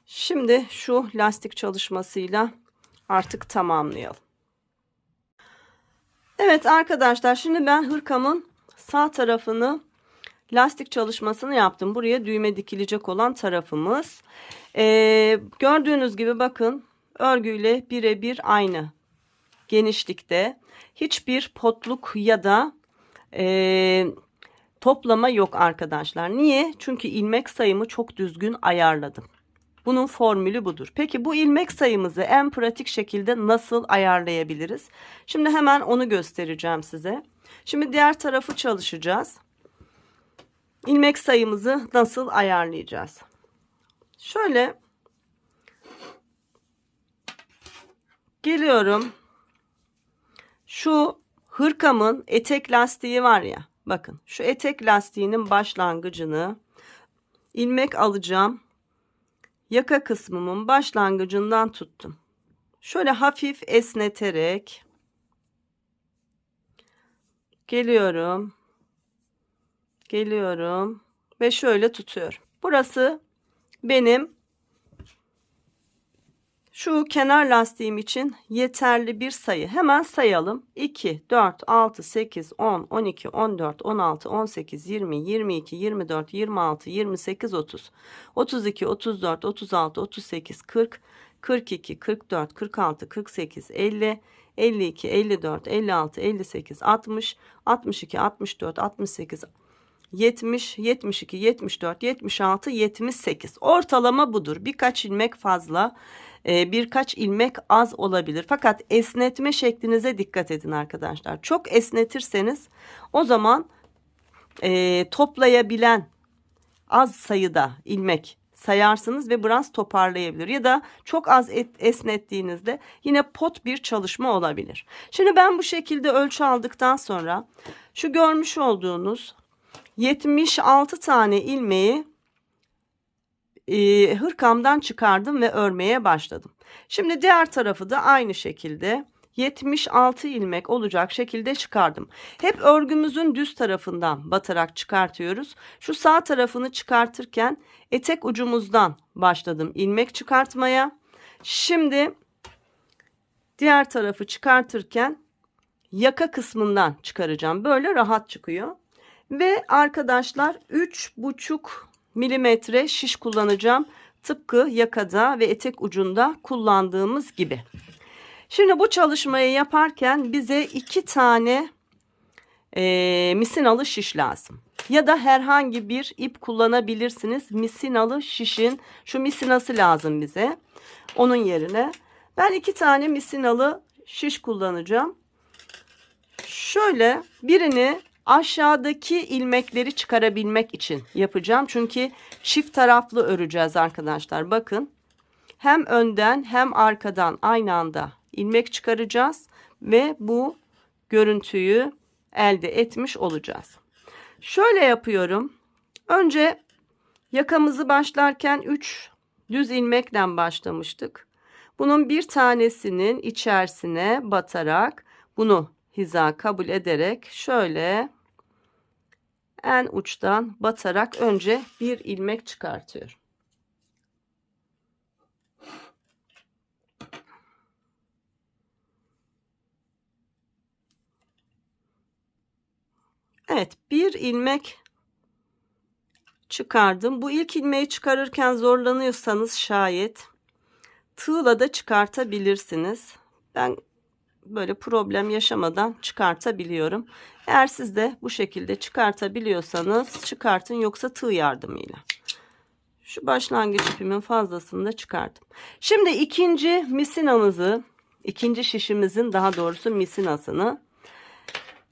Şimdi şu lastik çalışmasıyla artık tamamlayalım. Evet arkadaşlar, şimdi ben hırkamın sağ tarafını lastik çalışmasını yaptım. Buraya düğme dikilecek olan tarafımız. Gördüğünüz gibi bakın, örgüyle birebir aynı genişlikte. Hiçbir potluk ya da toplama yok arkadaşlar. Niye? Çünkü ilmek sayımı çok düzgün ayarladım. Bunun formülü budur. Peki bu ilmek sayımızı en pratik şekilde nasıl ayarlayabiliriz? Şimdi hemen onu göstereceğim size. Şimdi diğer tarafı çalışacağız. İlmek sayımızı nasıl ayarlayacağız? Şöyle geliyorum. Şu hırkamın etek lastiği var ya. Bakın şu etek lastiğinin başlangıcını ilmek alacağım. Yaka kısmımın başlangıcından tuttum. Şöyle hafif esneterek geliyorum. Geliyorum ve şöyle tutuyorum. Burası benim şu kenar lastiğim için yeterli bir sayı. Hemen sayalım. 2, 4, 6, 8, 10, 12, 14, 16, 18, 20, 22, 24, 26, 28, 30, 32, 34, 36, 38, 40, 42, 44, 46, 48, 50, 52, 54, 56, 58, 60, 62, 64, 68, 70, 72, 74, 76, 78. Ortalama budur. Birkaç ilmek fazla, birkaç ilmek az olabilir. Fakat esnetme şeklinize dikkat edin arkadaşlar. Çok esnetirseniz o zaman toplayabilen az sayıda ilmek sayarsınız ve biraz toparlayabilir. Ya da çok az esnettiğinizde yine pot bir çalışma olabilir. Şimdi ben bu şekilde ölçü aldıktan sonra şu görmüş olduğunuz 76 tane ilmeği hırkamdan çıkardım ve örmeye başladım. Şimdi diğer tarafı da aynı şekilde 76 ilmek olacak şekilde çıkardım. Hep örgümüzün düz tarafından batarak çıkartıyoruz. Şu sağ tarafını çıkartırken etek ucumuzdan başladım ilmek çıkartmaya. Şimdi diğer tarafı çıkartırken yaka kısmından çıkaracağım. Böyle rahat çıkıyor. Ve arkadaşlar 3,5 milimetre şiş kullanacağım. Tıpkı yakada ve etek ucunda kullandığımız gibi. Şimdi bu çalışmayı yaparken bize 2 tane misinalı şiş lazım. Ya da herhangi bir ip kullanabilirsiniz. Misinalı şişin şu misinası lazım bize. Onun yerine ben 2 tane misinalı şiş kullanacağım. Şöyle birini aşağıdaki ilmekleri çıkarabilmek için yapacağım. Çünkü çift taraflı öreceğiz arkadaşlar. Bakın hem önden hem arkadan aynı anda ilmek çıkaracağız ve bu görüntüyü elde etmiş olacağız. Şöyle yapıyorum. Önce yakamızı başlarken 3 düz ilmekle başlamıştık. Bunun bir tanesinin içerisine batarak bunu hiza kabul ederek şöyle en uçtan batarak önce bir ilmek çıkartıyorum. Evet, bir ilmek çıkardım. Bu ilk ilmeği çıkarırken zorlanıyorsanız şayet tığla da çıkartabilirsiniz. Ben böyle problem yaşamadan çıkartabiliyorum. Eğer siz de bu şekilde çıkartabiliyorsanız çıkartın, yoksa tığ yardımıyla. Şu başlangıç ipimin fazlasını da çıkardım. Şimdi ikinci misinamızı, ikinci şişimizin daha doğrusu misinasını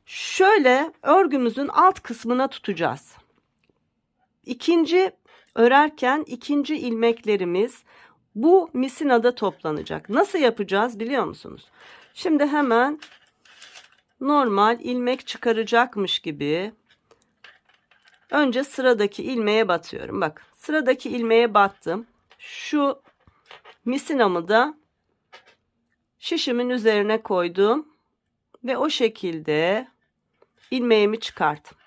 şöyle örgümüzün alt kısmına tutacağız. İkinci örerken ikinci ilmeklerimiz bu misinada toplanacak. Nasıl yapacağız biliyor musunuz? Şimdi hemen normal ilmek çıkaracakmış gibi önce sıradaki ilmeğe batıyorum. Bak, sıradaki ilmeğe battım. Şu misinamı da şişimin üzerine koydum ve o şekilde ilmeğimi çıkarttım.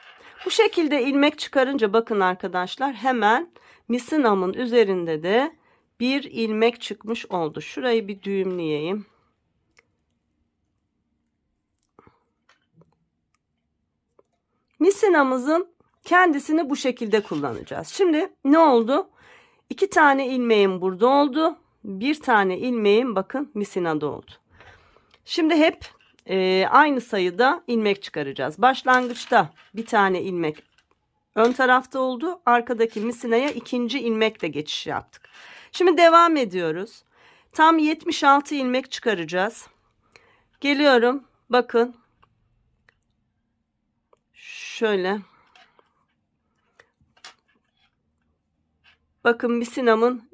Bu şekilde ilmek çıkarınca bakın arkadaşlar hemen misinamın üzerinde de bir ilmek çıkmış oldu. Şurayı bir düğümleyeyim. Misinamızın kendisini bu şekilde kullanacağız. Şimdi ne oldu? 2 tane ilmeğim burada oldu. Bir tane ilmeğim bakın misinada oldu. Şimdi hep aynı sayıda ilmek çıkaracağız. Başlangıçta bir tane ilmek ön tarafta oldu. Arkadaki misinaya ikinci ilmekle geçiş yaptık. Şimdi devam ediyoruz. Tam 76 ilmek çıkaracağız. Geliyorum. Bakın. Şöyle. Bakın misinamın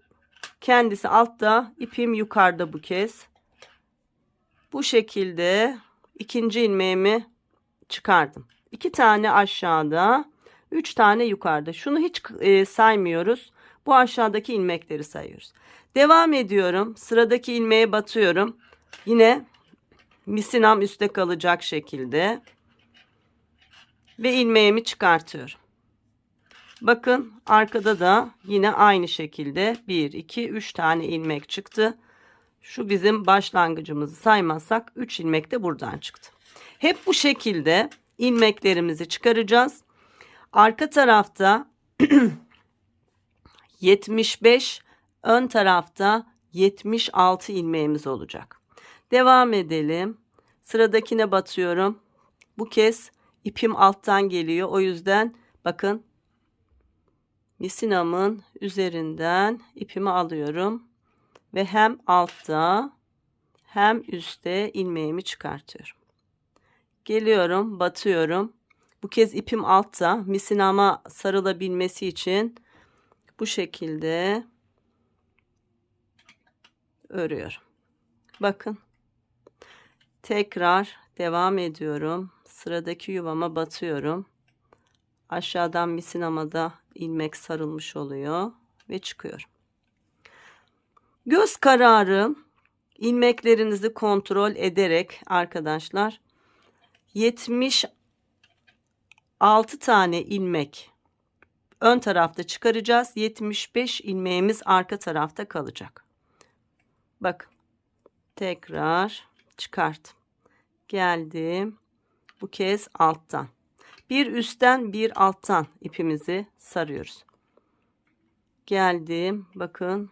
kendisi altta, ipim yukarıda bu kez. Bu şekilde ikinci ilmeğimi çıkardım. 2 tane aşağıda, 3 tane yukarıda. Şunu hiç saymıyoruz. Bu aşağıdaki ilmekleri sayıyoruz. Devam ediyorum. Sıradaki ilmeğe batıyorum. Yine misinam üstte kalacak şekilde ve ilmeğimi çıkartıyorum. Bakın arkada da yine aynı şekilde 1, 2, 3 tane ilmek çıktı. Şu bizim başlangıcımızı saymazsak 3 ilmek de buradan çıktı. Hep bu şekilde ilmeklerimizi çıkaracağız. Arka tarafta 75, ön tarafta 76 ilmeğimiz olacak. Devam edelim. Sıradakine batıyorum. Bu kez ipim alttan geliyor. O yüzden bakın misinamın üzerinden ipimi alıyorum ve hem altta hem üstte ilmeğimi çıkartıyorum. Geliyorum, batıyorum. Bu kez ipim altta, misinama sarılabilmesi için bu şekilde örüyorum. Bakın. Tekrar devam ediyorum. Sıradaki yuvama batıyorum. Aşağıdan misinama ilmek sarılmış oluyor ve çıkıyorum. Göz kararı ilmeklerinizi kontrol ederek arkadaşlar 76 tane ilmek ön tarafta çıkaracağız. 75 ilmeğimiz arka tarafta kalacak. Bakın. Tekrar çıkart. Geldim. Bu kez alttan. Bir üstten bir alttan ipimizi sarıyoruz. Geldim. Bakın.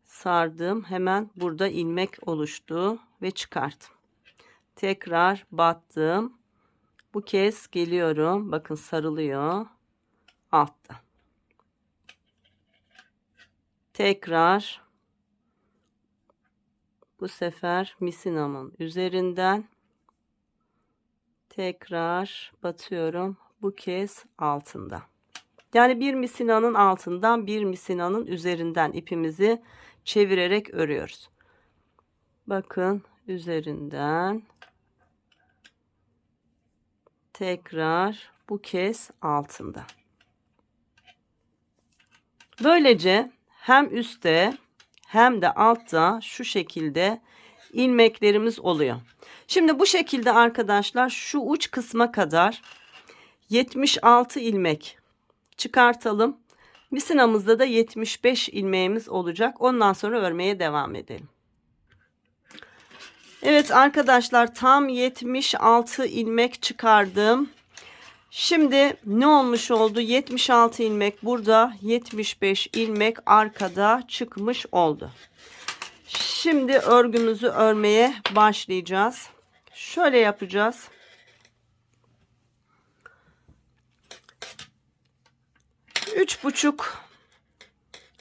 Sardım. Hemen burada ilmek oluştu ve çıkarttım. Tekrar battım. Bu kez geliyorum. Bakın sarılıyor. Alttan. Tekrar bu sefer misinamın üzerinden tekrar batıyorum. Bu kez altında. Yani bir misinanın altından bir misinanın üzerinden ipimizi çevirerek örüyoruz. Bakın üzerinden tekrar bu kez altında. Böylece hem üstte hem de altta şu şekilde ilmeklerimiz oluyor. Şimdi bu şekilde arkadaşlar şu uç kısma kadar 76 ilmek çıkartalım. Misinamızda da 75 ilmeğimiz olacak. Ondan sonra örmeye devam edelim. Evet arkadaşlar tam 76 ilmek çıkardım. Şimdi ne olmuş oldu? 76 ilmek burada, 75 ilmek arkada çıkmış oldu. Şimdi örgümüzü örmeye başlayacağız. Şöyle yapacağız. 3,5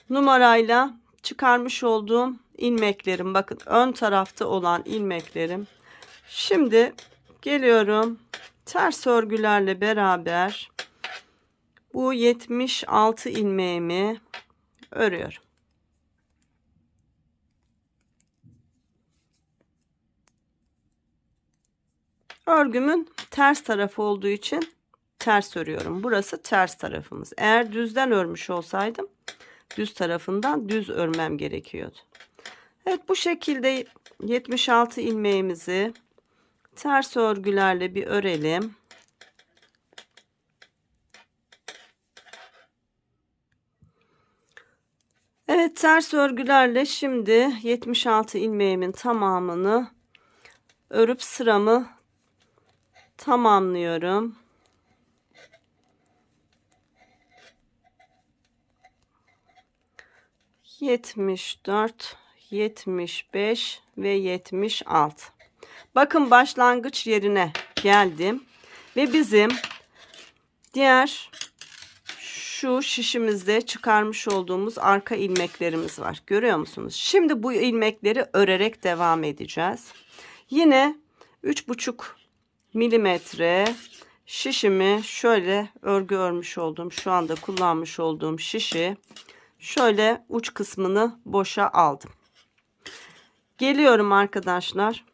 numarayla çıkarmış olduğum ilmeklerim, bakın ön tarafta olan ilmeklerim. Şimdi geliyorum. Ters örgülerle beraber bu 76 ilmeğimi örüyorum. Örgümün ters tarafı olduğu için ters örüyorum. Burası ters tarafımız. Eğer düzden örmüş olsaydım düz tarafından düz örmem gerekiyordu. Evet, bu şekilde 76 ilmeğimizi ters örgülerle bir örelim. Evet, ters örgülerle şimdi 76 ilmeğimin tamamını örüp sıramı tamamlıyorum. ...74, 75 ve 76. Bakın başlangıç yerine geldim. Ve bizim diğer şu şişimizde çıkarmış olduğumuz arka ilmeklerimiz var. Görüyor musunuz? Şimdi bu ilmekleri örerek devam edeceğiz. Yine 3,5 milimetre şişimi şöyle örgü örmüş olduğum, şu anda kullanmış olduğum şişi şöyle uç kısmını boşa aldım. Geliyorum arkadaşlar.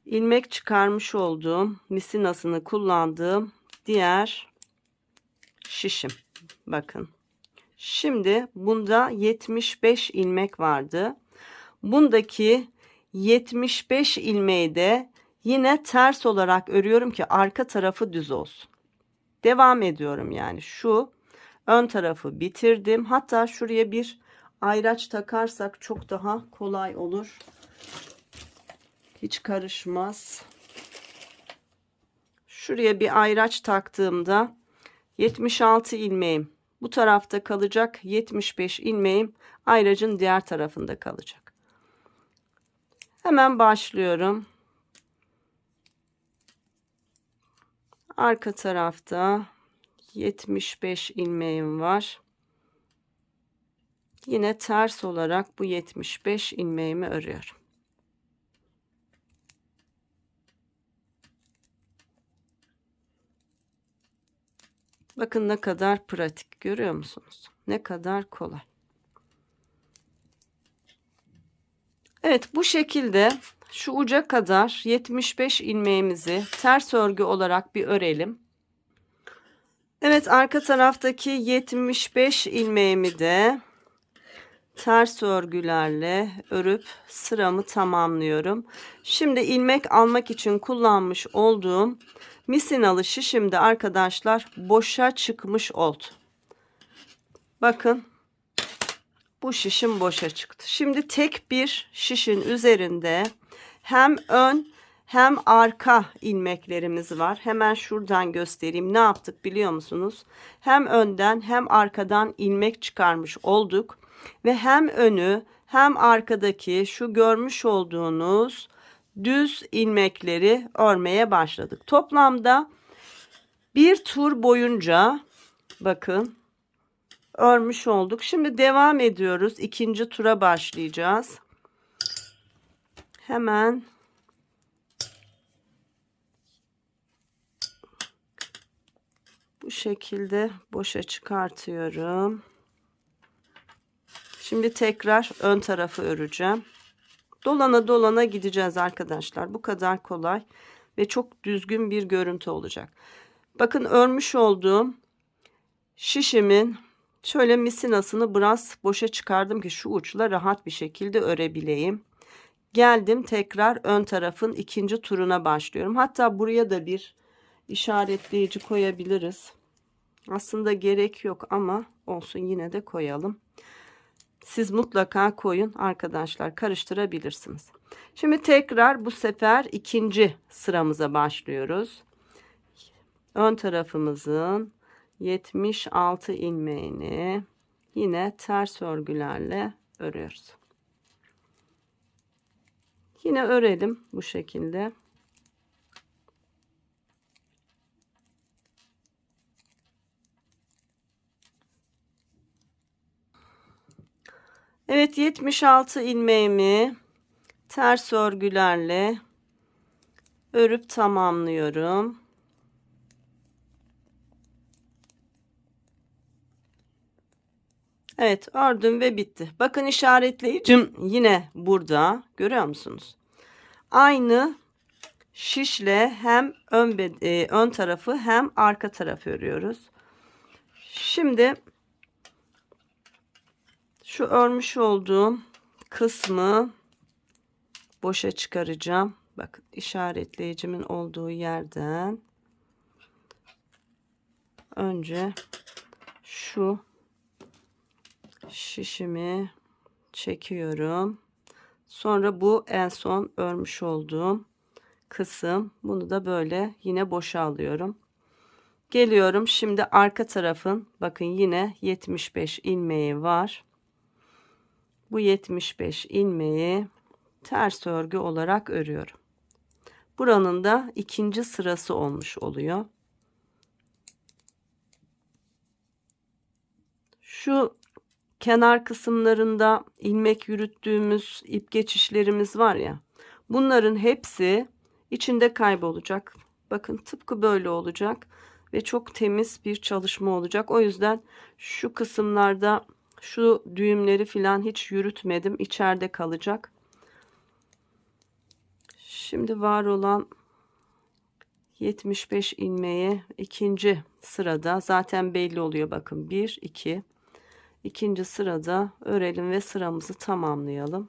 İlmek çıkarmış olduğum, misinasını kullandığım diğer şişim. Bakın. Şimdi bunda 75 ilmek vardı. Bundaki 75 ilmeği de yine ters olarak örüyorum ki arka tarafı düz olsun. Devam ediyorum yani. Şu ön tarafı bitirdim. Hatta şuraya bir ayraç takarsak çok daha kolay olur. Hiç karışmaz. Şuraya bir ayraç taktığımda 76 ilmeğim bu tarafta kalacak. 75 ilmeğim ayracın diğer tarafında kalacak. Hemen başlıyorum. Arka tarafta 75 ilmeğim var. Yine ters olarak bu 75 ilmeğimi örüyorum. Bakın ne kadar pratik, görüyor musunuz? Ne kadar kolay. Evet, bu şekilde şu uca kadar 75 ilmeğimizi ters örgü olarak bir örelim. Evet, arka taraftaki 75 ilmeğimi de ters örgülerle örüp sıramı tamamlıyorum. Şimdi ilmek almak için kullanmış olduğum misinalı şişimde arkadaşlar boşa çıkmış oldu. Bakın bu şişim boşa çıktı. Şimdi tek bir şişin üzerinde hem ön hem arka ilmeklerimiz var. Hemen şuradan göstereyim. Ne yaptık biliyor musunuz? Hem önden hem arkadan ilmek çıkarmış olduk. Ve hem önü hem arkadaki şu görmüş olduğunuz düz ilmekleri örmeye başladık. Toplamda bir tur boyunca bakın örmüş olduk. Şimdi devam ediyoruz. İkinci tura başlayacağız. Hemen bu şekilde boşa çıkartıyorum. Şimdi tekrar ön tarafı öreceğim. Dolana dolana gideceğiz arkadaşlar. Bu kadar kolay ve çok düzgün bir görüntü olacak. Bakın örmüş olduğum şişimin şöyle misinasını biraz boşa çıkardım ki şu uçla rahat bir şekilde örebileyim. Geldim tekrar ön tarafın ikinci turuna başlıyorum. Hatta buraya da bir işaretleyici koyabiliriz. Aslında gerek yok ama olsun, yine de koyalım. Siz mutlaka koyun arkadaşlar, karıştırabilirsiniz. Şimdi tekrar bu sefer ikinci sıramıza başlıyoruz. Ön tarafımızın 76 ilmeğini yine ters örgülerle örüyoruz. Yine örelim bu şekilde. Evet, 76 ilmeğimi ters örgülerle örüp tamamlıyorum. Evet, ördüm ve bitti. Bakın işaretleyicim yine burada. Görüyor musunuz? Aynı şişle hem ön tarafı hem arka tarafı örüyoruz. Şimdi şu örmüş olduğum kısmı boşa çıkaracağım. Bakın işaretleyicimin olduğu yerden önce şu şişimi çekiyorum. Sonra bu en son örmüş olduğum kısım. Bunu da böyle yine boşa alıyorum. Geliyorum şimdi arka tarafın, bakın yine 75 ilmeği var. Bu 75 ilmeği ters örgü olarak örüyorum. Buranın da ikinci sırası olmuş oluyor. Şu kenar kısımlarında ilmek yürüttüğümüz ip geçişlerimiz var ya, bunların hepsi içinde kaybolacak. Bakın tıpkı böyle olacak ve çok temiz bir çalışma olacak. O yüzden şu kısımlarda şu düğümleri filan hiç yürütmedim, içeride kalacak. Şimdi var olan 75 ilmeği ikinci sırada zaten belli oluyor. Bakın 1 2, ikinci sırada örelim ve sıramızı tamamlayalım.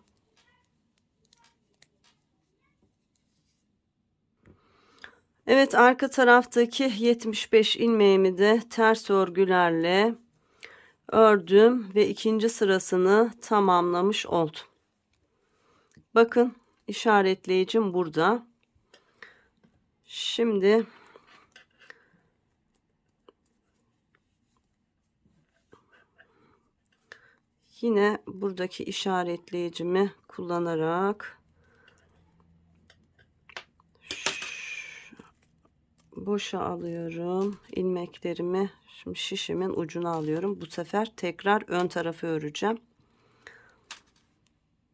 Evet, arka taraftaki 75 ilmeğimi de ters örgülerle ördüm ve ikinci sırasını tamamlamış oldum. Bakın işaretleyicim burada. Şimdi yine buradaki işaretleyicimi kullanarak boşa alıyorum ilmeklerimi. Şimdi şişimin ucuna alıyorum. Bu sefer tekrar ön tarafı öreceğim.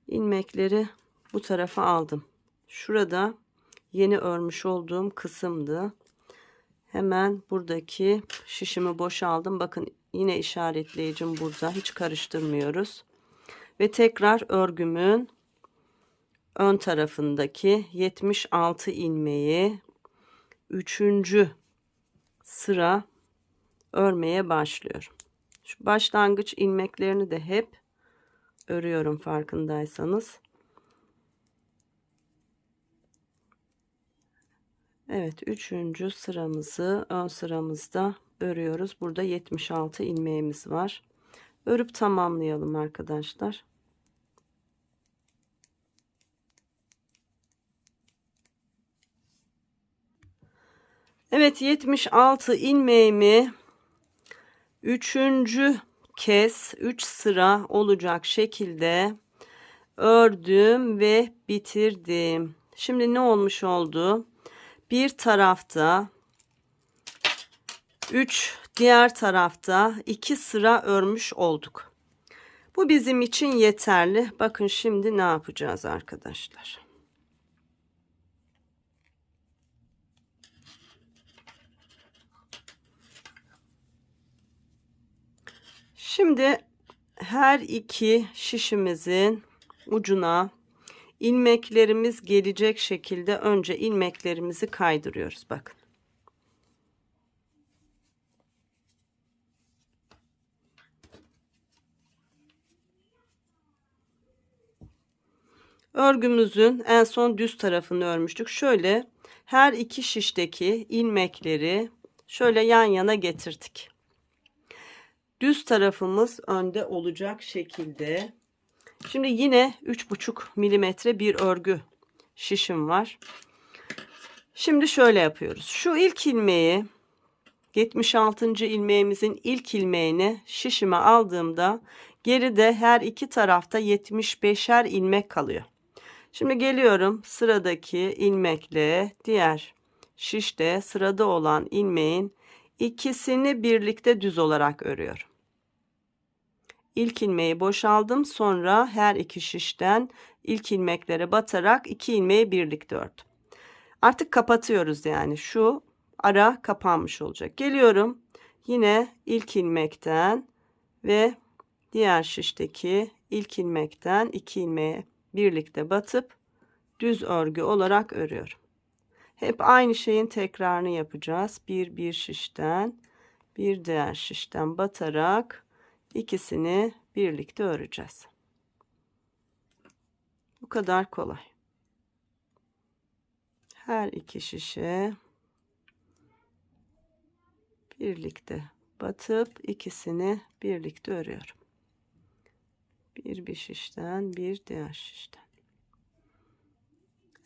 İlmekleri bu tarafa aldım. Şurada yeni örmüş olduğum kısımdı. Hemen buradaki şişimi boşa aldım. Bakın yine işaretleyicim burada. Hiç karıştırmıyoruz. Ve tekrar örgümün ön tarafındaki 76 ilmeği 3. sıra örmeye başlıyorum. Şu başlangıç ilmeklerini de hep örüyorum farkındaysanız. Evet, 3. sıramızı ön sıramızda örüyoruz. Burada 76 ilmeğimiz var. Örüp tamamlayalım arkadaşlar. Evet, 76 ilmeğimi 3. kez 3 sıra olacak şekilde ördüm ve bitirdim. Şimdi ne olmuş oldu? Bir tarafta 3, diğer tarafta 2 sıra örmüş olduk. Bu bizim için yeterli. Bakın şimdi ne yapacağız arkadaşlar? Şimdi her iki şişimizin ucuna ilmeklerimiz gelecek şekilde önce ilmeklerimizi kaydırıyoruz. Bakın. Örgümüzün en son düz tarafını örmüştük. Şöyle her iki şişteki ilmekleri şöyle yan yana getirdik. Düz tarafımız önde olacak şekilde. Şimdi yine 3,5 milimetre bir örgü şişim var. Şimdi şöyle yapıyoruz. Şu ilk ilmeği 76. ilmeğimizin ilk ilmeğini şişime aldığımda geride her iki tarafta 75'er ilmek kalıyor. Şimdi geliyorum sıradaki ilmekle diğer şişte sırada olan ilmeğin ikisini birlikte düz olarak örüyorum. İlk ilmeği boşaldım, sonra her iki şişten ilk ilmeklere batarak iki ilmeği birlikte ördüm. Artık kapatıyoruz, yani şu ara kapanmış olacak. Geliyorum yine ilk ilmekten ve diğer şişteki ilk ilmekten iki ilmeğe birlikte batıp düz örgü olarak örüyorum. Hep aynı şeyin tekrarını yapacağız. Bir şişten bir diğer şişten batarak ikisini birlikte öreceğiz. Bu kadar kolay. Her iki şişe birlikte batıp ikisini birlikte örüyorum. Bir şişten bir diğer şişten.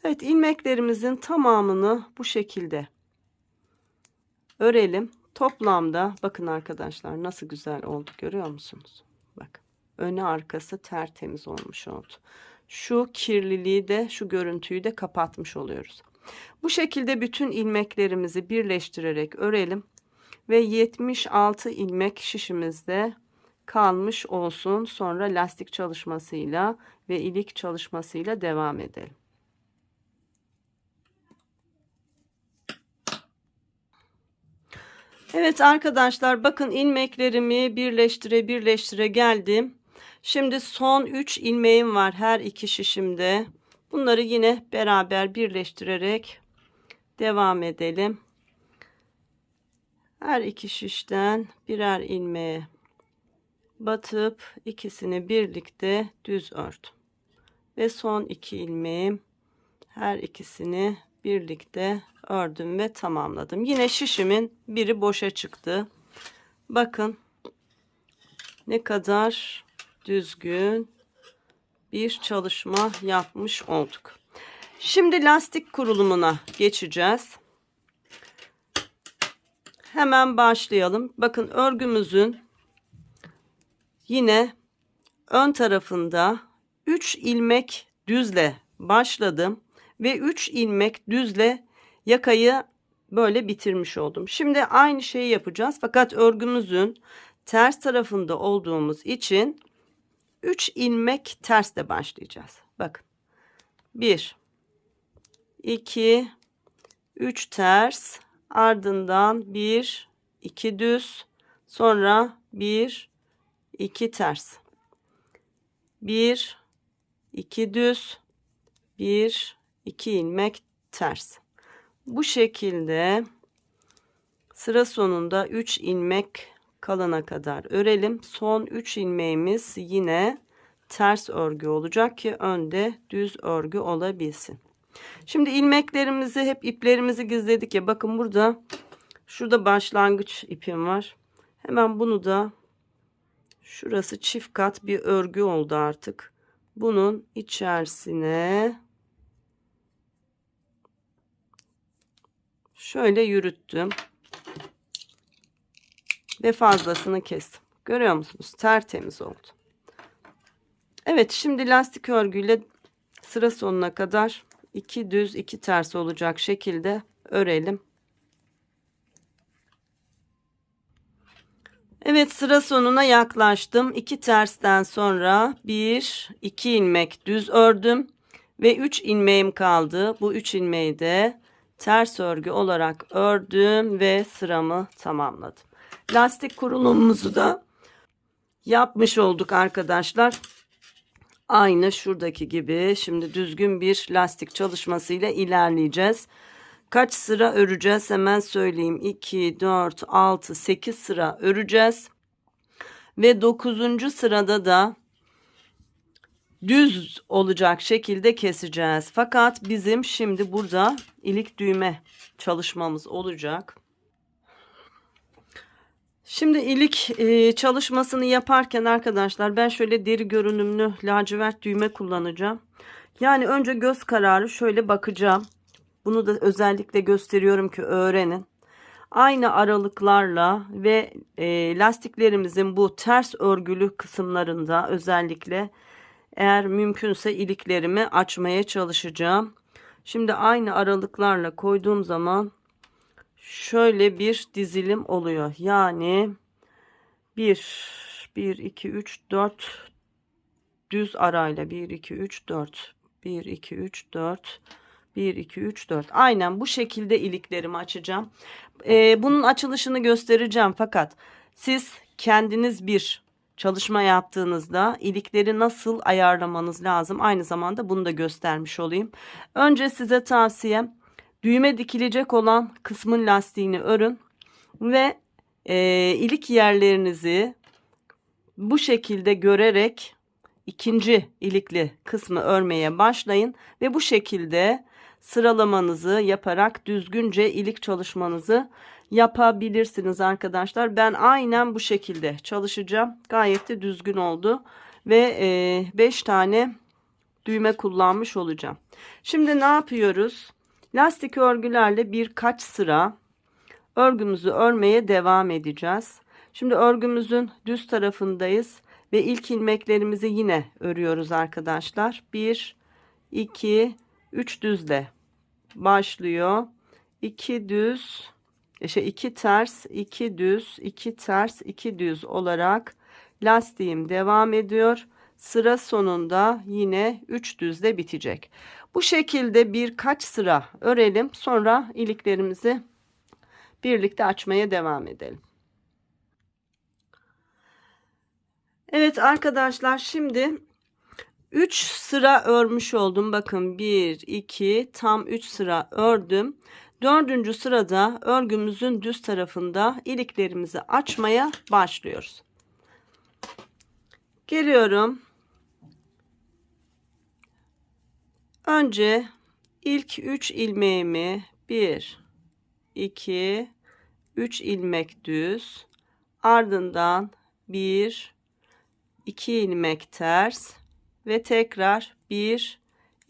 Evet, ilmeklerimizin tamamını bu şekilde örelim. Toplamda bakın arkadaşlar nasıl güzel oldu, görüyor musunuz? Bakın önü arkası tertemiz olmuş oldu. Şu kirliliği de şu görüntüyü de kapatmış oluyoruz. Bu şekilde bütün ilmeklerimizi birleştirerek örelim ve 76 ilmek şişimizde kalmış olsun. Sonra lastik çalışmasıyla ve ilik çalışmasıyla devam edelim. Evet arkadaşlar, bakın ilmeklerimi birleştire geldim. Şimdi son 3 ilmeğim var her iki şişimde. Bunları yine beraber birleştirerek devam edelim. Her iki şişten birer ilmeğe batıp ikisini birlikte düz ördüm. Ve son 2 ilmeğim, her ikisini birlikte ördüm ve tamamladım. Yine şişimin biri boşa çıktı. Bakın ne kadar düzgün bir çalışma yapmış olduk. Şimdi lastik kurulumuna geçeceğiz. Hemen başlayalım. Bakın örgümüzün yine ön tarafında 3 ilmek düzle başladım ve 3 ilmek düzle yakayı böyle bitirmiş oldum. Şimdi aynı şeyi yapacağız, fakat örgümüzün ters tarafında olduğumuz için 3 ilmek tersle başlayacağız. Bakın 1 2 3 ters, ardından 1 2 düz, sonra 1 2 ters, 1 2 düz, 1 2 ilmek ters. Bu şekilde sıra sonunda 3 ilmek kalana kadar örelim. Son 3 ilmeğimiz yine ters örgü olacak ki önde düz örgü olabilsin. Şimdi ilmeklerimizi, hep iplerimizi gizledik ya, bakın burada şurada başlangıç ipim var. Hemen bunu da, şurası çift kat bir örgü oldu artık. Bunun içerisine şöyle yürüttüm ve fazlasını kestim. Görüyor musunuz? Tertemiz oldu. Evet, şimdi lastik örgüyle sıra sonuna kadar 2 düz 2 ters olacak şekilde örelim. Evet, sıra sonuna yaklaştım. 2 tersten sonra 1 2 ilmek düz ördüm ve 3 ilmeğim kaldı. Bu 3 ilmeği de ters örgü olarak ördüm ve sıramı tamamladım. Lastik kurulumumuzu da yapmış olduk arkadaşlar. Aynı şuradaki gibi şimdi düzgün bir lastik çalışmasıyla ilerleyeceğiz. Kaç sıra öreceğiz hemen söyleyeyim. 2, 4, 6, 8 sıra öreceğiz. Ve 9. sırada da düz olacak şekilde keseceğiz. Fakat bizim şimdi burada ilik düğme çalışmamız olacak. Şimdi ilik çalışmasını yaparken arkadaşlar ben şöyle deri görünümlü lacivert düğme kullanacağım. Yani önce göz kararı şöyle bakacağım. Bunu da özellikle gösteriyorum ki öğrenin. Aynı aralıklarla ve lastiklerimizin bu ters örgülü kısımlarında özellikle eğer mümkünse iliklerimi açmaya çalışacağım. Şimdi aynı aralıklarla koyduğum zaman şöyle bir dizilim oluyor. Yani 1 2 3 4 düz arayla 1 2 3 4 1 2 3 4 1 2 3 4 aynen bu şekilde iliklerimi açacağım. Bunun açılışını göstereceğim fakat siz kendiniz bir çalışma yaptığınızda ilikleri nasıl ayarlamanız lazım, aynı zamanda bunu da göstermiş olayım. Önce size tavsiyem, düğme dikilecek olan kısmın lastiğini örün ve ilik yerlerinizi bu şekilde görerek ikinci ilikli kısmı örmeye başlayın ve bu şekilde sıralamanızı yaparak düzgünce ilik çalışmanızı yapabilirsiniz arkadaşlar. Ben aynen bu şekilde çalışacağım. Gayet de düzgün oldu ve 5 tane düğme kullanmış olacağım. Şimdi ne yapıyoruz? Lastik örgülerle birkaç sıra örgümüzü örmeye devam edeceğiz. Şimdi örgümüzün düz tarafındayız ve ilk ilmeklerimizi yine örüyoruz arkadaşlar. 1 2 3 düzle başlıyor. 2 düz, 2 ters, 2 düz, 2 ters, 2 düz olarak lastiğim devam ediyor. Sıra sonunda yine 3 düzle bitecek. Bu şekilde birkaç sıra örelim. Sonra iliklerimizi birlikte açmaya devam edelim. Evet arkadaşlar, şimdi 3 sıra örmüş oldum. Bakın 1 2 tam 3 sıra ördüm. 4. sırada örgümüzün düz tarafında iliklerimizi açmaya başlıyoruz. Geliyorum. Önce ilk 3 ilmeğimi 1 2 3 ilmek düz, ardından 1 2 ilmek ters ve tekrar 1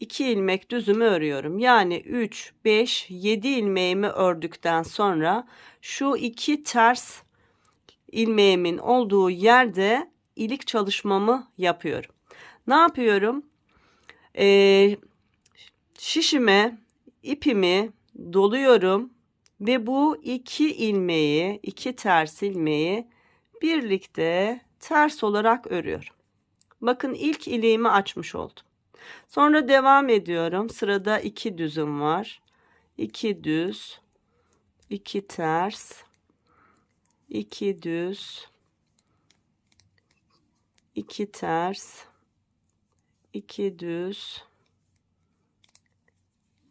2 ilmek düzümü örüyorum. Yani 3 5 7 ilmeğimi ördükten sonra şu 2 ters ilmeğimin olduğu yerde ilik çalışmamı yapıyorum. Ne yapıyorum? Şişime ipimi doluyorum ve bu 2 ilmeği, 2 ters ilmeği birlikte ters olarak örüyorum. Bakın ilk iliğimi açmış oldum. Sonra devam ediyorum. Sırada 2 düzüm var. 2 düz, 2 ters, 2 düz, 2 ters, 2 düz,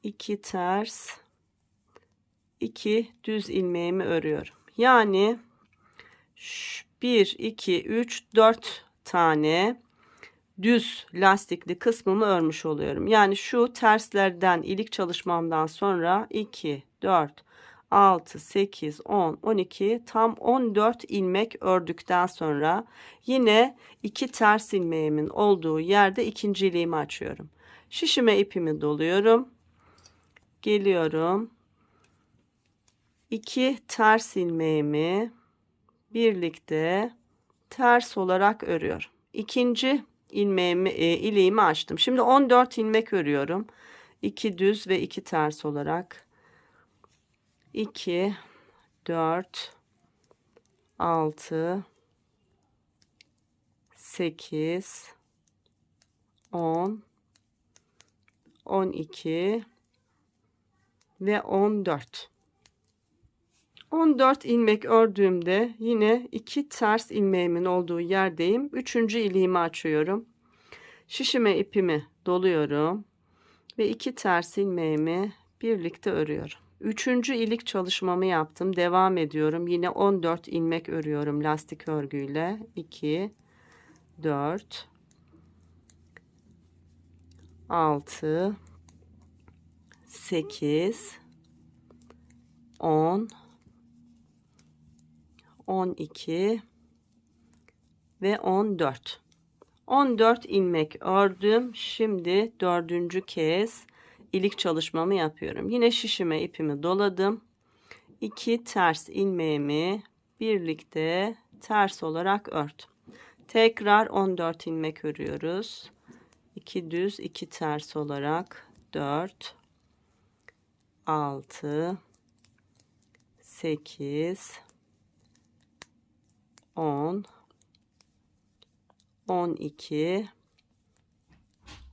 2 ters, 2 düz ilmeğimi örüyorum. Yani 1 2 3 4 tane düz lastikli kısmımı örmüş oluyorum. Yani şu terslerden ilik çalışmamdan sonra 2, 4, 6, 8, 10, 12 tam 14 ilmek ördükten sonra yine 2 ters ilmeğimin olduğu yerde ikinci iliğimi açıyorum. Şişime ipimi doluyorum. Geliyorum. 2 ters ilmeğimi birlikte ters olarak örüyorum. İkinci iliğimi açtım. Şimdi 14 ilmek örüyorum. 2 düz ve 2 ters olarak. 2, 4, 6, 8, 10, 12 ve 14. 14 ilmek ördüğümde yine 2 ters ilmeğimin olduğu yerdeyim. 3. iliğimi açıyorum. Şişime ipimi doluyorum ve 2 ters ilmeğimi birlikte örüyorum. 3. ilik çalışmamı yaptım. Devam ediyorum. Yine 14 ilmek örüyorum lastik örgüyle. 2, 4, 6, 8, 10, 12 ve 14. 14 ilmek ördüm. Şimdi 4. kez ilik çalışmamı yapıyorum. Yine şişime ipimi doladım. 2 ters ilmeğimi birlikte ters olarak ördüm. Tekrar 14 ilmek örüyoruz. 2 düz 2 ters olarak 4, 6, 8, 10, 12,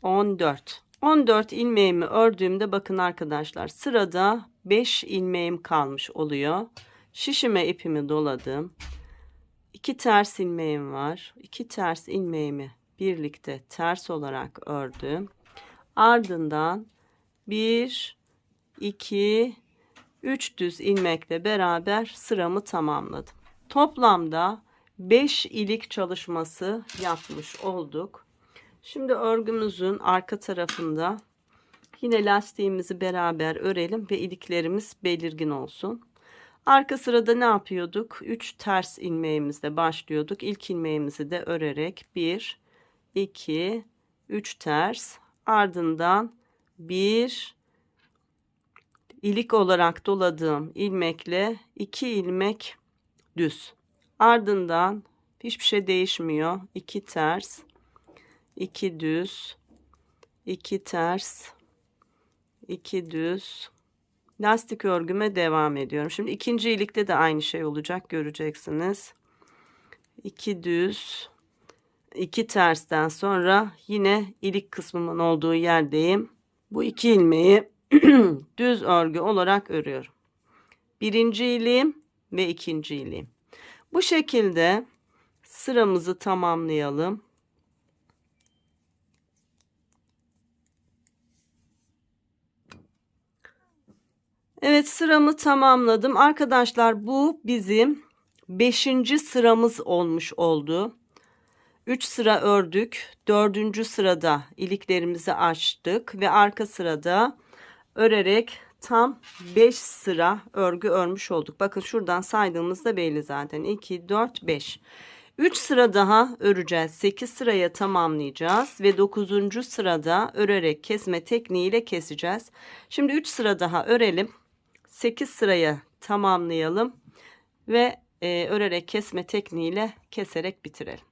14. 14 ilmeğimi ördüğümde bakın arkadaşlar sırada 5 ilmeğim kalmış oluyor. Şişime ipimi doladım. 2 ters ilmeğim var. 2 ters ilmeğimi birlikte ters olarak ördüm. Ardından 1, 2, 3 düz ilmekle beraber sıramı tamamladım. Toplamda 5 ilik çalışması yapmış olduk. Şimdi örgümüzün arka tarafında yine lastiğimizi beraber örelim ve iliklerimiz belirgin olsun. Arka sırada ne yapıyorduk? 3 ters ilmeğimizle başlıyorduk. İlk ilmeğimizi de örerek 1, 2, 3 ters, ardından 1 ilik olarak doladığım ilmekle 2 ilmek düz. Ardından hiçbir şey değişmiyor. 2 ters, 2 düz, 2 ters, 2 düz. Lastik örgüme devam ediyorum. Şimdi ikinci ilikte de aynı şey olacak, göreceksiniz. 2 düz, 2 tersten sonra yine ilik kısmımın olduğu yerdeyim. Bu 2 ilmeği düz örgü olarak örüyorum. Birinci iliğim ve ikinci iliğim. Bu şekilde sıramızı tamamlayalım. Evet, sıramı tamamladım. Arkadaşlar bu bizim 5. sıramız olmuş oldu. 3 sıra ördük. 4. sırada iliklerimizi açtık ve arka sırada örerek tam 5 sıra örgü örmüş olduk. Bakın şuradan saydığımızda belli zaten. 2, 4, 5. 3 sıra daha öreceğiz. 8 sıraya tamamlayacağız ve 9. sırada örerek kesme tekniğiyle keseceğiz. Şimdi 3 sıra daha örelim. 8 sıraya tamamlayalım ve örerek kesme tekniğiyle keserek bitirelim.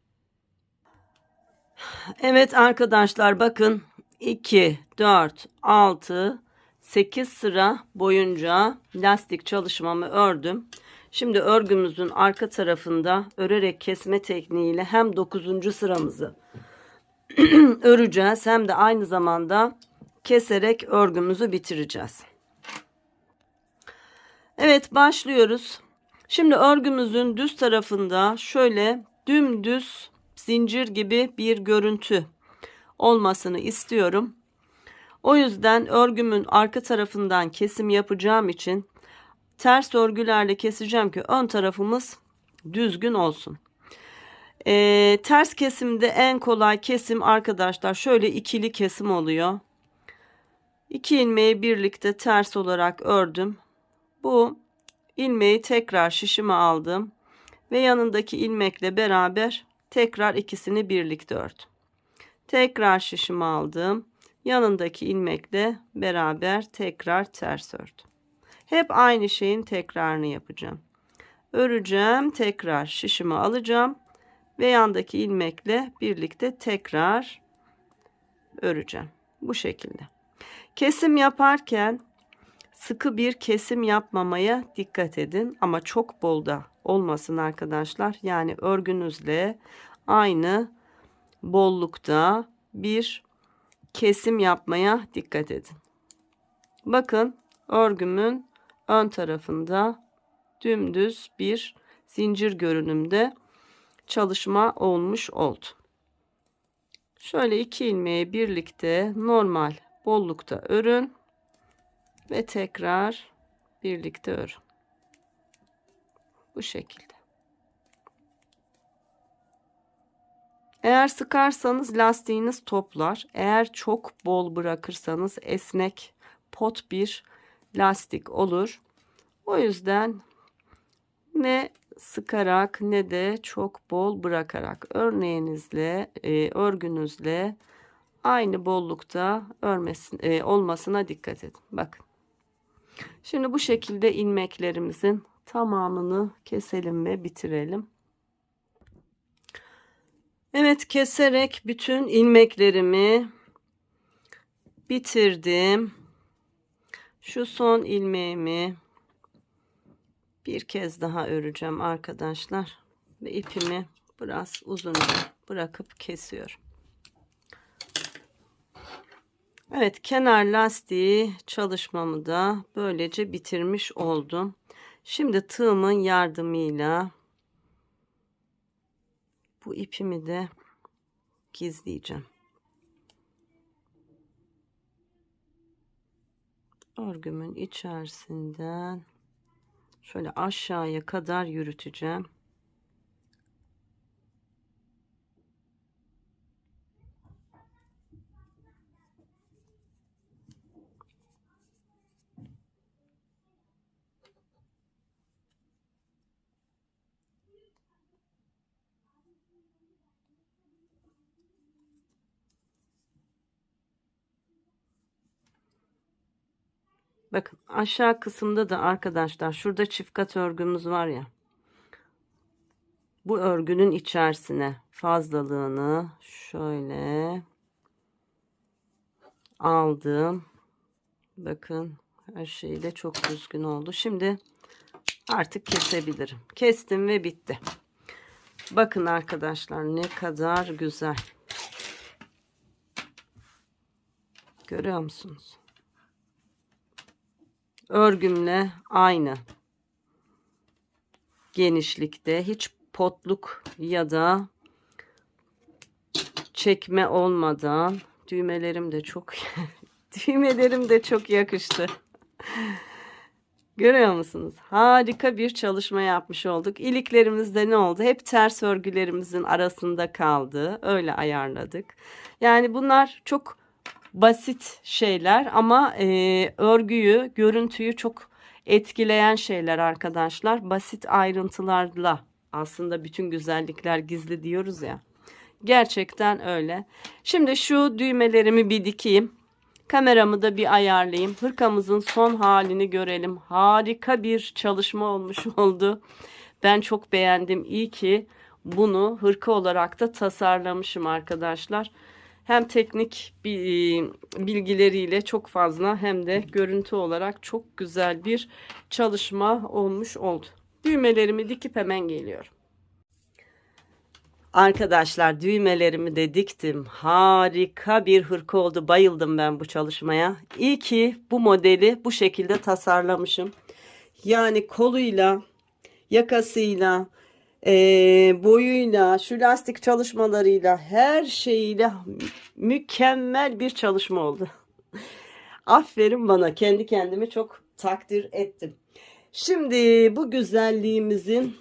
Evet arkadaşlar, bakın 2, 4, 6, 8 sıra boyunca lastik çalışmamı ördüm. Şimdi örgümüzün arka tarafında örerek kesme tekniğiyle hem 9. sıramızı öreceğiz hem de aynı zamanda keserek örgümüzü bitireceğiz. Evet, başlıyoruz. Şimdi örgümüzün düz tarafında şöyle dümdüz zincir gibi bir görüntü olmasını istiyorum. O yüzden örgümün arka tarafından kesim yapacağım için ters örgülerle keseceğim ki ön tarafımız düzgün olsun. Ters kesimde en kolay kesim arkadaşlar şöyle ikili kesim oluyor. 2 ilmeği birlikte ters olarak ördüm. Bu ilmeği tekrar şişime aldım ve yanındaki ilmekle beraber tekrar ikisini birlikte ördüm. Tekrar şişime aldım. Yanındaki ilmekle beraber tekrar ters ördüm. Hep aynı şeyin tekrarını yapacağım. Öreceğim, tekrar şişime alacağım ve yandaki ilmekle birlikte tekrar öreceğim. Bu şekilde. Kesim yaparken sıkı bir kesim yapmamaya dikkat edin ama çok bol da olmasın arkadaşlar. Yani örgünüzle aynı bollukta bir kesim yapmaya dikkat edin. Bakın örgümün ön tarafında dümdüz bir zincir görünümde çalışma olmuş oldu. Şöyle 2 ilmeği birlikte normal bollukta örün ve tekrar birlikte örün. Bu şekilde. Eğer sıkarsanız lastiğiniz toplar. Eğer çok bol bırakırsanız esnek pot bir lastik olur. O yüzden ne sıkarak ne de çok bol bırakarak örneğinizle, örgünüzle aynı bollukta olmasına dikkat edin. Bakın. Şimdi bu şekilde ilmeklerimizin tamamını keselim ve bitirelim. Evet, keserek bütün ilmeklerimi bitirdim. Şu son ilmeğimi bir kez daha öreceğim arkadaşlar ve ipimi biraz uzun bırakıp kesiyorum. Evet, kenar lastiği çalışmamı da böylece bitirmiş oldum. Şimdi tığımın yardımıyla bu ipimi de gizleyeceğim. Örgümün içerisinden şöyle aşağıya kadar yürüteceğim. Bakın aşağı kısımda da arkadaşlar şurada çift kat örgümüz var ya. Bu örgünün içerisine fazlalığını şöyle aldım. Bakın her şey de çok düzgün oldu. Şimdi artık kesebilirim. Kestim ve bitti. Bakın arkadaşlar ne kadar güzel. Görüyor musunuz? Örgümle aynı genişlikte, hiç potluk ya da çekme olmadan. Düğmelerim de çok düğmelerim de çok yakıştı. Görüyor musunuz? Harika bir çalışma yapmış olduk. İliklerimizde ne oldu? Hep ters örgülerimizin arasında kaldı. Öyle ayarladık. Yani bunlar çok basit şeyler ama örgüyü, görüntüyü çok etkileyen şeyler arkadaşlar. Basit ayrıntılarla aslında bütün güzellikler gizli diyoruz ya. Gerçekten öyle. Şimdi şu düğmelerimi bir dikeyim. Kameramı da bir ayarlayayım. Hırkamızın son halini görelim. Harika bir çalışma olmuş oldu. Ben çok beğendim. İyi ki bunu hırka olarak da tasarlamışım arkadaşlar. Hem teknik bilgileriyle çok fazla hem de görüntü olarak çok güzel bir çalışma olmuş oldu. Düğmelerimi dikip hemen geliyorum. Arkadaşlar düğmelerimi de diktim. Harika bir hırka oldu. Bayıldım ben bu çalışmaya. İyi ki bu modeli bu şekilde tasarlamışım. Yani koluyla, yakasıyla, boyuyla, şu lastik çalışmalarıyla, her şeyiyle mükemmel bir çalışma oldu. Aferin bana. Kendi kendimi çok takdir ettim. Şimdi bu güzelliğimizin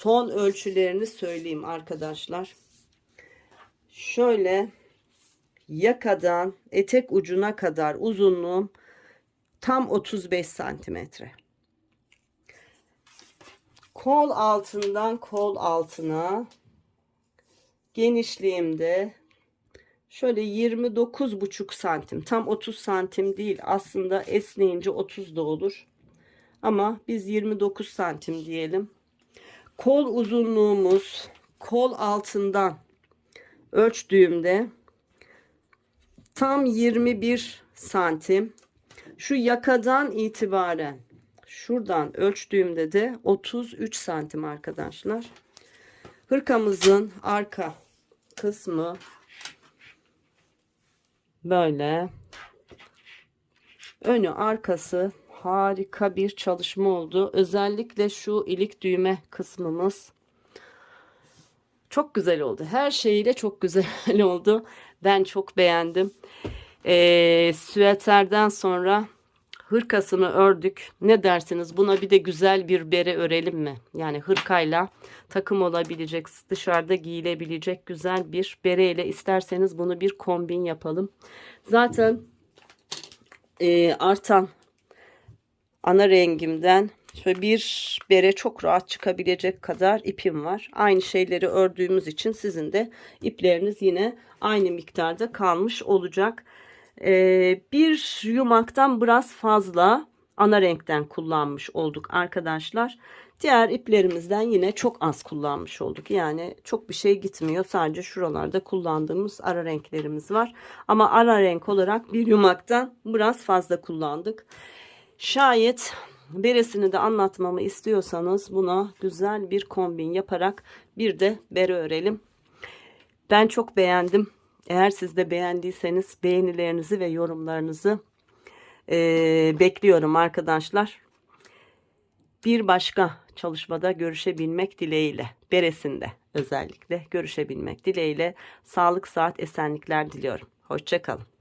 son ölçülerini söyleyeyim arkadaşlar. Şöyle yakadan etek ucuna kadar uzunluğum tam 35 santimetre. Kol altından kol altına genişliğimde şöyle 29,5 santim. Tam 30 santim değil. Aslında esneyince 30 da olur. Ama biz 29 santim diyelim. Kol uzunluğumuz kol altından ölçtüğümde tam 21 santim. Şu yakadan itibaren şuradan ölçtüğümde de 33 santim arkadaşlar. Hırkamızın arka kısmı böyle. Önü arkası harika bir çalışma oldu. Özellikle şu ilik düğme kısmımız çok güzel oldu. Her şeyiyle çok güzel oldu. Ben çok beğendim. Süveterden sonra hırkasını ördük. Ne dersiniz? Buna bir de güzel bir bere örelim mi? Yani hırkayla takım olabilecek, dışarıda giyilebilecek güzel bir bereyle isterseniz bunu bir kombin yapalım. Zaten artan ana rengimden şöyle bir bere çok rahat çıkabilecek kadar ipim var. Aynı şeyleri ördüğümüz için sizin de ipleriniz yine aynı miktarda kalmış olacak. Bir yumaktan biraz fazla ana renkten kullanmış olduk arkadaşlar. Diğer iplerimizden yine çok az kullanmış olduk. Yani çok bir şey gitmiyor. Sadece şuralarda kullandığımız ara renklerimiz var. Ama ara renk olarak bir yumaktan biraz fazla kullandık. Şayet beresini de anlatmamı istiyorsanız buna güzel bir kombin yaparak bir de bere örelim. Ben çok beğendim. Eğer siz de beğendiyseniz beğenilerinizi ve yorumlarınızı bekliyorum arkadaşlar. Bir başka çalışmada görüşebilmek dileğiyle, beresinde özellikle görüşebilmek dileğiyle sağlık, sıhhat, esenlikler diliyorum. Hoşça kalın.